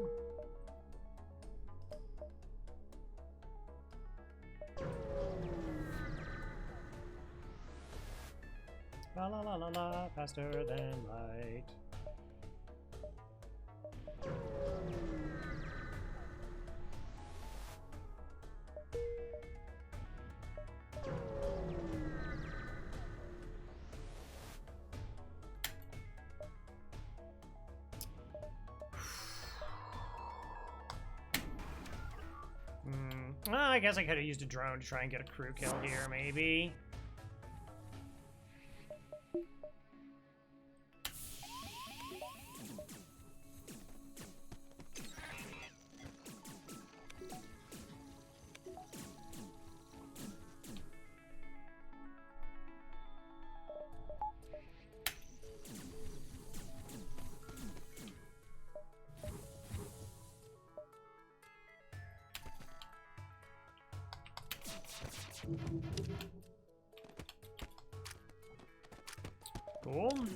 La la la la la, faster than light. Well, I guess I could have used a drone to try and get a crew kill here, maybe. Cool.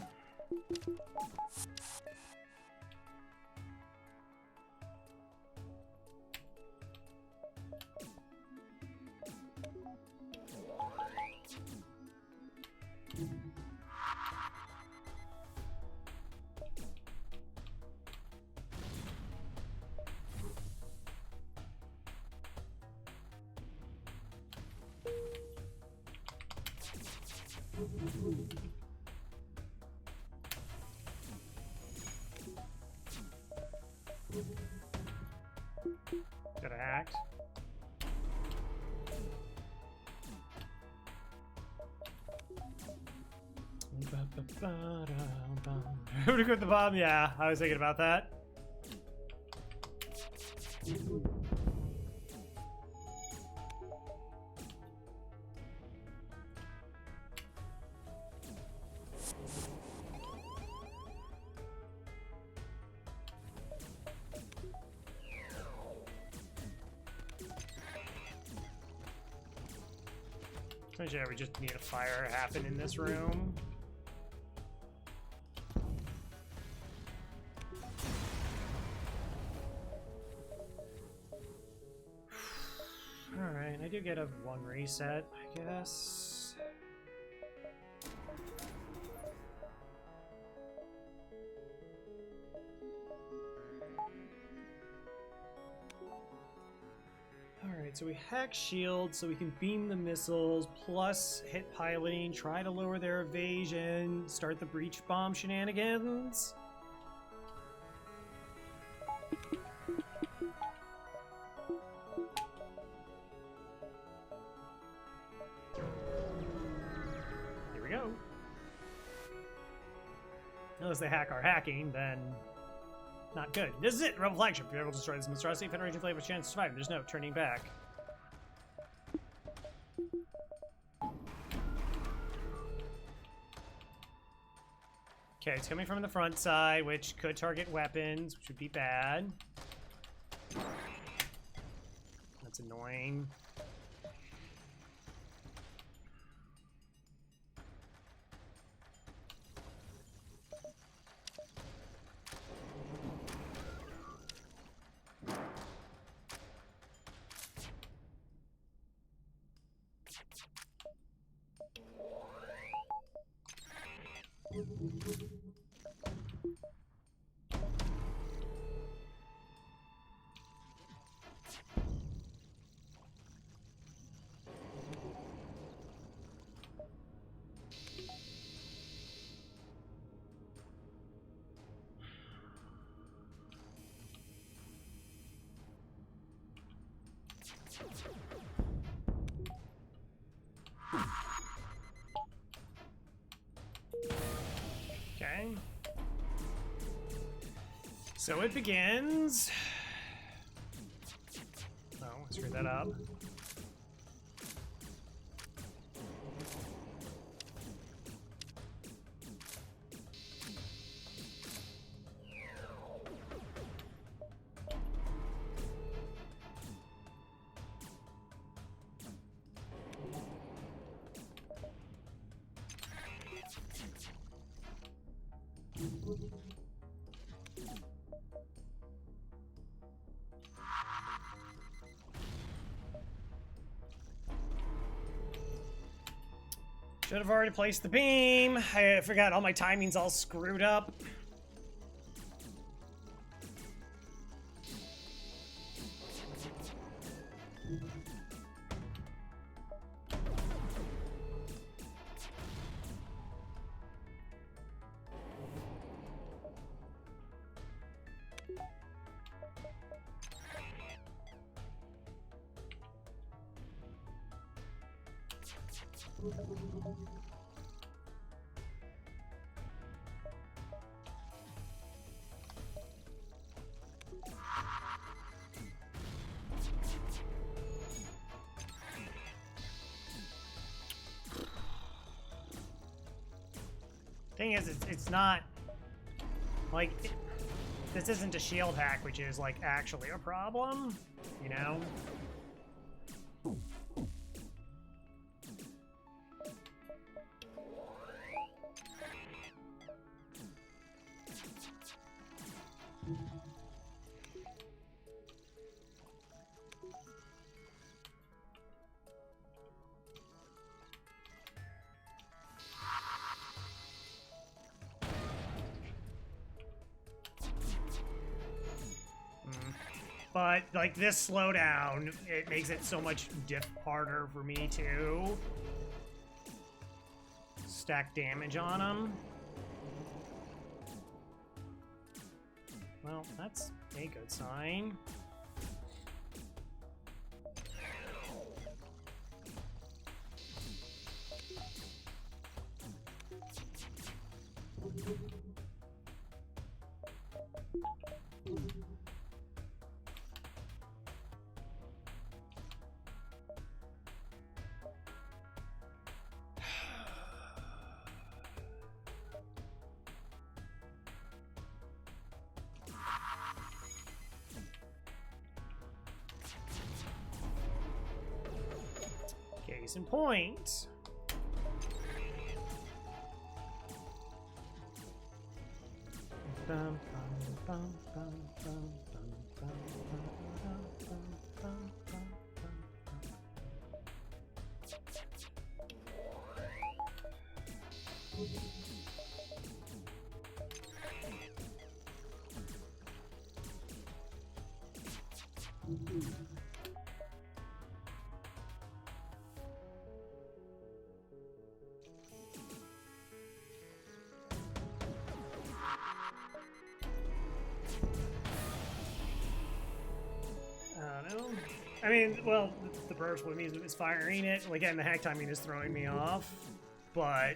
Gotta act. Who to quit the bomb? Yeah, I was thinking about that. Essentially, we just need a fire happen in this room. Alright, I do get a 1 reset, I guess. Alright, so we hack shield so we can beam the missiles, plus hit piloting, try to lower their evasion, start the breach bomb shenanigans. Here we go. Unless they hack our hacking, then not good. This is it! Rebel flagship. If you're able to destroy this monstrosity, Federation flag have a chance to survive. There's no turning back. Okay, it's coming from the front side, which could target weapons, which would be bad. That's annoying. Okay. So it begins. Oh, I screwed that up. Should have already placed the beam. I forgot all my timing's all screwed up. Thing is, it's not like this isn't a shield hack, which is like actually a problem, you know? But, like, this slowdown, it makes it so much harder for me to stack damage on them. Well, that's a good sign. Case in point. I don't know. I mean, well, the burst with me is firing it. Like, again, the hack timing is throwing me off. But,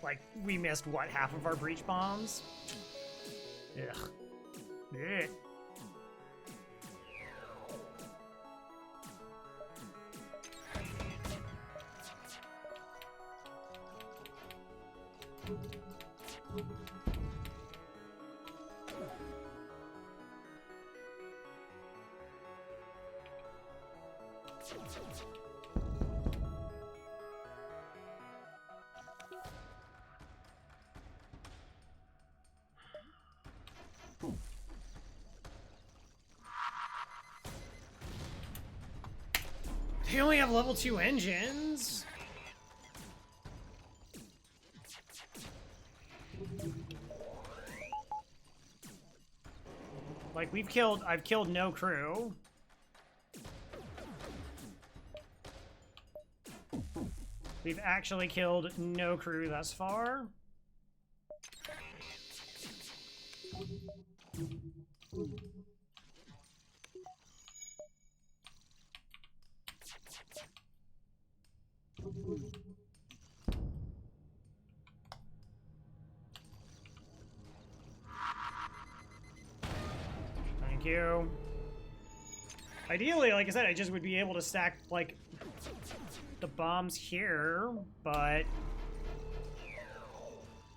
like, we missed, what, half of our breach bombs? Ugh. Ugh. They only have level 2 engines. Like, I've killed no crew. We've actually killed no crew thus far. Thank you. Ideally, like I said, I just would be able to stack, like, the bombs here, but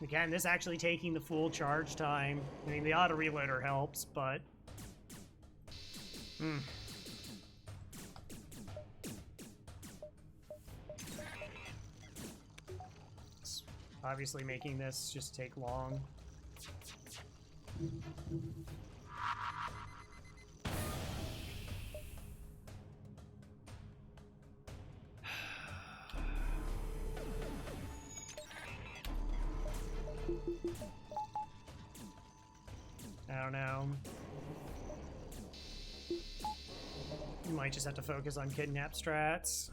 again, this actually taking the full charge time. I mean, the auto reloader helps, but it's obviously making this just take long. I don't know. You might just have to focus on kidnap strats.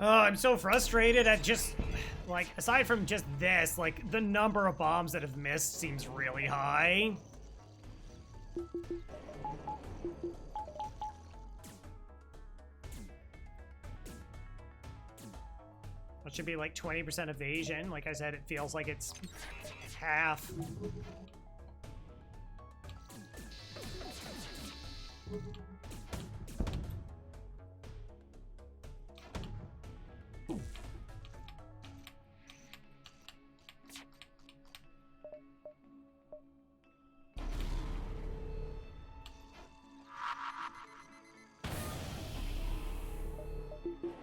Oh, I'm so frustrated at just, like, aside from just this, like, the number of bombs that have missed seems really high. That should be like 20% evasion. Like I said, it feels like it's half.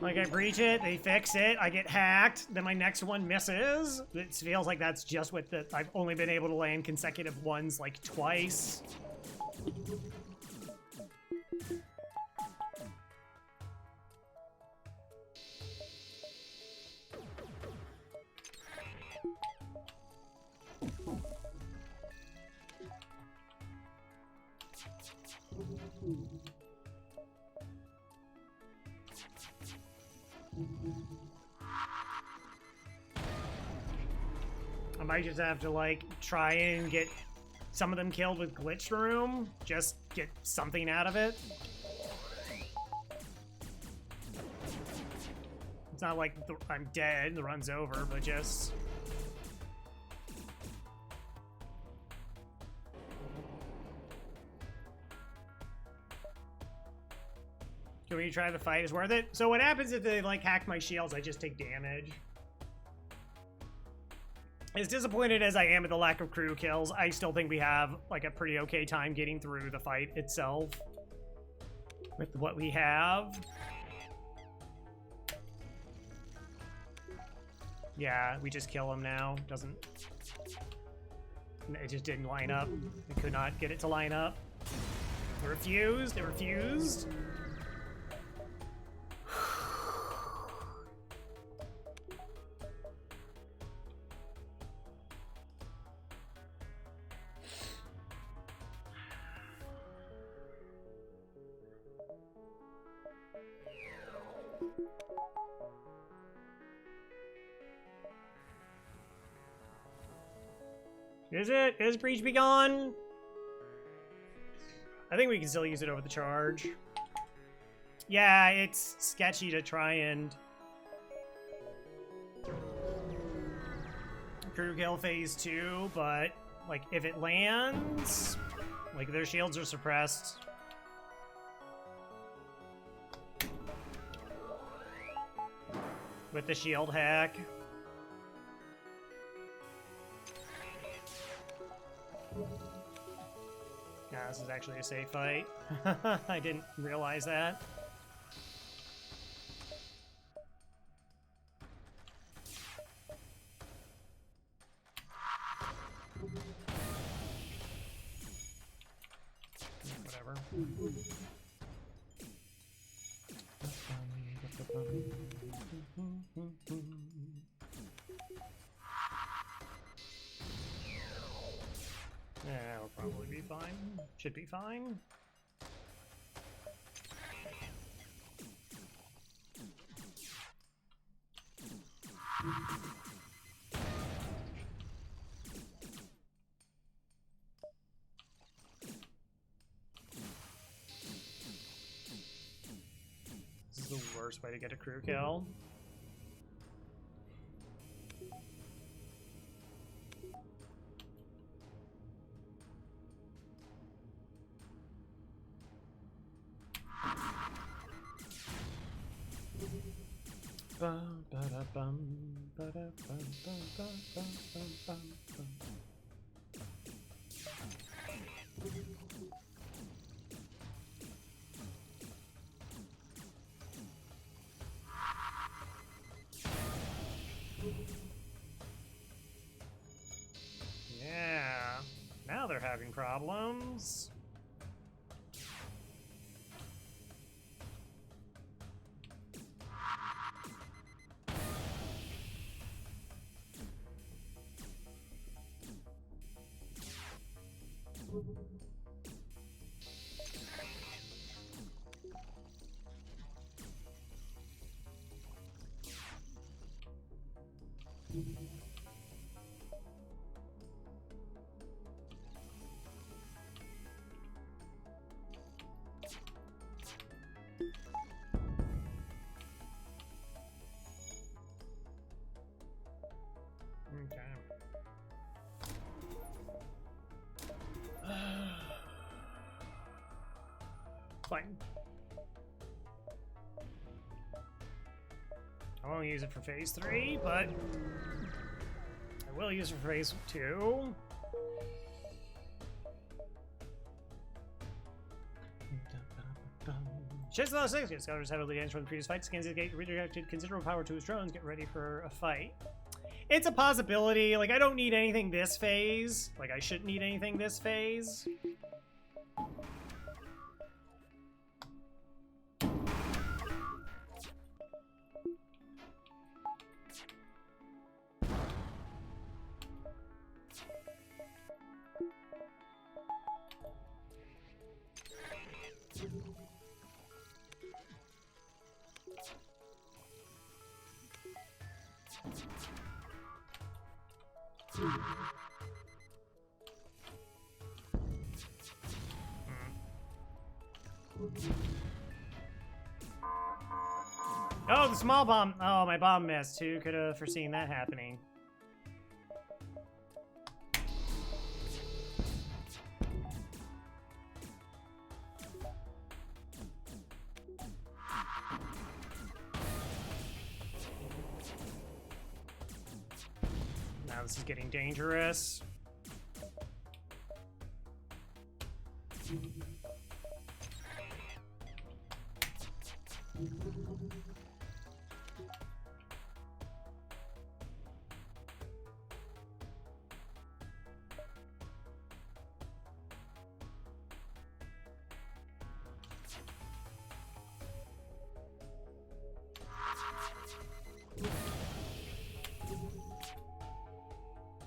Like, I breach it, they fix it, I get hacked, then my next one misses. It feels like that's just what I've only been able to land consecutive ones, like, twice. I might just have to, like, try and get some of them killed with glitch room. Just get something out of it. It's not like I'm dead, the run's over, but just... Can we try the fight is worth it? So what happens if they like hack my shields? I just take damage. As disappointed as I am at the lack of crew kills, I still think we have like a pretty okay time getting through the fight itself with what we have. Yeah, we just kill him now. Doesn't... It just didn't line up. We could not get it to line up. It refused. It refused. Is it? Is Breach be gone? I think we can still use it over the charge. Yeah, it's sketchy to try and crew kill phase 2, but like if it lands, like their shields are suppressed. With the shield hack. Yeah, this is actually a safe fight. I didn't realize that. Whatever. Yeah, we'll probably be fine. Should be fine. This is the worst way to get a crew kill. Yeah, now they're having problems. Okay. Fine. I won't use it for phase 3, but I will use it for phase 2. Chase the 6 gets scholars heavily damaged from the previous fight. Scans the gate redirected considerable power to his drones. Get ready for a fight. It's a possibility. Like, I don't need anything this phase. Like, I shouldn't need anything this phase. Oh, the small bomb. Oh, my bomb missed. Who could have foreseen that happening? this is getting dangerous.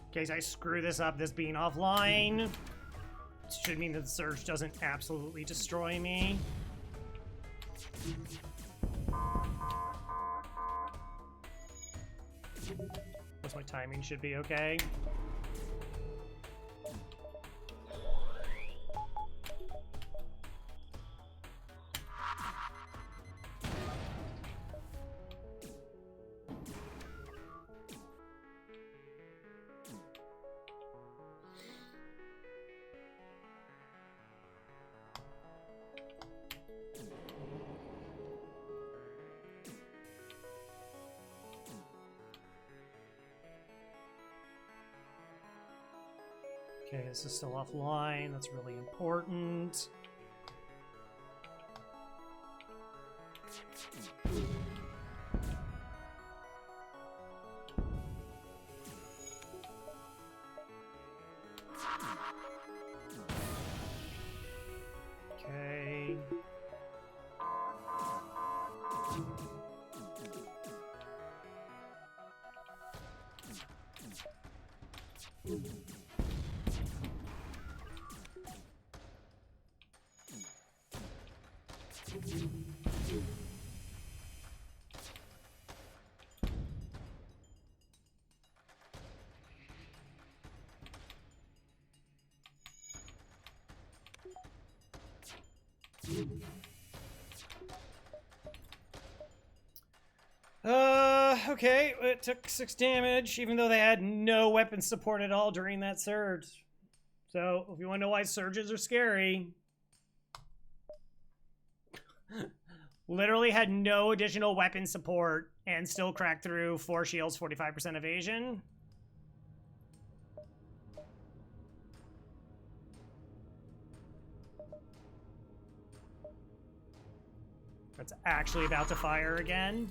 In case I screw this up, this being offline should mean that the surge doesn't absolutely destroy me. Plus my timing should be okay. Okay, this is still offline. That's really important. Okay. Okay, it took 6 damage, even though they had no weapon support at all during that surge. So, if you want to know why surges are scary, literally had no additional weapon support and still cracked through 4 shields, 45% evasion. That's actually about to fire again.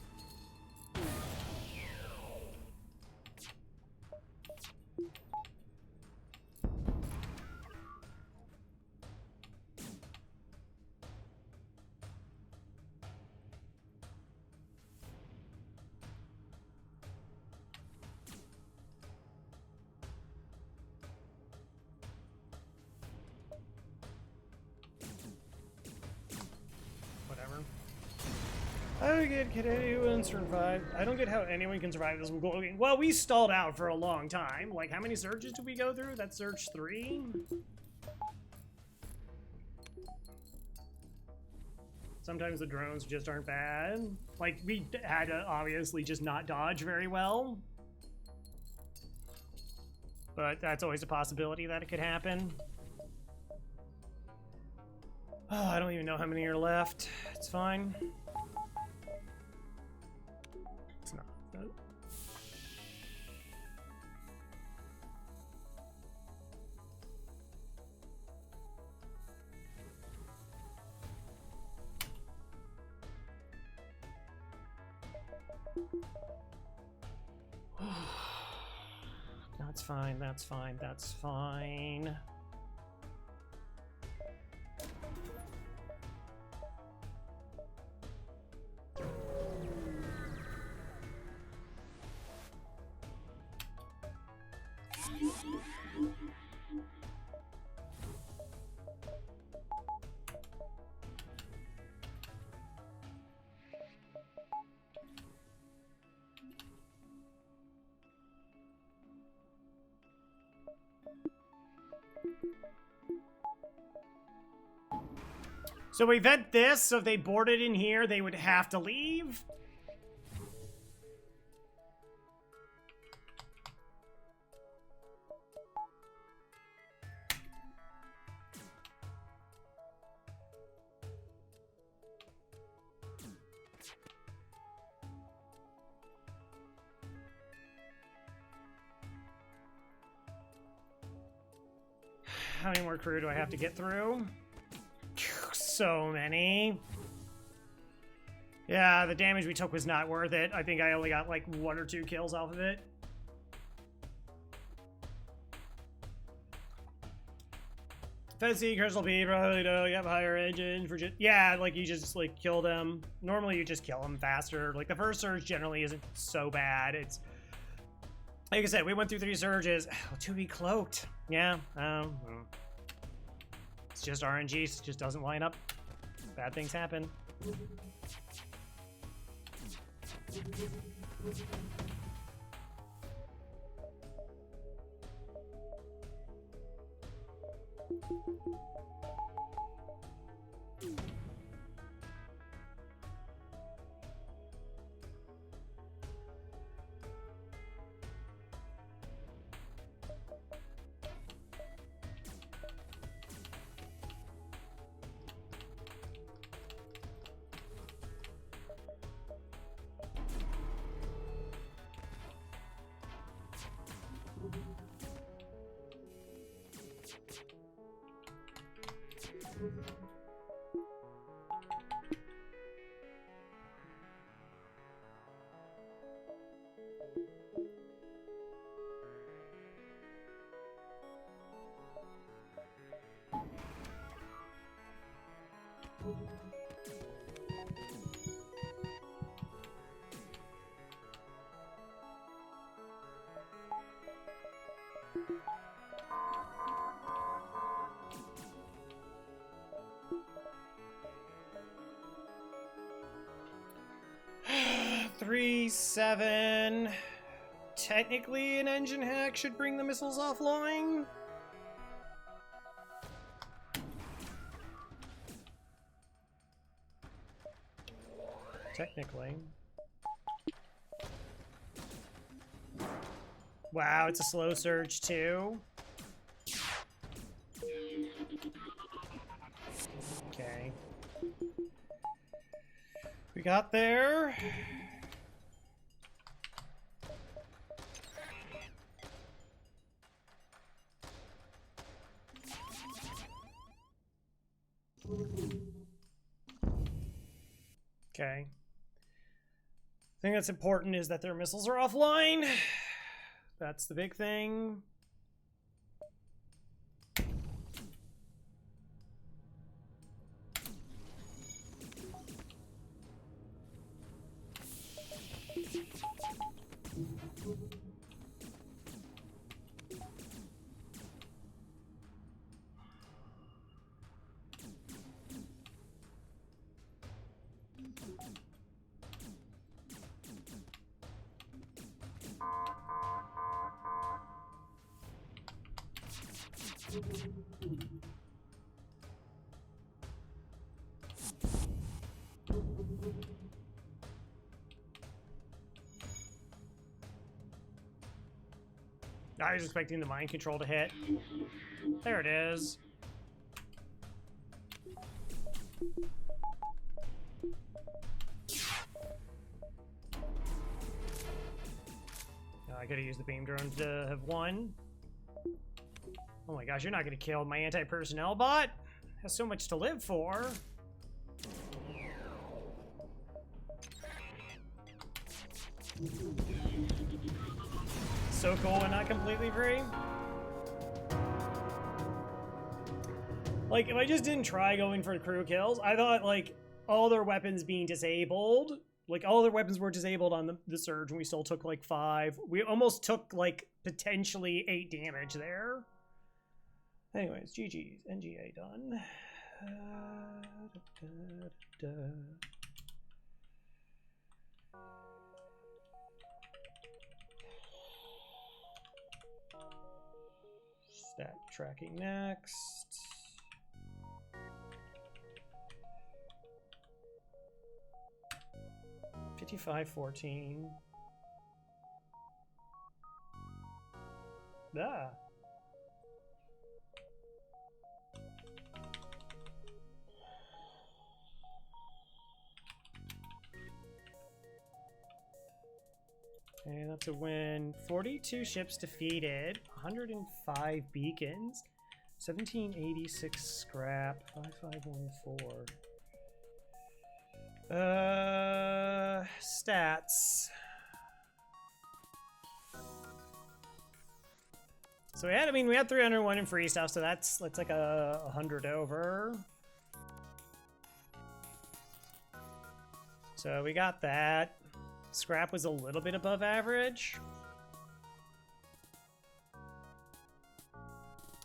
Can anyone survive? I don't get how anyone can survive this glowing. Well, we stalled out for a long time. Like, how many surges did we go through? That's surge 3? Sometimes the drones just aren't bad. Like, we had to obviously just not dodge very well. But that's always a possibility that it could happen. Oh, I don't even know how many are left. It's fine. That's fine, that's fine, that's fine. So we vent this, so if they boarded in here, they would have to leave? How many more crew do I have to get through? So many. Yeah, the damage we took was not worth it. I think I only got like 1 or 2 kills off of it. Fancy Crystal P probably don't have higher engine for just, yeah, like you just like kill them. Normally you just kill them faster. Like the first surge generally isn't so bad. It's like I said, we went through 3 surges. To be cloaked. Yeah. It's just RNG. It just doesn't line up. Bad things happen. Three, 7. Technically, an engine hack should bring the missiles offline. Technically. Wow, it's a slow surge too. Okay. We got there. Okay. Thing that's important is that their missiles are offline. That's the big thing. I was expecting the mind control to hit. There it is. I could have used the beam drone to have won. Oh my gosh, you're not going to kill my anti-personnel bot? Has so much to live for. So cool and not completely free. Like, if I just didn't try going for crew kills, I thought, like, all their weapons being disabled, like, all their weapons were disabled on the surge, and we still took, like, 5. We almost took, like, potentially 8 damage there. Anyways, GG's. NGA done. Stat tracking next. $55.14. Ah. Okay, that's a win. 42 ships defeated, 105 beacons, 1786 scrap. 5514. Stats. So we had, we had 301 in free stuff, so that's like a 100 over. So we got that. Scrap was a little bit above average.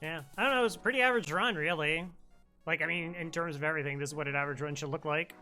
Yeah, I don't know, it was a pretty average run, really. Like, in terms of everything, this is what an average run should look like.